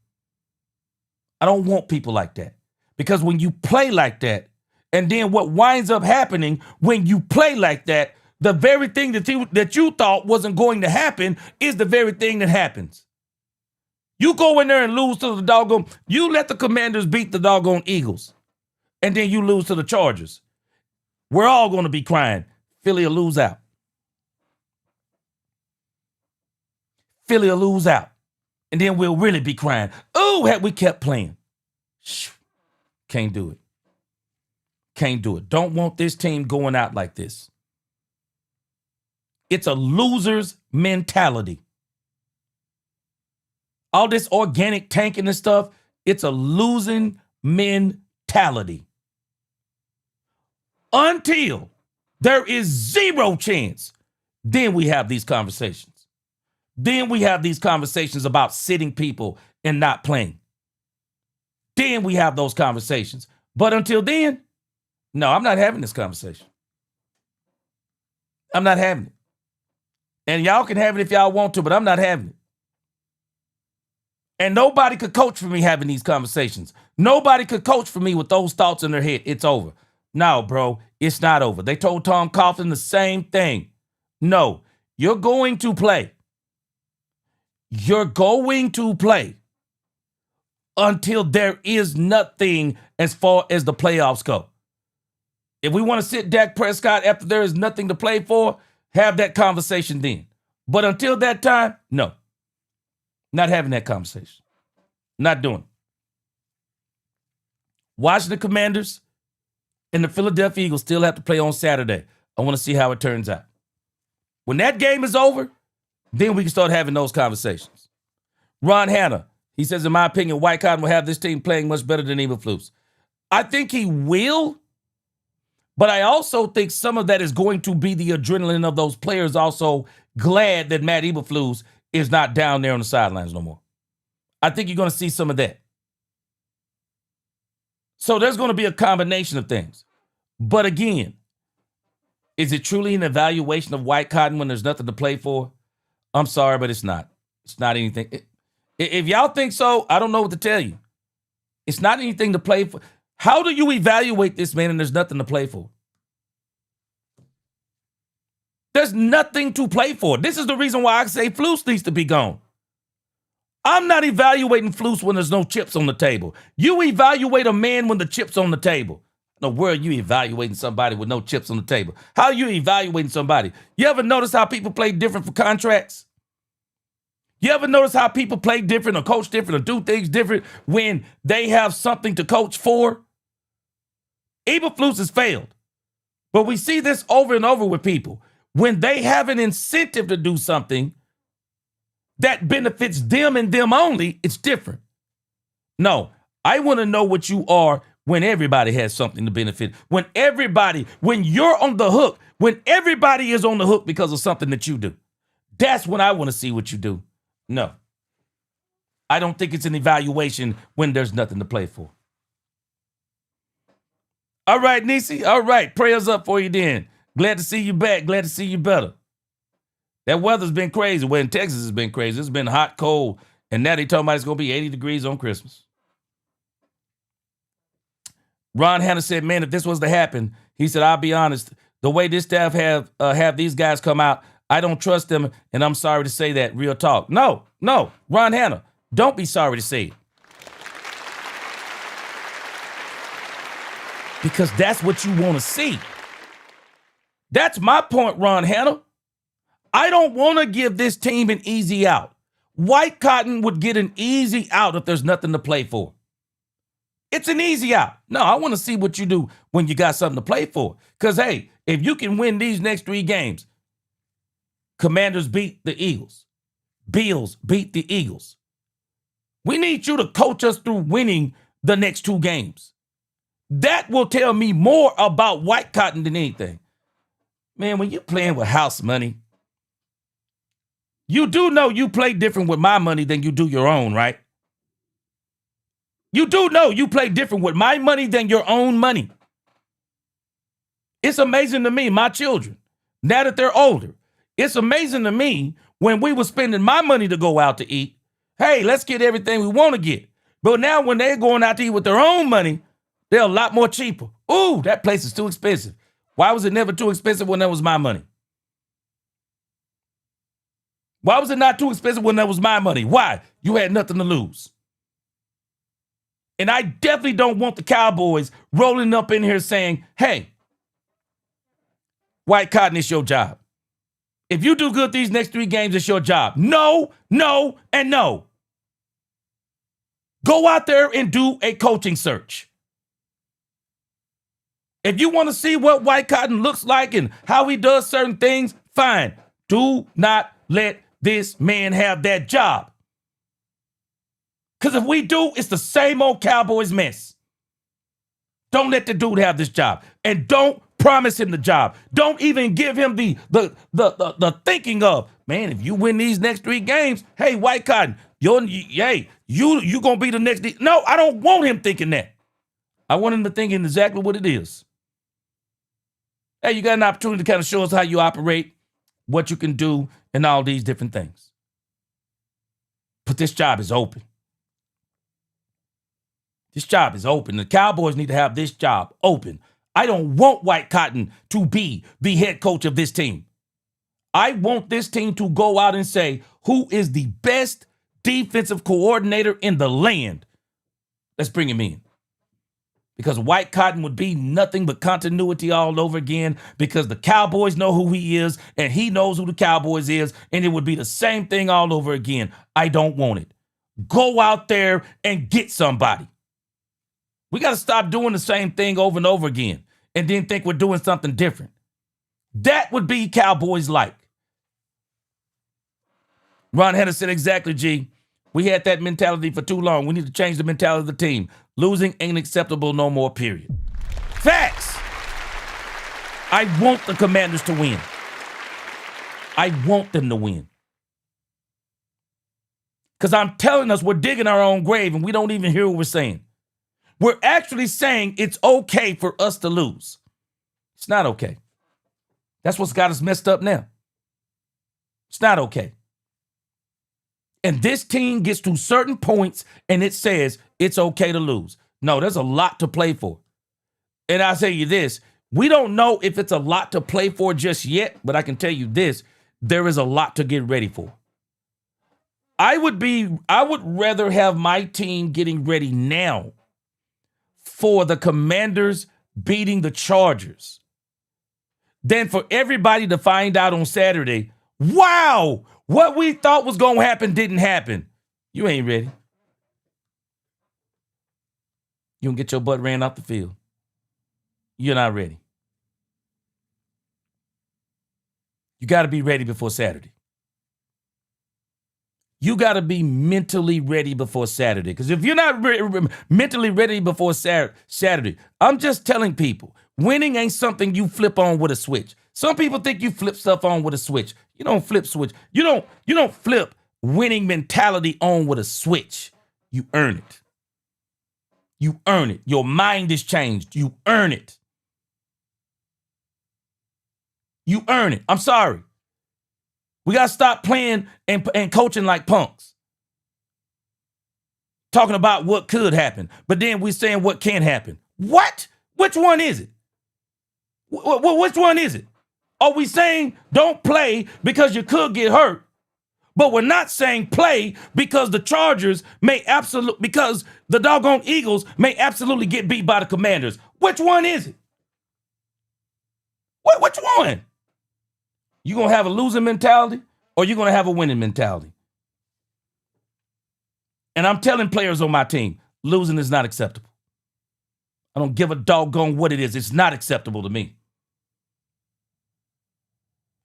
I don't want people like that. Because when you play like that, and then what winds up happening when you play like that, the very thing that you thought wasn't going to happen is the very thing that happens. You go in there and lose to the doggone, you let the Commanders beat the doggone Eagles, and then you lose to the Chargers. We're all going to be crying. Philly will lose out. Philly will lose out. And then we'll really be crying. Oh, had we kept playing. Can't do it. Can't do it. Don't want this team going out like this. It's a loser's mentality. All this organic tanking and stuff, it's a losing mentality. Until there is 0 chance, then we have these conversations. Then we have these conversations about sitting people and not playing. Then we have those conversations. But until then, no, I'm not having this conversation. I'm not having it. And y'all can have it if y'all want to, but I'm not having it. And nobody could coach for me having these conversations. Nobody could coach for me with those thoughts in their head. It's over. No, bro, it's not over. They told Tom Coughlin the same thing. No, you're going to play. You're going to play until there is nothing as far as the playoffs go. If we want to sit Dak Prescott after there is nothing to play for, have that conversation then. But until that time, no. Not having that conversation. Not doing it. Washington Commanders and the Philadelphia Eagles still have to play on Saturday. I want to see how it turns out. When that game is over, then we can start having those conversations. Ron Hanna, he says, in my opinion, White Cotton will have this team playing much better than Eberflus. I think he will, but I also think some of that is going to be the adrenaline of those players also glad that Matt Eberflus is not down there on the sidelines no more. I think you're going to see some of that. So there's going to be a combination of things. But again, is it truly an evaluation of White Cotton when there's nothing to play for? I'm sorry, but it's not. It's not anything. If y'all think so, I don't know what to tell you. It's not anything to play for. How do you evaluate this man and there's nothing to play for? There's nothing to play for. This is the reason why I say Flus needs to be gone. I'm not evaluating Flus when there's no chips on the table. You evaluate a man when the chips on the table. No, where are you evaluating somebody with no chips on the table? How are you evaluating somebody? You ever notice how people play different for contracts? You ever notice how people play different or coach different or do things different when they have something to coach for? Eberflus has failed. But we see this over and over with people. When they have an incentive to do something that benefits them and them only, it's different. No, I want to know what you are when everybody has something to benefit. When you're on the hook, when everybody is on the hook because of something that you do. That's when I want to see what you do. No. I don't think it's an evaluation when there's nothing to play for. All right, Nisi. All right. Prayers up for you then. Glad to see you back. Glad to see you better. That weather's been crazy. Well, in Texas, it's been crazy. It's been hot, cold, and now they talking about it's going to be 80 degrees on Christmas. Ron Hanna said, man, if this was to happen, he said, I'll be honest, the way this staff have these guys come out, I don't trust them, and I'm sorry to say that. Real talk. No, Ron Hanna, don't be sorry to say it. Because that's what you want to see. That's my point, Ron Hanna. I don't want to give this team an easy out. White Cotton would get an easy out if there's nothing to play for. It's an easy out. No, I want to see what you do when you got something to play for. Because, hey, if you can win these next 3 games, Commanders beat the Eagles. Bills beat the Eagles. We need you to coach us through winning the next 2 games. That will tell me more about White Cotton than anything. Man, when you're playing with house money, you do know you play different with my money than you do your own, right? You do know you play different with my money than your own money. It's amazing to me, my children, now that they're older, it's amazing to me when we were spending my money to go out to eat. Hey, let's get everything we want to get. But now when they're going out to eat with their own money, they're a lot more cheaper. Ooh, that place is too expensive. Why was it never too expensive when that was my money? Why was it not too expensive when that was my money? Why? You had nothing to lose. And I definitely don't want the Cowboys rolling up in here saying, hey, White Cotton, it's your job. If you do good these next 3 games, it's your job. No, and no. Go out there and do a coaching search. If you want to see what White Cotton looks like and how he does certain things, fine. Do not let this man have that job. Because if we do, it's the same old Cowboys mess. Don't let the dude have this job. And don't promise him the job. Don't even give him the thinking of, man, if you win these next 3 games, hey, White Cotton, You gonna be the next. No, I don't want him thinking that. I want him to thinking exactly what it is. Hey, you got an opportunity to kind of show us how you operate, what you can do, and all these different things. But this job is open. This job is open. The Cowboys need to have this job open. I don't want White Cotton to be the head coach of this team. I want this team to go out and say, who is the best defensive coordinator in the land? Let's bring him in. Because White Cotton would be nothing but continuity all over again, because the Cowboys know who he is and he knows who the Cowboys is, and it would be the same thing all over again. I don't want it. Go out there and get somebody. We got to stop doing the same thing over and over again and then think we're doing something different. That would be Cowboys like. Ron Henner said exactly, G. We had that mentality for too long. We need to change the mentality of the team. Losing ain't acceptable no more, period. Facts. I want the Commanders to win. I want them to win. Because I'm telling us we're digging our own grave and we don't even hear what we're saying. We're actually saying it's okay for us to lose. It's not okay. That's what's got us messed up now. It's not okay. And this team gets to certain points and it says it's okay to lose. No, there's a lot to play for. And I'll tell you this, we don't know if it's a lot to play for just yet, but I can tell you this, there is a lot to get ready for. I would rather have my team getting ready now for the Commanders beating the Chargers than for everybody to find out on Saturday, wow, what we thought was going to happen didn't happen. You ain't ready. You gonna get your butt ran off the field. You're not ready. You got to be ready before Saturday. You got to be mentally ready before Saturday. Because if you're not mentally ready before Saturday, I'm just telling people, winning ain't something you flip on with a switch. Some people think you flip stuff on with a switch. You don't flip switch. You don't flip winning mentality on with a switch. You earn it. You earn it. Your mind is changed. You earn it. You earn it. I'm sorry. We got to stop playing and coaching like punks. Talking about what could happen, but then we're saying what can happen. What? Which one is it? Which one is it? Are we saying don't play because you could get hurt, but we're not saying play because the because the doggone Eagles may absolutely get beat by the Commanders? Which one is it? Which one? You gonna have a losing mentality or you gonna have a winning mentality? And I'm telling players on my team, losing is not acceptable. I don't give a doggone what it is. It's not acceptable to me.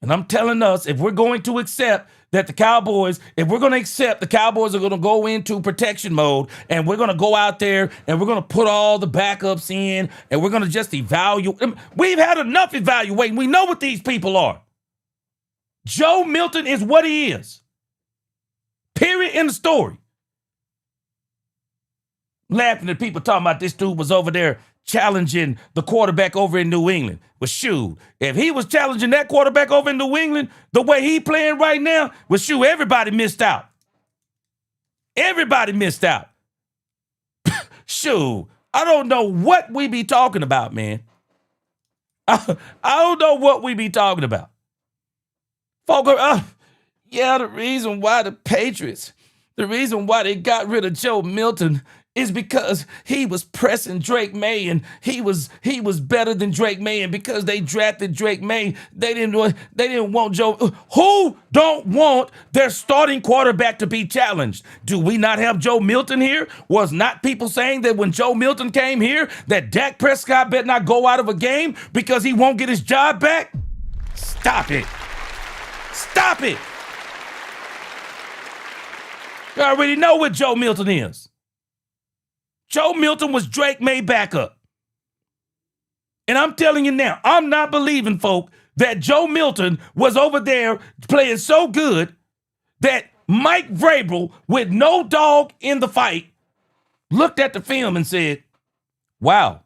And I'm telling us, if we're going to accept that the Cowboys are going to go into protection mode and we're going to go out there and we're going to put all the backups in and we're going to just evaluate. We've had enough evaluating. We know what these people are. Joe Milton is what he is. Period in the story. Laughing at people talking about this dude was over there challenging the quarterback over in New England. Well, shoot, if he was challenging that quarterback over in New England the way he playing right now, well, shoot, everybody missed out. Everybody missed out. Shoot, I don't know what we be talking about, man. I don't know what we be talking about. The reason why the Patriots, the reason why they got rid of Joe Milton is because he was pressing Drake May and he was better than Drake May, and because they drafted Drake May, they didn't want Joe. Who don't want their starting quarterback to be challenged? Do we not have Joe Milton here? Was not people saying that when Joe Milton came here that Dak Prescott better not go out of a game because he won't get his job back? Stop it. Stop it. You already know what Joe Milton is. Joe Milton was Drake May backup. And I'm telling you now, I'm not believing, folk, that Joe Milton was over there playing so good that Mike Vrabel, with no dog in the fight, looked at the film and said, wow,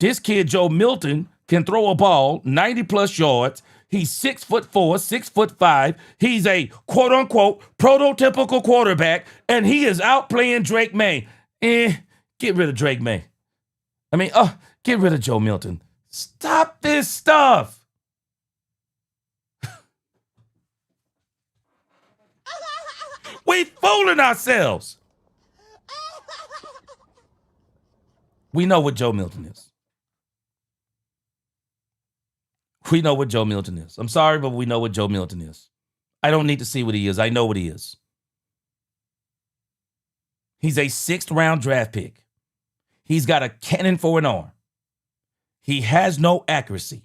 this kid Joe Milton can throw a ball 90 plus yards. He's 6'4", 6'5". He's a quote unquote prototypical quarterback, and he is outplaying Drake May. Get rid of Drake May. Get rid of Joe Milton. Stop this stuff. We fooling ourselves. We know what Joe Milton is. We know what Joe Milton is. I'm sorry, but we know what Joe Milton is. I don't need to see what he is. I know what he is. He's a 6th round draft pick. He's got a cannon for an arm. He has no accuracy.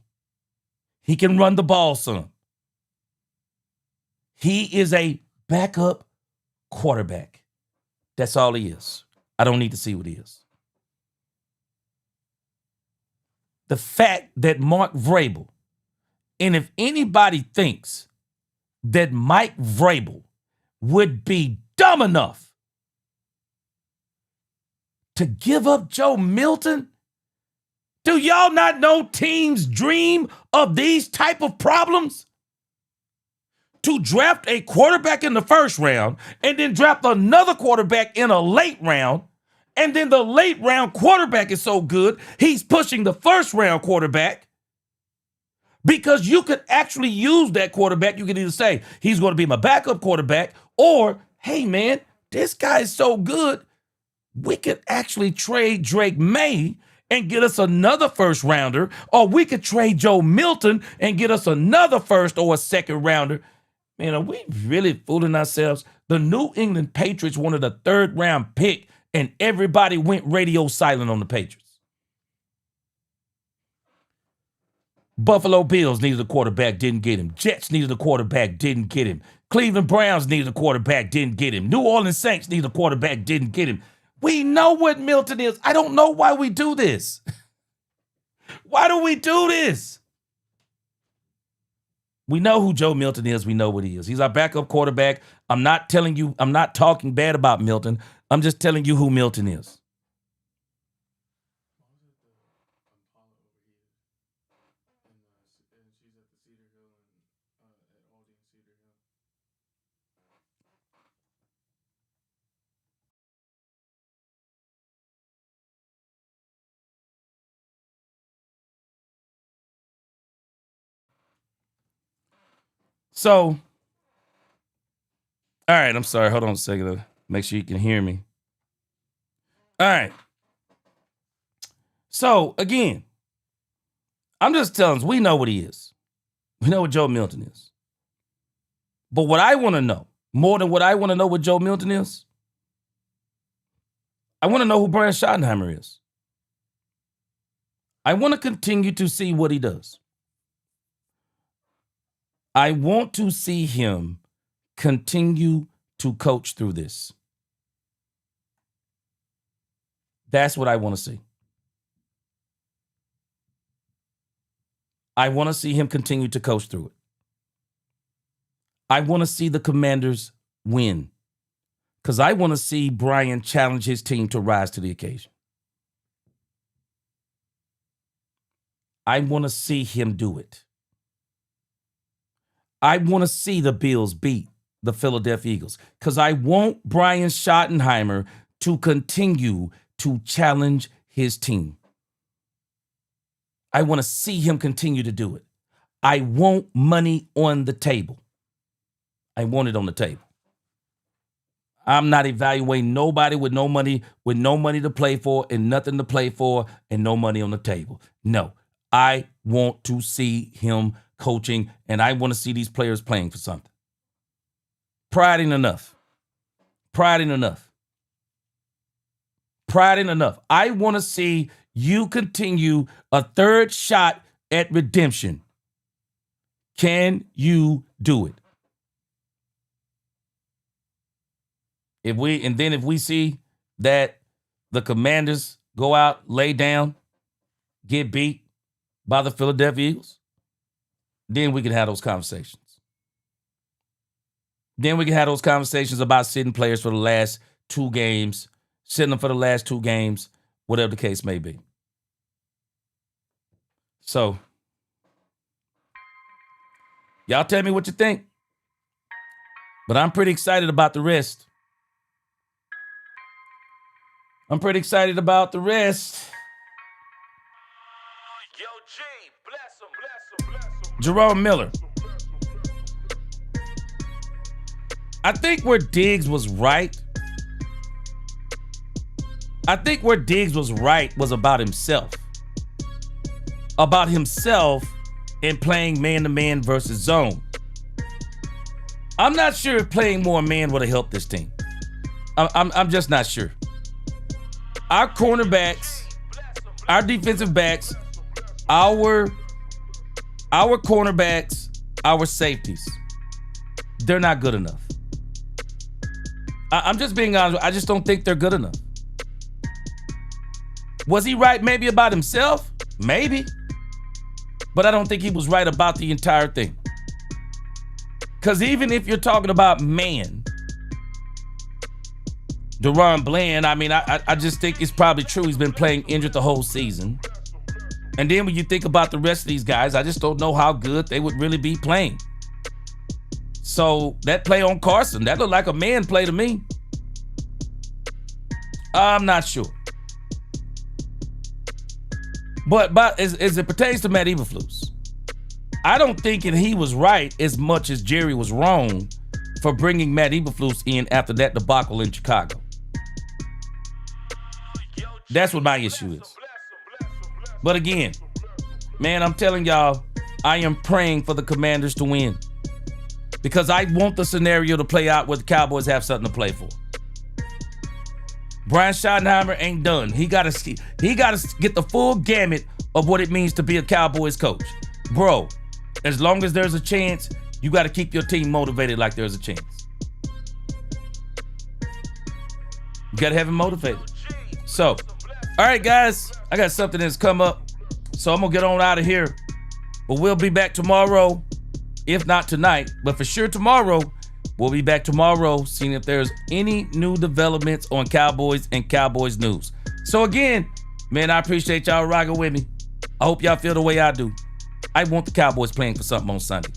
He can run the ball some. He is a backup quarterback. That's all he is. I don't need to see what he is. The fact that Mark Vrabel, and if anybody thinks that Mike Vrabel would be dumb enough to give up Joe Milton, do y'all not know teams dream of these type of problems? To draft a quarterback in the first round and then draft another quarterback in a late round, and then the late round quarterback is so good, he's pushing the first round quarterback because you could actually use that quarterback. You could either say, he's going to be my backup quarterback, or, hey, man, this guy is so good, we could actually trade Drake May and get us another first rounder, or we could trade Joe Milton and get us another first or a second rounder. Man, are we really fooling ourselves? The New England Patriots wanted a 3rd round pick, and everybody went radio silent on the Patriots. Buffalo Bills needed a quarterback, didn't get him. Jets needed a quarterback, didn't get him. Cleveland Browns needed a quarterback, didn't get him. New Orleans Saints needed a quarterback, didn't get him. We know what Milton is. I don't know why we do this. Why do we do this? We know who Joe Milton is. We know what he is. He's our backup quarterback. I'm not talking bad about Milton. I'm just telling you who Milton is. So, all right, I'm sorry. Hold on a second. Make sure you can hear me. All right. So, again, I'm just telling us, we know what he is. We know what Joe Milton is. But what I want to know, more than what I want to know what Joe Milton is, I want to know who Brian Schottenheimer is. I want to continue to see what he does. I want to see him continue to coach through this. That's what I want to see. I want to see him continue to coach through it. I want to see the Commanders win, because I want to see Brian challenge his team to rise to the occasion. I want to see him do it. I want to see the Bills beat the Philadelphia Eagles, because I want Brian Schottenheimer to continue to challenge his team. I want to see him continue to do it. I want money on the table. I want it on the table. I'm not evaluating nobody with no money to play for and nothing to play for and no money on the table. No, I want to see him coaching, and I want to see these players playing for something. Pride ain't enough. Pride ain't enough. Pride ain't enough. I want to see you continue a 3rd shot at redemption. Can you do it? If we see that the Commanders go out, lay down, get beat by the Philadelphia Eagles, then we can have those conversations. Then we can have those conversations about sitting players for the last 2 games, sitting them for the last 2 games, whatever the case may be. So, y'all tell me what you think. But I'm pretty excited about the rest. Jerome Miller. I think where Diggs was right was about himself. About himself and playing man-to-man versus zone. I'm not sure if playing more man would have helped this team. I'm just not sure. Our cornerbacks, our defensive backs, our cornerbacks, our safeties, they're not good enough. I'm just being honest. I just don't think they're good enough. Was he right maybe about himself? Maybe. But I don't think he was right about the entire thing. Because even if you're talking about man, Deron Bland, I mean, I just think it's probably true he's been playing injured the whole season. And then when you think about the rest of these guys, I just don't know how good they would really be playing. So that play on Carson, that looked like a man play to me. I'm not sure. But as it pertains to Matt Eberflus, I don't think that he was right as much as Jerry was wrong for bringing Matt Eberflus in after that debacle in Chicago. That's what my issue is. But again, man, I'm telling y'all, I am praying for the Commanders to win. Because I want the scenario to play out where the Cowboys have something to play for. Brian Schottenheimer ain't done. He gotta get the full gamut of what it means to be a Cowboys coach. Bro, as long as there's a chance, you got to keep your team motivated like there's a chance. You got to have him motivated. So, all right, guys, I got something that's come up, so I'm going to get on out of here. But we'll be back tomorrow, if not tonight, but for sure tomorrow. We'll be back tomorrow, seeing if there's any new developments on Cowboys and Cowboys news. So again, man, I appreciate y'all rocking with me. I hope y'all feel the way I do. I want the Cowboys playing for something on Sunday.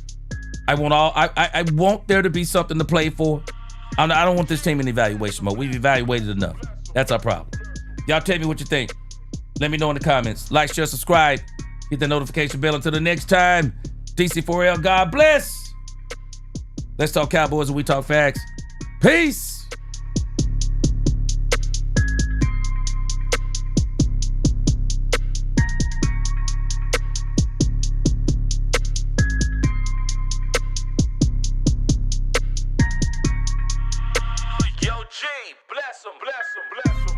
I want there to be something to play for. I don't want this team in evaluation mode. We've evaluated enough. That's our problem. Y'all tell me what you think. Let me know in the comments. Like, share, subscribe. Hit the notification bell. Until the next time, DC4L, God bless. Let's talk Cowboys and we talk facts. Peace. Yo, G, bless him, bless him, bless him.